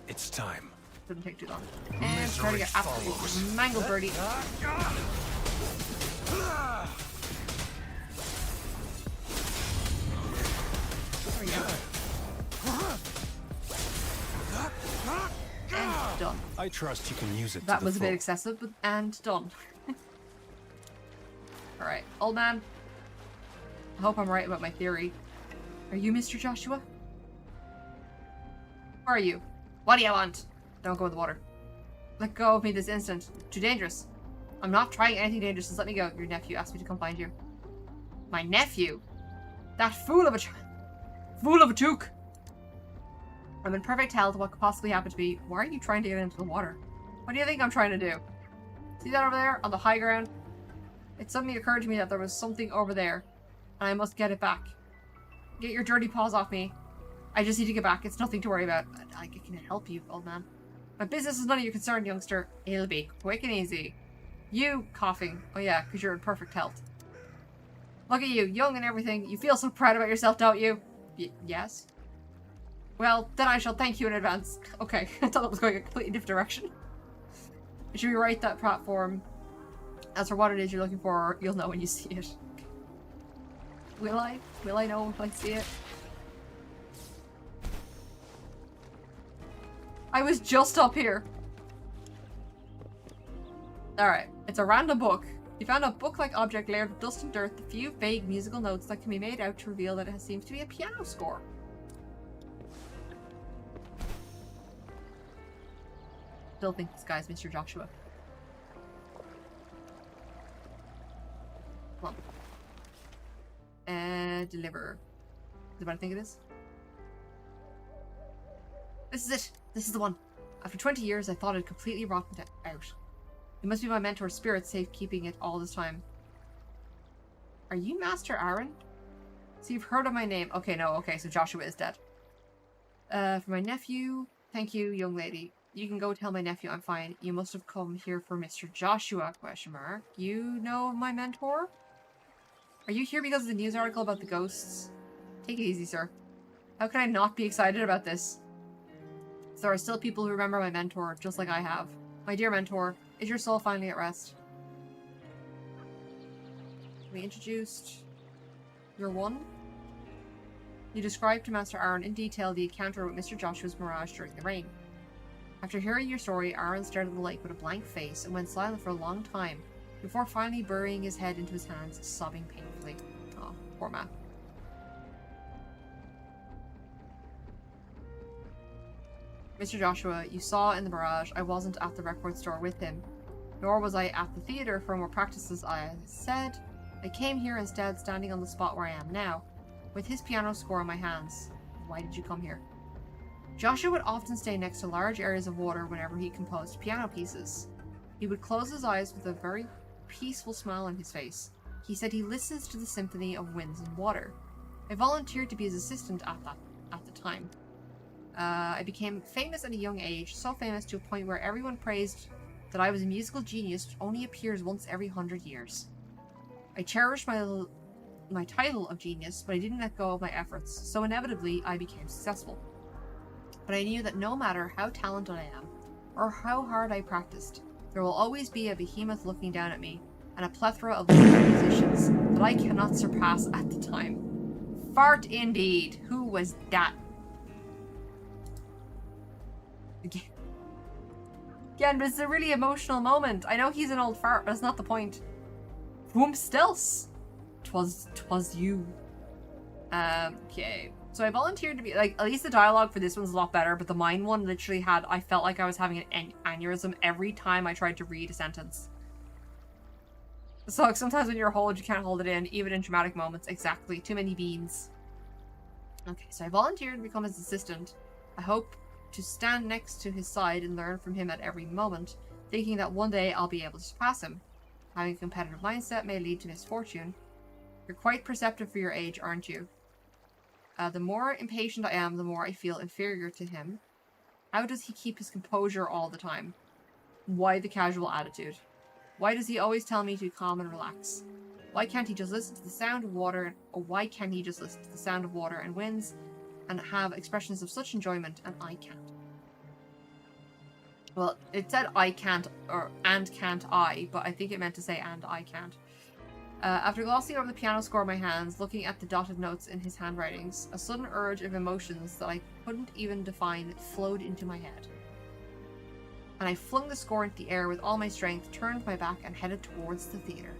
It's time. Didn't take too long. And try to get absolutely mangled birdie. There we go. And done. I trust you can use it. That to the was a bit full. excessive, but and done. Alright, old man. I hope I'm right about my theory. Are you Mr. Joshua? Who are you? What do you want? Don't go in the water. Let go of me this instant. Too dangerous. I'm not trying anything dangerous. Just let me go. Your nephew asked me to come find you. My nephew? That fool of a fool of a chook. I'm in perfect health. What could possibly happen to me? Why are you trying to get into the water? What do you think I'm trying to do? See that over there on the high ground? It suddenly occurred to me that there was something over there, and I must get it back. Get your dirty paws off me. I just need to get back. It's nothing to worry about. I can help you, old man. My business is none of your concern, youngster. It'll be quick and easy. You coughing. Oh yeah, because you're in perfect health. Look at you, young and everything. You feel so proud about yourself, don't you? Yes. Well, then I shall thank you in advance. Okay, I thought it was going a completely different direction. It should be right that platform. As for what it is you're looking for, you'll know when you see it. Will I? Will I know if I see it? I was just up here. Alright, it's a random book. You found a book-like object layered with dust and dirt, the few vague musical notes that can be made out to reveal that it seems to be a piano score. Still think this guy's Mr. Joshua. Come on. Deliver. Is it what I think it is? This is it. This is the one. After 20 years, I thought it completely rotted out. It must be my mentor's spirit safekeeping it all this time. Are you Master Aaron? So you've heard of my name. Okay, no, okay, so Joshua is dead. For my nephew, thank you, young lady. You can go tell my nephew I'm fine. You must have come here for Mr. Joshua, question mark. You know my mentor? Are you here because of the news article about the ghosts? Take it easy, sir. How can I not be excited about this? There are still people who remember my mentor, just like I have. My dear mentor, is your soul finally at rest? We introduced your one. You described to Master Aaron in detail the encounter with Mr. Joshua's mirage during the rain. After hearing your story, Aaron stared at the lake with a blank face and went silent for a long time. before finally burying his head into his hands, sobbing painfully. Oh, poor man. Mr. Joshua, you saw in the barrage I wasn't at the record store with him, nor was I at the theater for more practices. I said I came here instead, standing on the spot where I am now, with his piano score in my hands. Why did you come here? Joshua would often stay next to large areas of water whenever he composed piano pieces. He would close his eyes with a very peaceful smile on his face. He said he listens to the symphony of winds and water. I volunteered to be his assistant at the time. I became famous at a young age, so famous to a point where everyone praised that I was a musical genius which only appears once every 100 years. I cherished my title of genius, but I didn't let go of my efforts, so inevitably I became successful. But I knew that no matter how talented I am, or how hard I practiced, there will always be a behemoth looking down at me, and a plethora of musicians that I cannot surpass at the time. Fart indeed! Who was that? Again, but it's a really emotional moment. I know he's an old fart, but that's not the point. Whom stills? 'Twas you. Okay. So I volunteered to be, like, at least the dialogue for this one's a lot better, but the mine one literally had, I felt like I was having an aneurysm every time I tried to read a sentence. So like, sometimes when you're hold, you can't hold it in, even in dramatic moments. Exactly. Too many beans. Okay, so I volunteered to become his assistant. I hope to stand next to his side and learn from him at every moment, thinking that one day I'll be able to surpass him. Having a competitive mindset may lead to misfortune. You're quite perceptive for your age, aren't you? The more impatient I am, the more I feel inferior to him. How does he keep his composure all the time? Why the casual attitude? Why does he always tell me to calm and relax? Why can't he just listen to the sound of water, or why can't he just listen to the sound of water and winds and have expressions of such enjoyment, and I can't? Well, it said I can't, or and can't I, but I think it meant to say and I can't. After glossing over the piano score in my hands, looking at the dotted notes in his handwritings, a sudden urge of emotions that I couldn't even define flowed into my head. And I flung the score into the air with all my strength, turned my back, and headed towards the theater.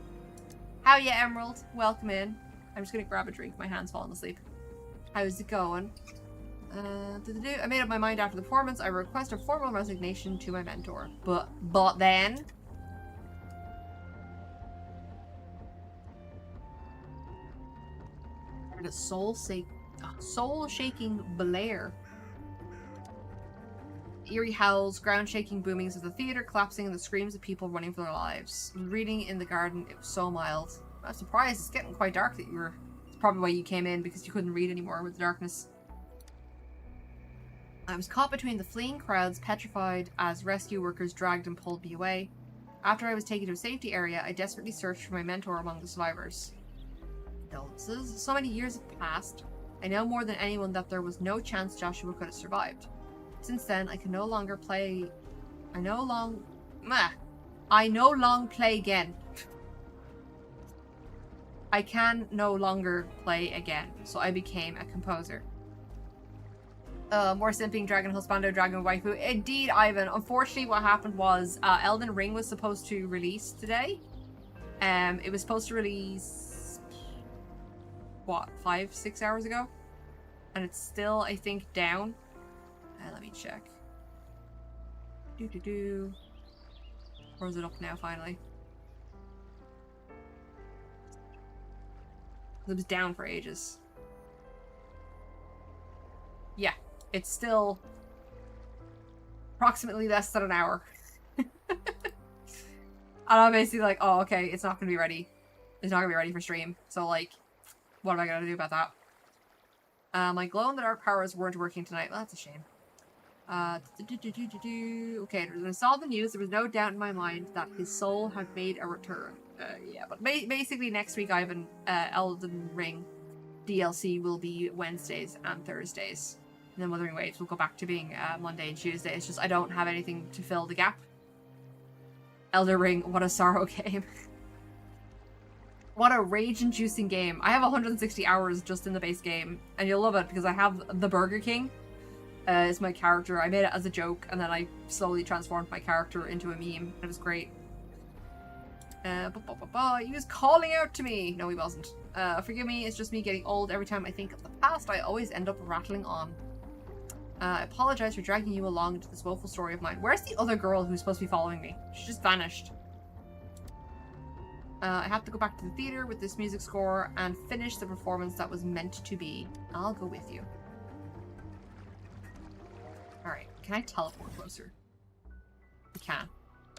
How ya, Emerald? Welcome in. I'm just gonna grab a drink. My hand's falling asleep. How's it going? I made up my mind after the performance. I request a formal resignation to my mentor. But then... a soul-shaking blare. Eerie howls, ground-shaking boomings of the theater collapsing, and the screams of people running for their lives. Reading in the garden, it was so mild. I'm surprised, it's getting quite dark that you were... It's probably why you came in, because you couldn't read anymore with the darkness. I was caught between the fleeing crowds, petrified as rescue workers dragged and pulled me away. After I was taken to a safety area, I desperately searched for my mentor among the survivors. Condolences. So many years have passed. I know more than anyone that there was no chance Joshua could have survived. Since then, I can no longer play... I no long play again. I can no longer play again, so I became a composer. More simping, Dragon Husbando, Dragon Waifu. Indeed, Ivan. Unfortunately, what happened was Elden Ring was supposed to release today. It was supposed to release... what, 5-6 hours ago? And it's still, I think, down. Let me check. Or is it up now, finally? It was down for ages. Yeah, it's still approximately less than an hour. And I'm basically like, oh, okay, it's not gonna be ready. It's not gonna be ready for stream. So, like, what am I gonna do about that? My glow-in-the-dark powers weren't working tonight. Well, that's a shame. Okay, when I saw the news, there was no doubt in my mind that his soul had made a return. Yeah, but basically next week, Ivan, Elden Ring DLC will be Wednesdays and Thursdays. And then Wuthering Waves will go back to being Monday and Tuesday. It's just I don't have anything to fill the gap. Elden Ring, what a sorrow game. What a rage-inducing game. I have 160 hours just in the base game, and you'll love it because I have the Burger King as my character. I made it as a joke, and then I slowly transformed my character into a meme. It was great. He was calling out to me. No, he wasn't. Forgive me, it's just me getting old. Every time I think of the past, I always end up rattling on. I apologize for dragging you along into this woeful story of mine. Where's the other girl who's supposed to be following me? She just vanished. I have to go back to the theater with this music score and finish the performance that was meant to be. I'll go with you. Alright, can I teleport closer? I can.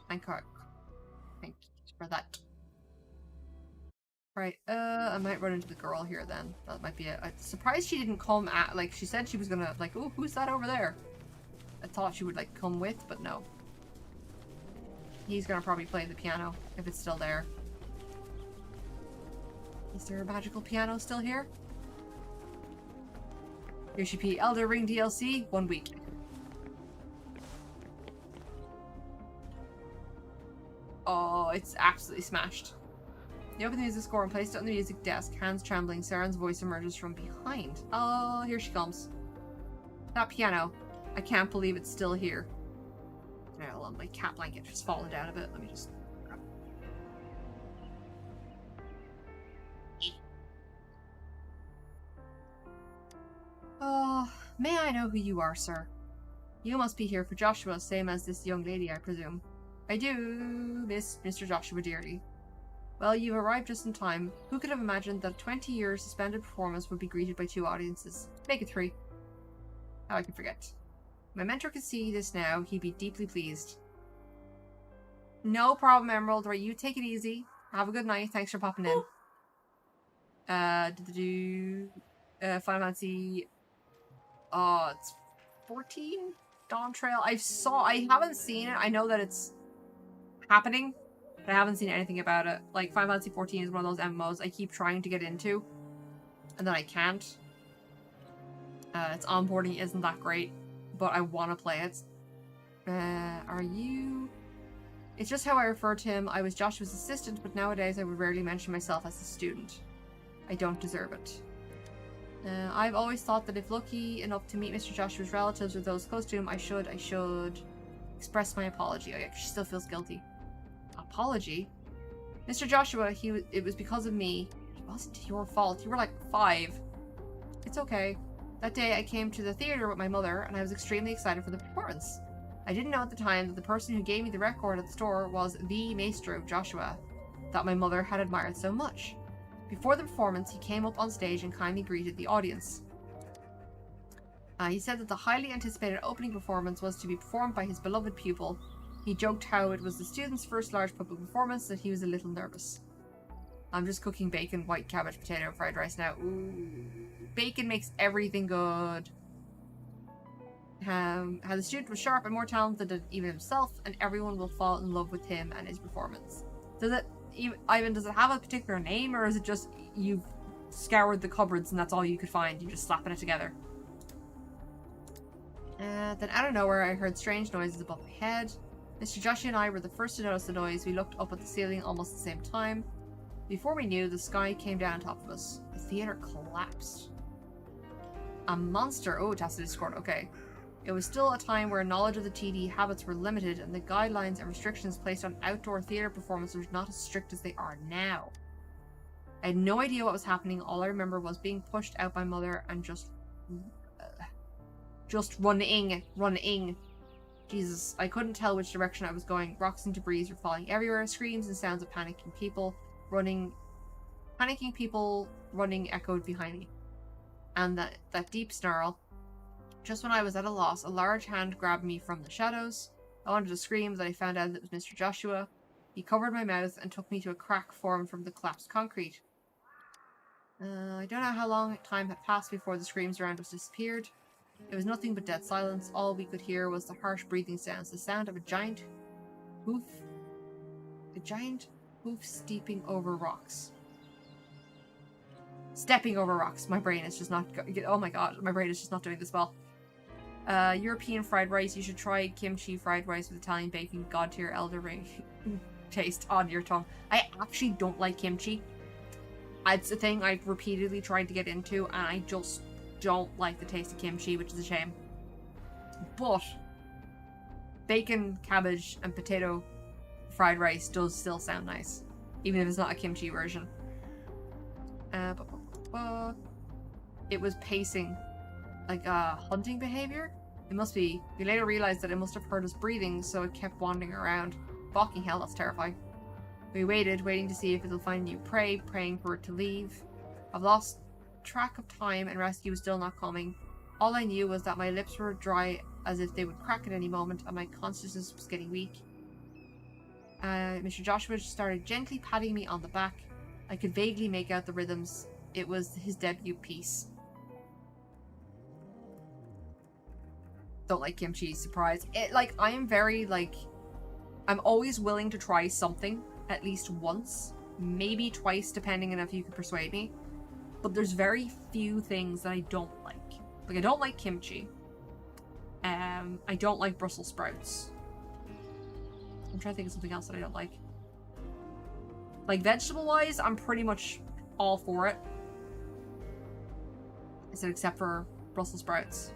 Thank you for that. Right, I might run into the girl here then. That might be it. I'm surprised she didn't come at, like, she said she was gonna, like, oh, who's that over there? I thought she would, like, come with, but no. He's gonna probably play the piano, if it's still there. Is there a magical piano still here? UCP Elden Ring DLC, 1 week. Oh, it's absolutely smashed. You open the music score and placed it on the music desk, hands trembling. Saren's voice emerges from behind. Oh, here she comes. That piano. I can't believe it's still here. Alright, hold on, my cat blanket just fallen down a bit. Let me just grab it. Oh, may I know who you are, sir? You must be here for Joshua, same as this young lady, I presume. I do, miss Mr. Joshua dearly. Well, you've arrived just in time. Who could have imagined that a 20-year suspended performance would be greeted by 2 audiences? Make it 3. How I can forget. My mentor could see this now. He'd be deeply pleased. No problem, Emerald. Right, you take it easy. Have a good night. Thanks for popping in. Final Fantasy... Oh, it's 14? Dawn Trail. I haven't seen it. I know that it's happening, but I haven't seen anything about it. Like, Final Fantasy 14 is one of those MMOs I keep trying to get into, and then I can't. Its onboarding isn't that great, but I want to play it. Are you... It's just how I refer to him. I was Joshua's assistant, but nowadays I would rarely mention myself as a student. I don't deserve it. I've always thought that if lucky enough to meet Mr. Joshua's relatives or those close to him, I should express my apology. Oh yeah, she still feels guilty. Apology? Mr. Joshua, it was because of me. It wasn't your fault. You were like 5. It's okay. That day I came to the theater with my mother and I was extremely excited for the performance. I didn't know at the time that the person who gave me the record at the store was the maestro of Joshua that my mother had admired so much. Before the performance, he came up on stage and kindly greeted the audience. He said that the highly anticipated opening performance was to be performed by his beloved pupil. He joked how it was the student's first large public performance that he was a little nervous. I'm just cooking bacon, white cabbage, potato, and fried rice now. Ooh, bacon makes everything good. How the student was sharp and more talented than even himself, and everyone will fall in love with him and his performance. Ivan, does it have a particular name, or is it just you've scoured the cupboards and that's all you could find? You're just slapping it together. Then out of nowhere, I heard strange noises above my head. Mr. Joshua and I were the first to notice the noise. We looked up at the ceiling almost at the same time. Before we knew, the sky came down on top of us. The theater collapsed. A monster. Oh, it has to Discord. Okay. It was still a time where knowledge of the TD habits were limited and the guidelines and restrictions placed on outdoor theater performances were not as strict as they are now. I had no idea what was happening. All I remember was being pushed out by mother and just running. Jesus, I couldn't tell which direction I was going. Rocks and debris were falling everywhere. Screams and sounds of panicking people running echoed behind me. And that deep snarl. Just when I was at a loss, a large hand grabbed me from the shadows. I wanted to scream, but I found out that it was Mr. Joshua. He covered my mouth and took me to a crack formed from the collapsed concrete. I don't know how long time had passed before the screams around us disappeared. It was nothing but dead silence. All we could hear was the harsh breathing sounds, the sound of a giant hoof stepping over rocks. My brain is just not... Oh my god, my brain is just not doing this well. European fried rice. You should try kimchi fried rice with Italian bacon. God tier Elden Ring taste on your tongue. I actually don't like kimchi. It's a thing I've repeatedly tried to get into, and I just don't like the taste of kimchi, which is a shame. But bacon, cabbage, and potato fried rice does still sound nice. even if it's not a kimchi version. It was pacing, like hunting behavior. It must be. We later realized that it must have heard us breathing, so it kept wandering around. Fucking hell, that's terrifying. We waited, waiting to see if it'll find new prey, praying for it to leave. I've lost track of time and rescue was still not coming. All I knew was that my lips were dry as if they would crack at any moment and my consciousness was getting weak. Mr. Joshua started gently patting me on the back. I could vaguely make out the rhythms. It was his debut piece. Don't like kimchi, surprise. I am very, I'm always willing to try something at least once, maybe twice, depending on if you can persuade me. But there's very few things that I don't like. Like, I don't like kimchi. I don't like Brussels sprouts. I'm trying to think of something else that I don't like. Like, vegetable-wise, I'm pretty much all for it. I said except for Brussels sprouts.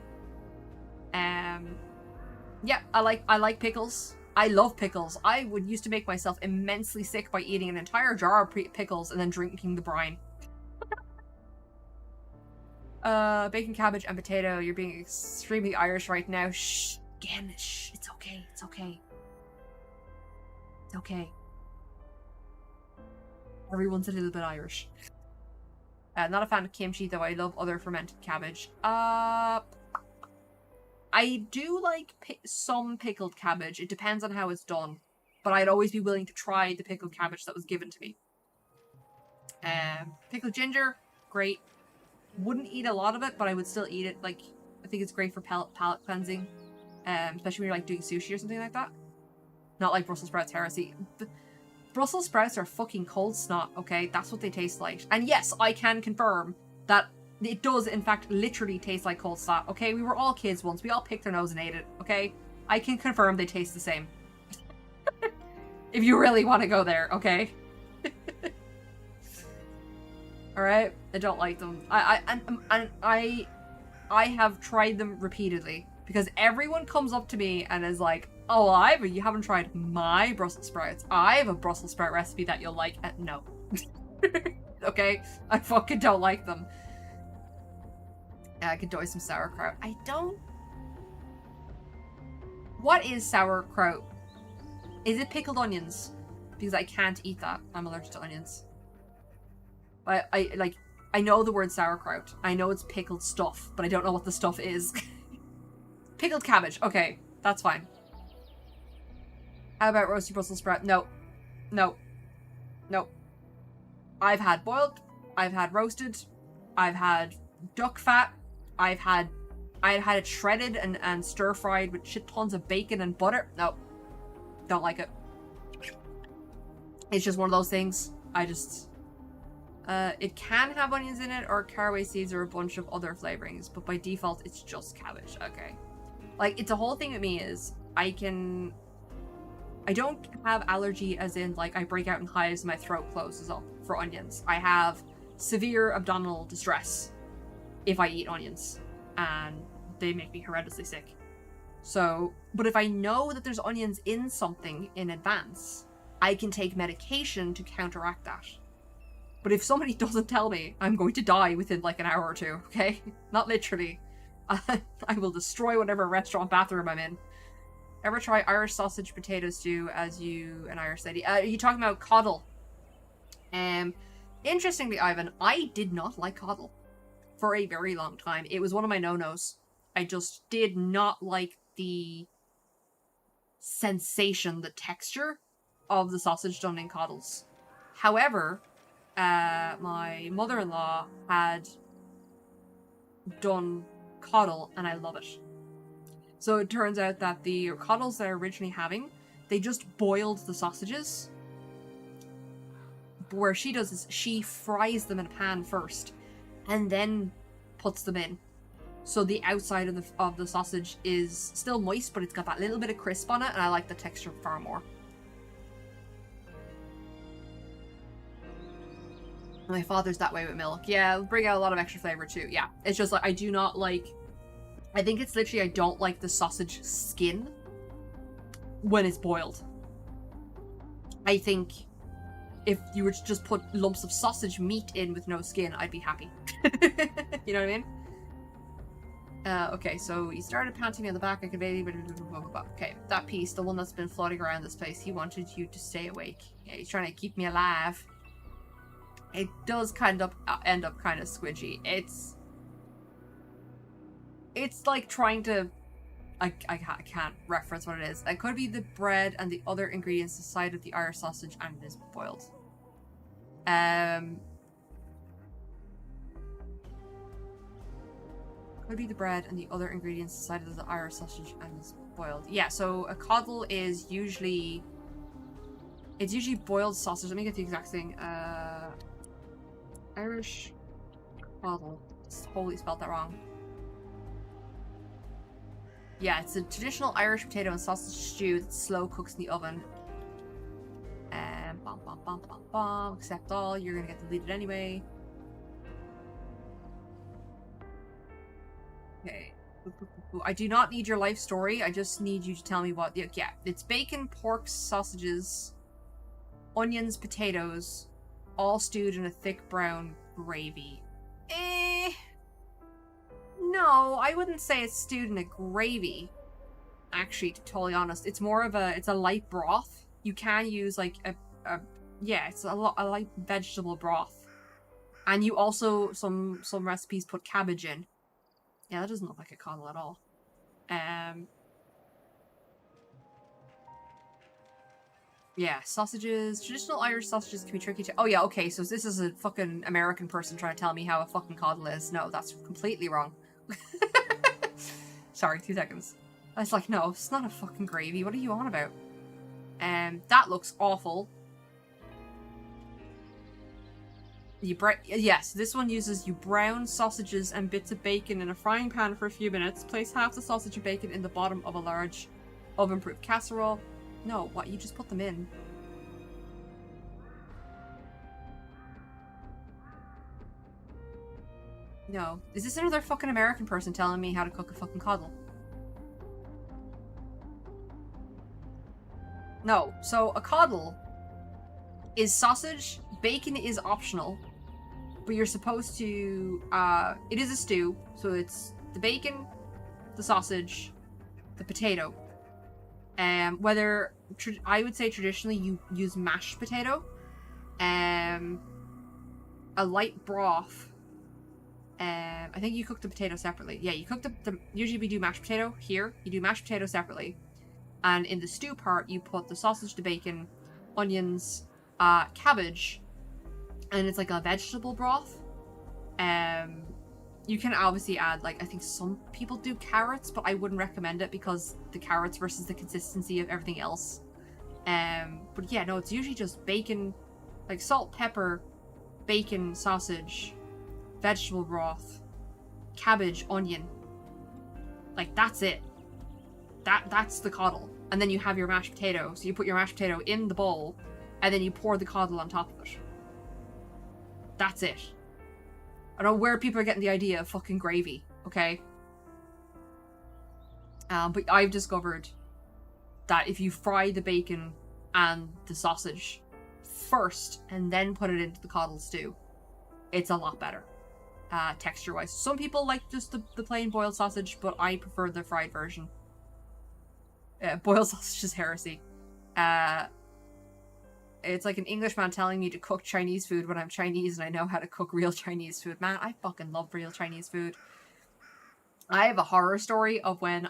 Yeah, I like pickles. I love pickles. I would used to make myself immensely sick by eating an entire jar of pickles and then drinking the brine. Bacon, cabbage, and potato. You're being extremely Irish right now. Shh. Again, shh. It's okay. It's okay. It's okay. Everyone's a little bit Irish. Not a fan of kimchi, though. I love other fermented cabbage. I do like some pickled cabbage. It depends on how it's done. But I'd always be willing to try the pickled cabbage that was given to me. Pickled ginger, great. Wouldn't eat a lot of it, but I would still eat it. Like, I think it's great for palate cleansing. Especially when you're, like, doing sushi or something like that. Not like Brussels sprouts heresy. Brussels sprouts are fucking cold snot, okay? That's what they taste like. And yes, I can confirm that it does, in fact, literally taste like cold snot, okay? We were all kids once. We all picked our nose and ate it, okay? I can confirm they taste the same. If you really want to go there, okay? Alright? I don't like them. I have tried them repeatedly. Because everyone comes up to me and is like, oh, you haven't tried my Brussels sprouts. I have a Brussels sprout recipe that you'll like. No. Okay? I fucking don't like them. I could do some sauerkraut. I don't... What is sauerkraut? Is it pickled onions? Because I can't eat that. I'm allergic to onions. I know the word sauerkraut. I know it's pickled stuff, but I don't know what the stuff is. Pickled cabbage. Okay, that's fine. How about roasted Brussels sprout? No. No. No. I've had boiled. I've had roasted. I've had duck fat. I've had it shredded and stir-fried with shit tons of bacon and butter. No. Don't like it. It's just one of those things. I just... it can have onions in it or caraway seeds or a bunch of other flavorings, but by default, it's just cabbage. Okay. Like, it's a whole thing with me is, I don't have allergy as in, like, I break out in hives and my throat closes up for onions. I have severe abdominal distress if I eat onions, and they make me horrendously sick. So, but if I know that there's onions in something in advance, I can take medication to counteract that. But if somebody doesn't tell me, I'm going to die within, like, an hour or two, okay? Not literally. I will destroy whatever restaurant bathroom I'm in. Ever try Irish sausage potato stew as you an Irish lady? Are you talking about coddle? Interestingly, Ivan, I did not like coddle for a very long time. It was one of my no-nos. I just did not like the sensation, the texture of the sausage done in coddles. However, my mother-in-law had done coddle and I love it. So it turns out that the coddles they're originally having, they just boiled the sausages. But where she does is she fries them in a pan first and then puts them in. So the outside of the sausage is still moist, but it's got that little bit of crisp on it, and I like the texture far more. My father's that way with milk. Yeah, it'll bring out a lot of extra flavor too. Yeah, it's just like I do not like... I think it's literally I don't like the sausage skin when it's boiled. I think if you were to just put lumps of sausage meat in with no skin, I'd be happy. You know what I mean? Okay, so he started panting me on the back. I could maybe... Okay, that piece, the one that's been floating around this place, he wanted you to stay awake. Yeah, he's trying to keep me alive. It does kind of end up kind of squidgy. It's like trying to... I can't reference what it is. It could be the bread and the other ingredients inside of the Irish sausage, and it is boiled. Could be the bread and the other ingredients inside of the Irish sausage and is boiled. Yeah, so a coddle is usually... It's usually boiled sausage. Let me get the exact thing. Irish coddle. Totally spelled that wrong. Yeah, it's a traditional Irish potato and sausage stew that slow cooks in the oven. Bum, bum, bum, bum, bum. Accept all. You're gonna get deleted anyway. Okay. I do not need your life story. I just need you to tell me what... Yeah, it's bacon, pork, sausages, onions, potatoes, all stewed in a thick brown gravy. No, I wouldn't say it's stewed in a gravy. Actually, to be totally honest, it's more of a... It's a light broth. You can use like yeah, it's a light vegetable broth. And you also, some recipes put cabbage in. Yeah, that doesn't look like a coddle at all. Yeah, sausages. Traditional Irish sausages can be tricky to... Oh yeah, okay, so this is a fucking American person trying to tell me how a fucking coddle is. No, that's completely wrong. Sorry, 2 seconds. I was like, no, it's not a fucking gravy. What are you on about? That looks awful. Yes, this one uses you brown sausages and bits of bacon in a frying pan for a few minutes. Place half the sausage and bacon in the bottom of a large oven-proof casserole. No, what? You just put them in. No. Is this another fucking American person telling me how to cook a fucking coddle? No. So, a coddle is sausage. Bacon is optional. But you're supposed to... it is a stew. So it's the bacon, the sausage, the potato. Whether... I would say traditionally you use mashed potato. A light broth. I think you cook the potato separately. Yeah, you cook the... Usually we do mashed potato. Here, you do mashed potato separately. And in the stew part, you put the sausage, the bacon, onions, cabbage, and it's like a vegetable broth. You can obviously add, like, I think some people do carrots, but I wouldn't recommend it because the carrots versus the consistency of everything else. But yeah, no, it's usually just bacon, like salt, pepper, bacon, sausage, vegetable broth, cabbage, onion. Like, that's it. That's the coddle. And then you have your mashed potato. So you put your mashed potato in the bowl, and then you pour the coddle on top of it. That's it. I don't know where people are getting the idea of fucking gravy, okay? But I've discovered that if you fry the bacon and the sausage first, and then put it into the coddle stew, it's a lot better. Texture-wise. Some people like just the plain boiled sausage, but I prefer the fried version. Boiled sausage is heresy. It's like an Englishman telling me to cook Chinese food when I'm Chinese and I know how to cook real Chinese food. Man, I fucking love real Chinese food. I have a horror story of when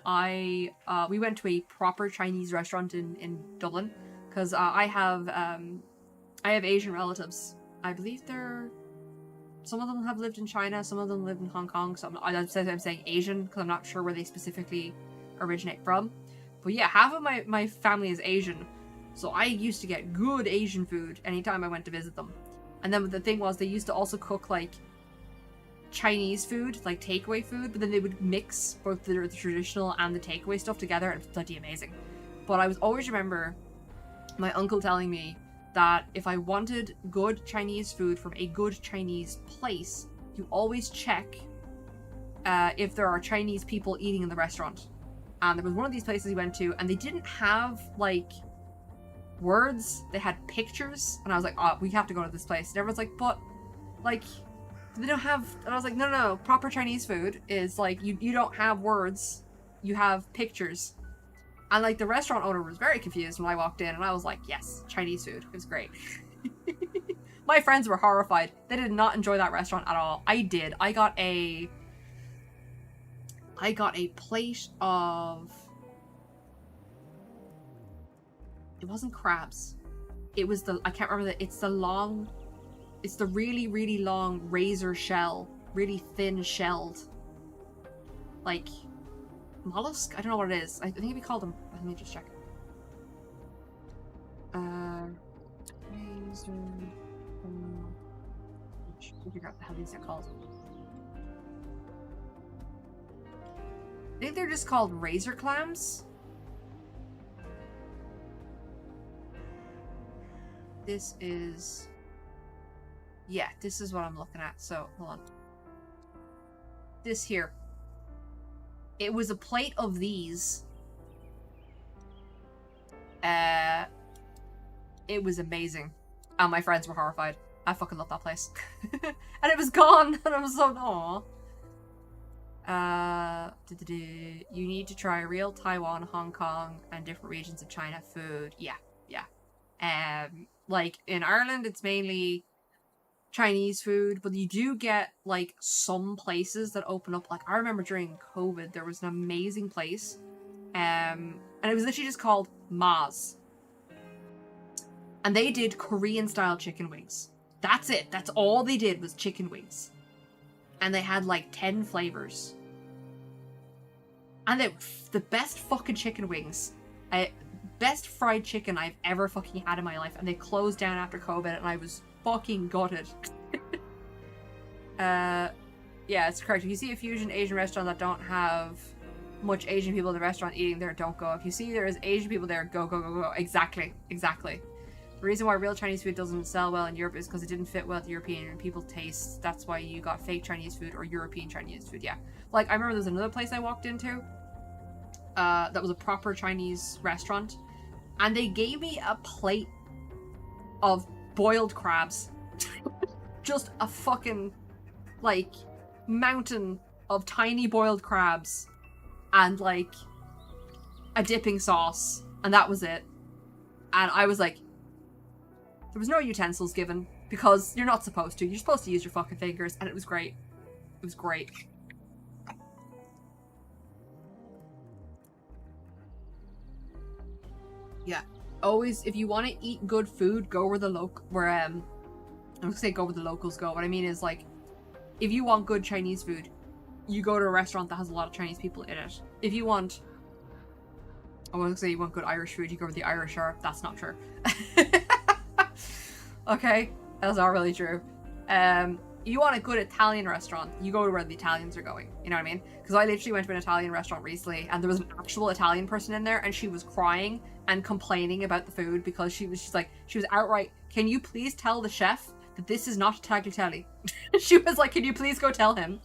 we went to a proper Chinese restaurant in Dublin, because I have Asian relatives. I believe some of them have lived in China, some of them live in Hong Kong, so I'm saying Asian because I'm not sure where they specifically originate from. But yeah, half of my family is Asian, so I used to get good Asian food anytime I went to visit them. And then the thing was, they used to also cook like Chinese food, like takeaway food, but then they would mix both the traditional and the takeaway stuff together, and it's bloody amazing. But I was always remember my uncle telling me that if I wanted good Chinese food from a good Chinese place, you always check if there are Chinese people eating in the restaurant. And there was one of these places we went to, and they didn't have, like, words, they had pictures, and I was like, oh, we have to go to this place. And everyone's like, but, like, they don't have, and I was like, no, proper Chinese food is, like, you don't have words, you have pictures. And, like, the restaurant owner was very confused when I walked in, and I was like, yes, Chinese food. It was great. My friends were horrified. They did not enjoy that restaurant at all. I did. I got a plate of... It wasn't crabs. It was the... I can't remember it's the really, really long razor shell. Really thin shelled. Like... mollusk? I don't know what it is. I think we called them... Let me just check. Razor... I figure out how these are called. I think they're just called razor clams. This is... Yeah, this is what I'm looking at. So, hold on. This here. It was a plate of these. It was amazing. And my friends were horrified. I fucking love that place. And it was gone. And I was so, aw. You need to try real Taiwan, Hong Kong, and different regions of China food. Yeah. Like, in Ireland, it's mainly Chinese food, but you do get, like, some places that open up. Like, I remember during COVID, there was an amazing place. And it was literally just called Ma's. And they did Korean-style chicken wings. That's it. That's all they did was chicken wings. And they had, like, 10 flavors. And they were the best fucking chicken wings. Best fried chicken I've ever fucking had in my life. And they closed down after COVID, and I was fucking gutted. Yeah, it's correct. If you see a fusion Asian restaurant that don't have much Asian people in the restaurant eating there, don't go. If you see there is Asian people there, go. Exactly. The reason why real Chinese food doesn't sell well in Europe is because it didn't fit well with European people taste. That's why you got fake Chinese food or European Chinese food, yeah. Like, I remember there was another place I walked into that was a proper Chinese restaurant, and they gave me a plate of boiled crabs. Just a fucking, like, mountain of tiny boiled crabs and, like, a dipping sauce, and that was it. And I was like, there was no utensils given, because you're not supposed to. You're supposed to use your fucking fingers, and it was great. It was great. Yeah. Always, if you want to eat good food, go where the I'm gonna say go where the locals go. What I mean is, like, if you want good Chinese food, you go to a restaurant that has a lot of Chinese people in it. If you want... I was gonna say you want good Irish food, you go where the Irish are. That's not true. Okay? That's not really true. You want a good Italian restaurant, you go to where the Italians are going. You know what I mean? Because I literally went to an Italian restaurant recently, and there was an actual Italian person in there, and she was crying and complaining about the food because she was outright, can you please tell the chef that this is not a tagliatelle? She was like, can you please go tell him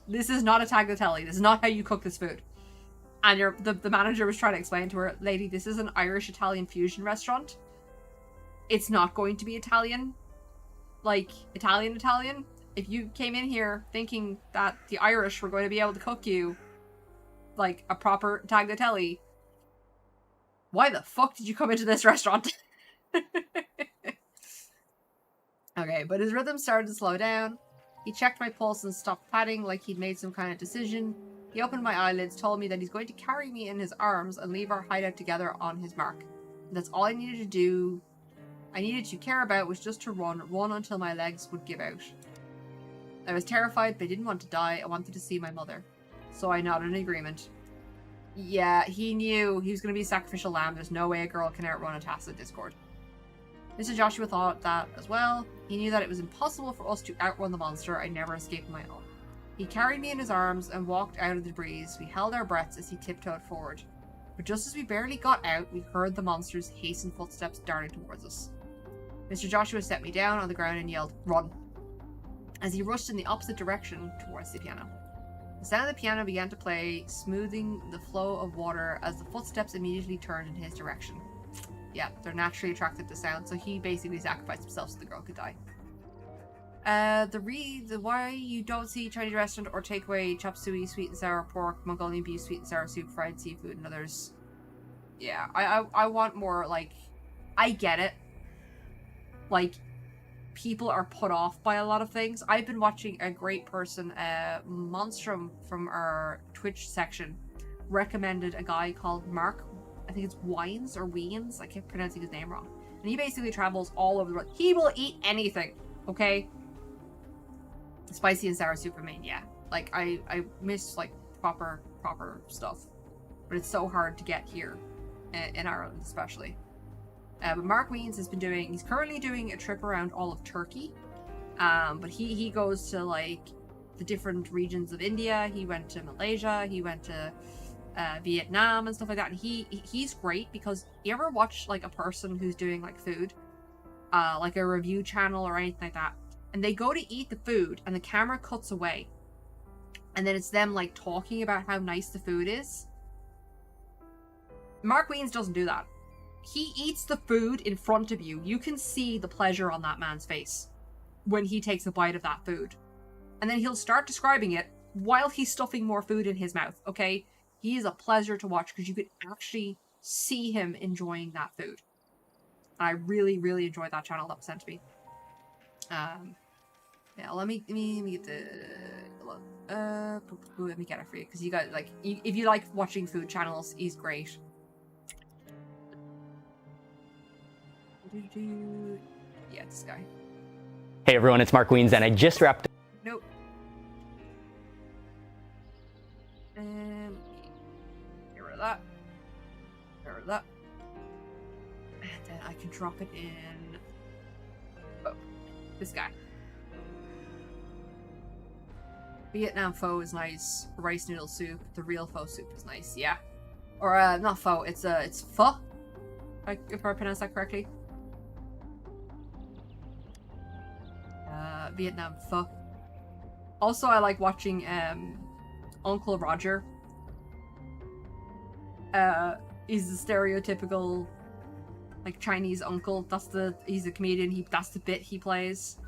this is not a tagliatelle, this is not how you cook this food. And the manager was trying to explain to her, lady, this is an Irish-Italian fusion restaurant. It's not going to be Italian. Like, Italian. If you came in here thinking that the Irish were going to be able to cook you like a proper tagliatelle, why the fuck did you come into this restaurant? Okay, but his rhythm started to slow down. He checked my pulse and stopped patting like he'd made some kind of decision. He opened my eyelids, told me that he's going to carry me in his arms and leave our hideout together on his mark. And that's all I needed to do. I needed to care about was just to run until my legs would give out. I was terrified, but I didn't want to die. I wanted to see my mother. So I nodded in agreement. Yeah, he knew he was going to be a sacrificial lamb. There's no way a girl can outrun a Tacit Discord. Mr. Joshua thought that as well. He knew that it was impossible for us to outrun the monster. I never escaped my own. He carried me in his arms and walked out of the breeze. We held our breaths as he tiptoed forward. But just as we barely got out, we heard the monster's hastened footsteps darting towards us. Mr. Joshua set me down on the ground and yelled, "Run!" as he rushed in the opposite direction towards the piano. The sound of the piano began to play, smoothing the flow of water as the footsteps immediately turned in his direction. Yeah, they're naturally attracted to sound, so he basically sacrificed himself so the girl could die. Why you don't see Chinese restaurant or takeaway chop suey, sweet and sour pork, Mongolian beef, sweet and sour soup, fried seafood, and others. Yeah, I want more, like, I get it. Like, people are put off by a lot of things. I've been watching a great person, Monstrum from our Twitch section, recommended a guy called Mark, I think it's Wines or Weens, I keep pronouncing his name wrong. And he basically travels all over the world. He will eat anything, okay? Spicy and sour soup, I mean, yeah. Like, I miss, like, proper stuff. But it's so hard to get here, in Ireland especially. But Mark Weens has been he's currently doing a trip around all of Turkey. But he goes to, like, the different regions of India. He went to Malaysia. He went to Vietnam and stuff like that. And he's great because you ever watch, like, a person who's doing, like, food? Like a review channel or anything like that. And they go to eat the food and the camera cuts away. And then it's them, like, talking about how nice the food is. Mark Weens doesn't do that. He eats the food in front of you. You can see the pleasure on that man's face when he takes a bite of that food. And then he'll start describing it while he's stuffing more food in his mouth, okay? He is a pleasure to watch because you could actually see him enjoying that food. I really, really enjoyed that channel that was sent to me. Yeah, let me get the... let me get it for you, because you guys, like, if you like watching food channels, he's great. Yeah, this guy. Hey everyone, it's Mark Weens, and I just wrapped. Nope. Get rid of that. Get rid of that. And then I can drop it in. Oh, this guy. Vietnam pho is nice. Rice noodle soup. The real pho soup is nice. Yeah. Or not pho. It's pho. If I pronounce that correctly. Vietnam pho. Also, I like watching Uncle Roger. He's the stereotypical, like, Chinese uncle. He's a comedian. That's the bit he plays.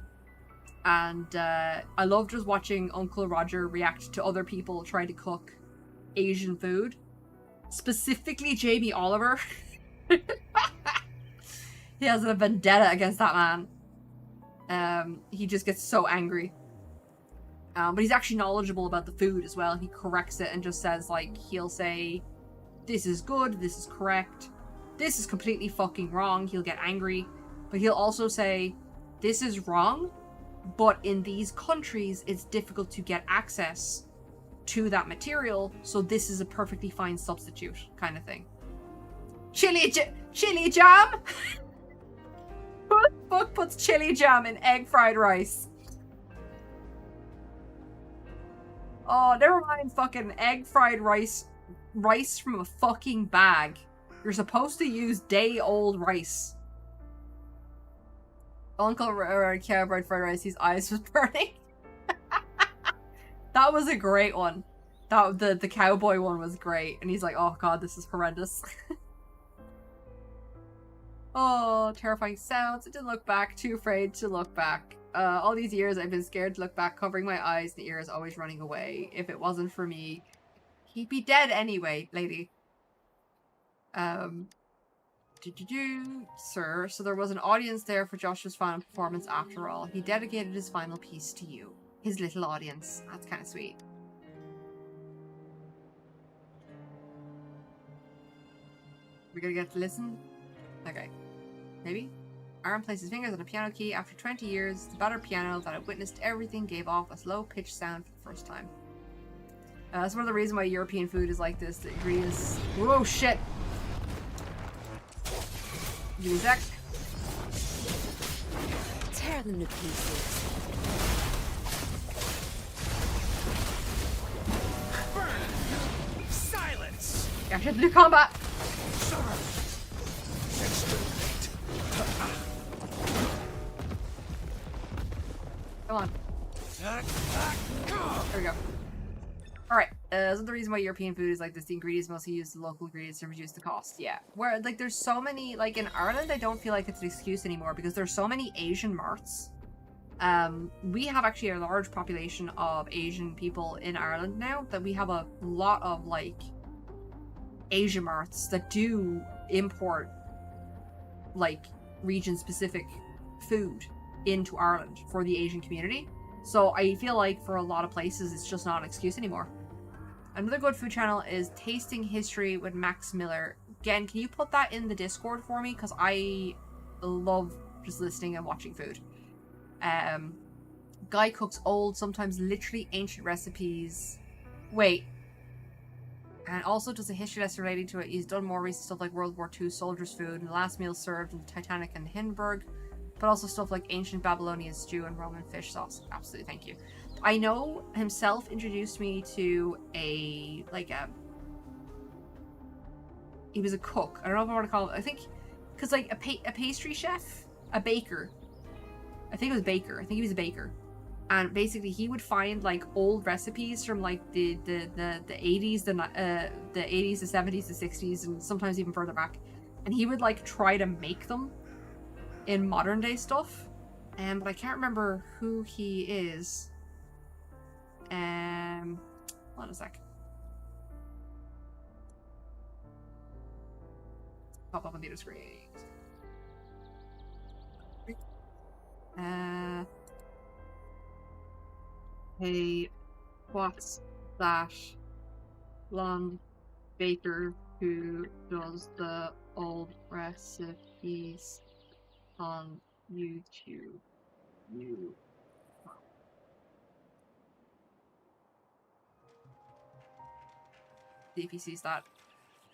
And I love just watching Uncle Roger react to other people trying to cook Asian food. Specifically Jamie Oliver. He has a vendetta against that man. He just gets so angry. But he's actually knowledgeable about the food as well. He corrects it and just says, like, he'll say, this is good, this is correct, this is completely fucking wrong. He'll get angry. But he'll also say, this is wrong, but in these countries, it's difficult to get access to that material, so this is a perfectly fine substitute, kind of thing. Chili jam? Who the fuck puts chili jam in egg fried rice? Oh, never mind fucking egg fried rice. Rice from a fucking bag. You're supposed to use day-old rice. Uncle Cowboy fried rice, his eyes was burning. That was a great one. The cowboy one was great. And he's like, oh god, this is horrendous. Oh, terrifying sounds. I didn't look back. Too afraid to look back. All these years I've been scared to look back, covering my eyes and ears, always running away. If it wasn't for me, he'd be dead anyway, lady. Sir, so there was an audience there for Joshua's final performance after all. He dedicated his final piece to you. His little audience. That's kind of sweet. We're gonna get to listen? Okay. Maybe? Aaron placed his fingers on a piano key. After 20 years, the battered piano that had witnessed everything gave off a low-pitched sound for the first time. That's one of the reasons why European food is like this. The ingredients... Whoa, shit! Give me a sec. Tear them to pieces. Burn! Silence! Yeah, shit to do combat! Come on. There we go. Alright, so the reason why European food is like this, the ingredients mostly use the local ingredients to reduce the cost. Yeah. Where, like, there's so many, like, in Ireland, I don't feel like it's an excuse anymore because there's so many Asian marts. We have actually a large population of Asian people in Ireland now, that we have a lot of, like, Asian marts that do import, like, region-specific food into Ireland for the Asian community. So I feel like for a lot of places, it's just not an excuse anymore. Another good food channel is Tasting History with Max Miller. Again, can you put that in the Discord for me? Because I love just listening and watching food. Guy cooks old, sometimes literally ancient recipes. Wait. And also does a history lesson relating to it. He's done more recent stuff like World War II soldiers' food and the last meal served in the Titanic and Hindenburg. But also stuff like ancient Babylonian stew and Roman fish sauce. Absolutely, thank you. I know himself introduced me to he was a cook. I don't know if I want to call it, I think, because like a pastry chef, a baker. I think it was baker. I think he was a baker. And basically he would find like old recipes from like the 80s, the 80s, the 70s, the 60s, and sometimes even further back. And he would like try to make them in modern day stuff. But I can't remember who he is. Hold on a sec. Pop up on the other screen. Hey, what's that blonde baker who does the old recipes on YouTube? See if he sees that.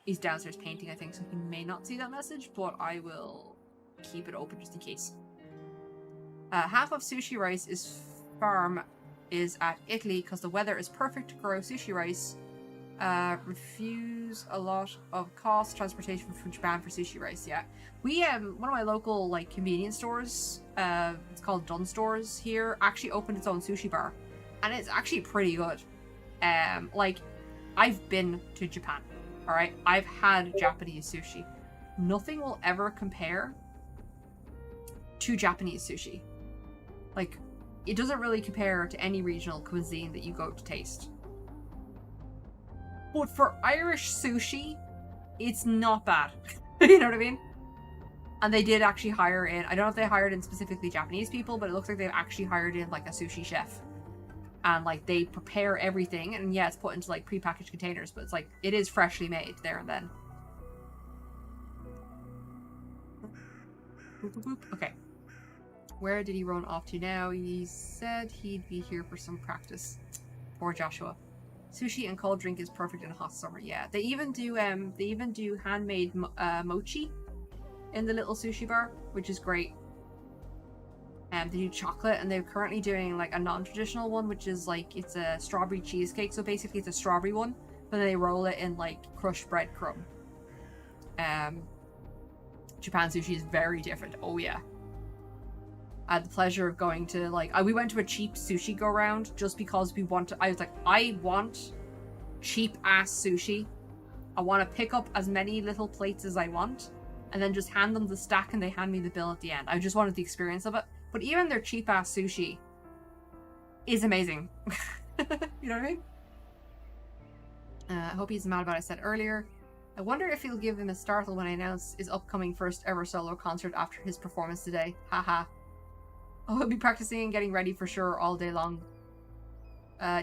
He's downstairs painting, I think, so he may not see that message, but I will keep it open just in case. Half of sushi rice farm is at Italy because the weather is perfect to grow sushi rice. Refuse a lot of cost transportation from Japan for sushi rice. Yeah, we one of my local like convenience stores, it's called Dunn Stores here, actually opened its own sushi bar, and it's actually pretty good. Like, I've been to Japan, all right, I've had Japanese sushi. Nothing will ever compare to Japanese sushi. Like, it doesn't really compare to any regional cuisine that you go to taste. But for Irish sushi, it's not bad. You know what I mean? And they did actually hire in, I don't know if they hired in specifically Japanese people, but it looks like they've actually hired in like a sushi chef. And like they prepare everything, and yeah, it's put into like prepackaged containers, but it's like, it is freshly made there and then. Okay. Where did he run off to now? He said he'd be here for some practice. Poor Joshua. Sushi and cold drink is perfect in a hot summer. Yeah, they even do handmade mochi in the little sushi bar, which is great. They do chocolate, and they're currently doing like a non-traditional one, which is like, it's a strawberry cheesecake. So basically, it's a strawberry one, but then they roll it in like crushed breadcrumb. Japan sushi is very different. Oh yeah. I had the pleasure of going to like, we went to a cheap sushi go round just because I was like, I want cheap ass sushi. I want to pick up as many little plates as I want and then just hand them the stack and they hand me the bill at the end. I just wanted the experience of it. But even their cheap ass sushi is amazing. You know what I mean? I hope he's mad about what I said earlier. I wonder if he'll give him a startle when I announce his upcoming first ever solo concert after his performance today. Haha. Oh, he'll be practicing and getting ready for sure all day long.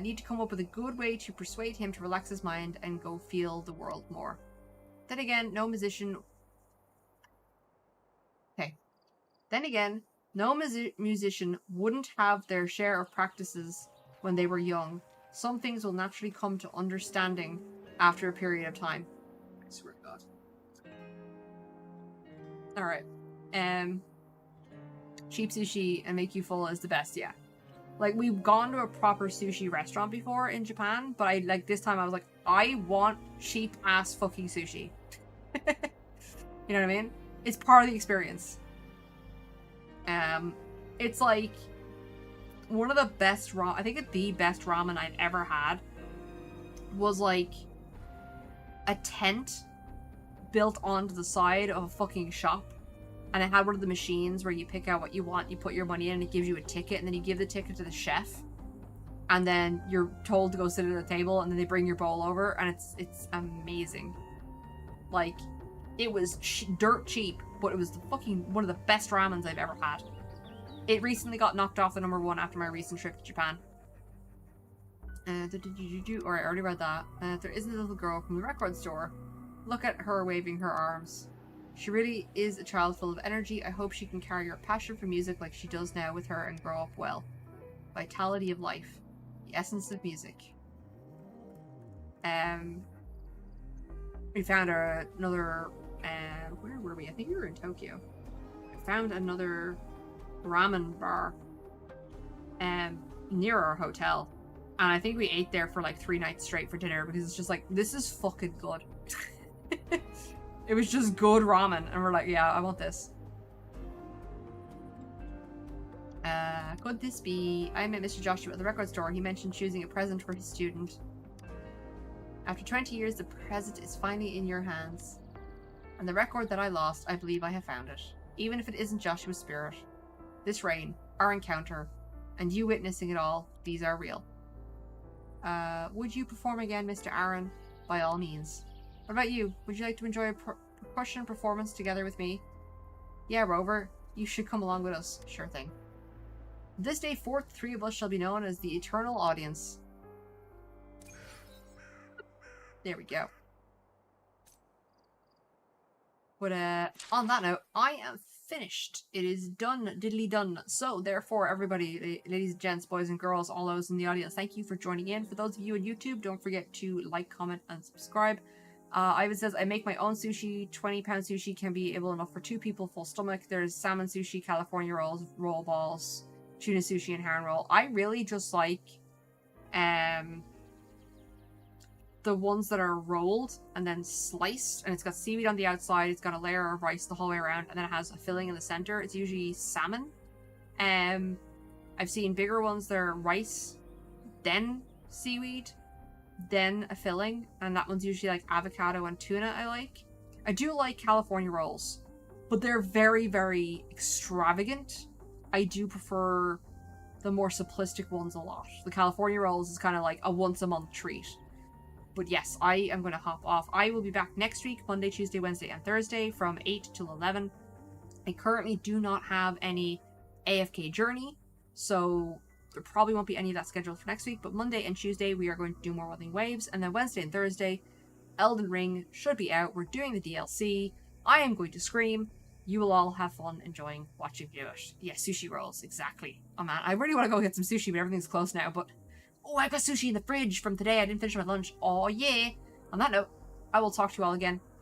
Need to come up with a good way to persuade him to relax his mind and go feel the world more. Then again, no musician wouldn't have their share of practices when they were young. Some things will naturally come to understanding after a period of time. I swear to God. Alright. Cheap sushi and make you full is the best, yeah. Like, we've gone to a proper sushi restaurant before in Japan, but this time I was like, I want cheap ass fucking sushi. You know what I mean? It's part of the experience. It's like one of the best I think it's the best ramen I've ever had was like a tent built onto the side of a fucking shop. And it had one of the machines where you pick out what you want, you put your money in, and it gives you a ticket, and then you give the ticket to the chef. And then you're told to go sit at a table, and then they bring your bowl over, and it's amazing. Like, it was dirt cheap, but it was the fucking one of the best ramens I've ever had. It recently got knocked off the #1 after my recent trip to Japan. Alright, I already read that. There isn't a little girl from the record store. Look at her waving her arms. She really is a child full of energy. I hope she can carry her passion for music like she does now with her and grow up well. Vitality of life. The essence of music. We found another... where were we? I think we were in Tokyo. I found another ramen bar near our hotel. And I think we ate there for like 3 nights straight for dinner because it's just like, this is fucking good. It was just good ramen. And we're like, yeah, I want this. Could this be... I met Mr. Joshua at the record store. He mentioned choosing a present for his student. After 20 years, the present is finally in your hands. And the record that I lost, I believe I have found it. Even if it isn't Joshua's spirit. This rain, our encounter, and you witnessing it all, these are real. Would you perform again, Mr. Aaron? By all means. What about you? Would you like to enjoy a percussion performance together with me? Yeah, Rover. You should come along with us. Sure thing. This day forth, 3 of us shall be known as the Eternal Audience. There we go. But on that note, I am finished. It is done, diddly done. So therefore, everybody, ladies and gents, boys and girls, all those in the audience, thank you for joining in. For those of you on YouTube, don't forget to like, comment, and subscribe. Ivan says, I make my own sushi. 20-pound sushi can be able enough for 2 people, full stomach. There's salmon sushi, California rolls, roll balls, tuna sushi, and herring roll. I really just like the ones that are rolled and then sliced, and it's got seaweed on the outside, it's got a layer of rice the whole way around, and then it has a filling in the center. It's usually salmon. I've seen bigger ones that are rice, then seaweed, then a filling, and that one's usually like avocado and tuna. I do like California rolls, but they're very, very extravagant. I do prefer the more simplistic ones a lot. The California rolls is kind of like a once-a-month treat. But yes, I am going to hop off. I will be back next week, Monday, Tuesday, Wednesday, and Thursday from 8 till 11. I currently do not have any AFK Journey, so there probably won't be any of that scheduled for next week. But Monday and Tuesday, we are going to do more Wuthering Waves. And then Wednesday and Thursday, Elden Ring should be out. We're doing the DLC. I am going to scream. You will all have fun enjoying watching me do it. Yeah, sushi rolls, exactly. Oh man, I really want to go get some sushi, but everything's closed now. But oh, I got sushi in the fridge from today. I didn't finish my lunch. Oh, yeah. On that note, I will talk to you all again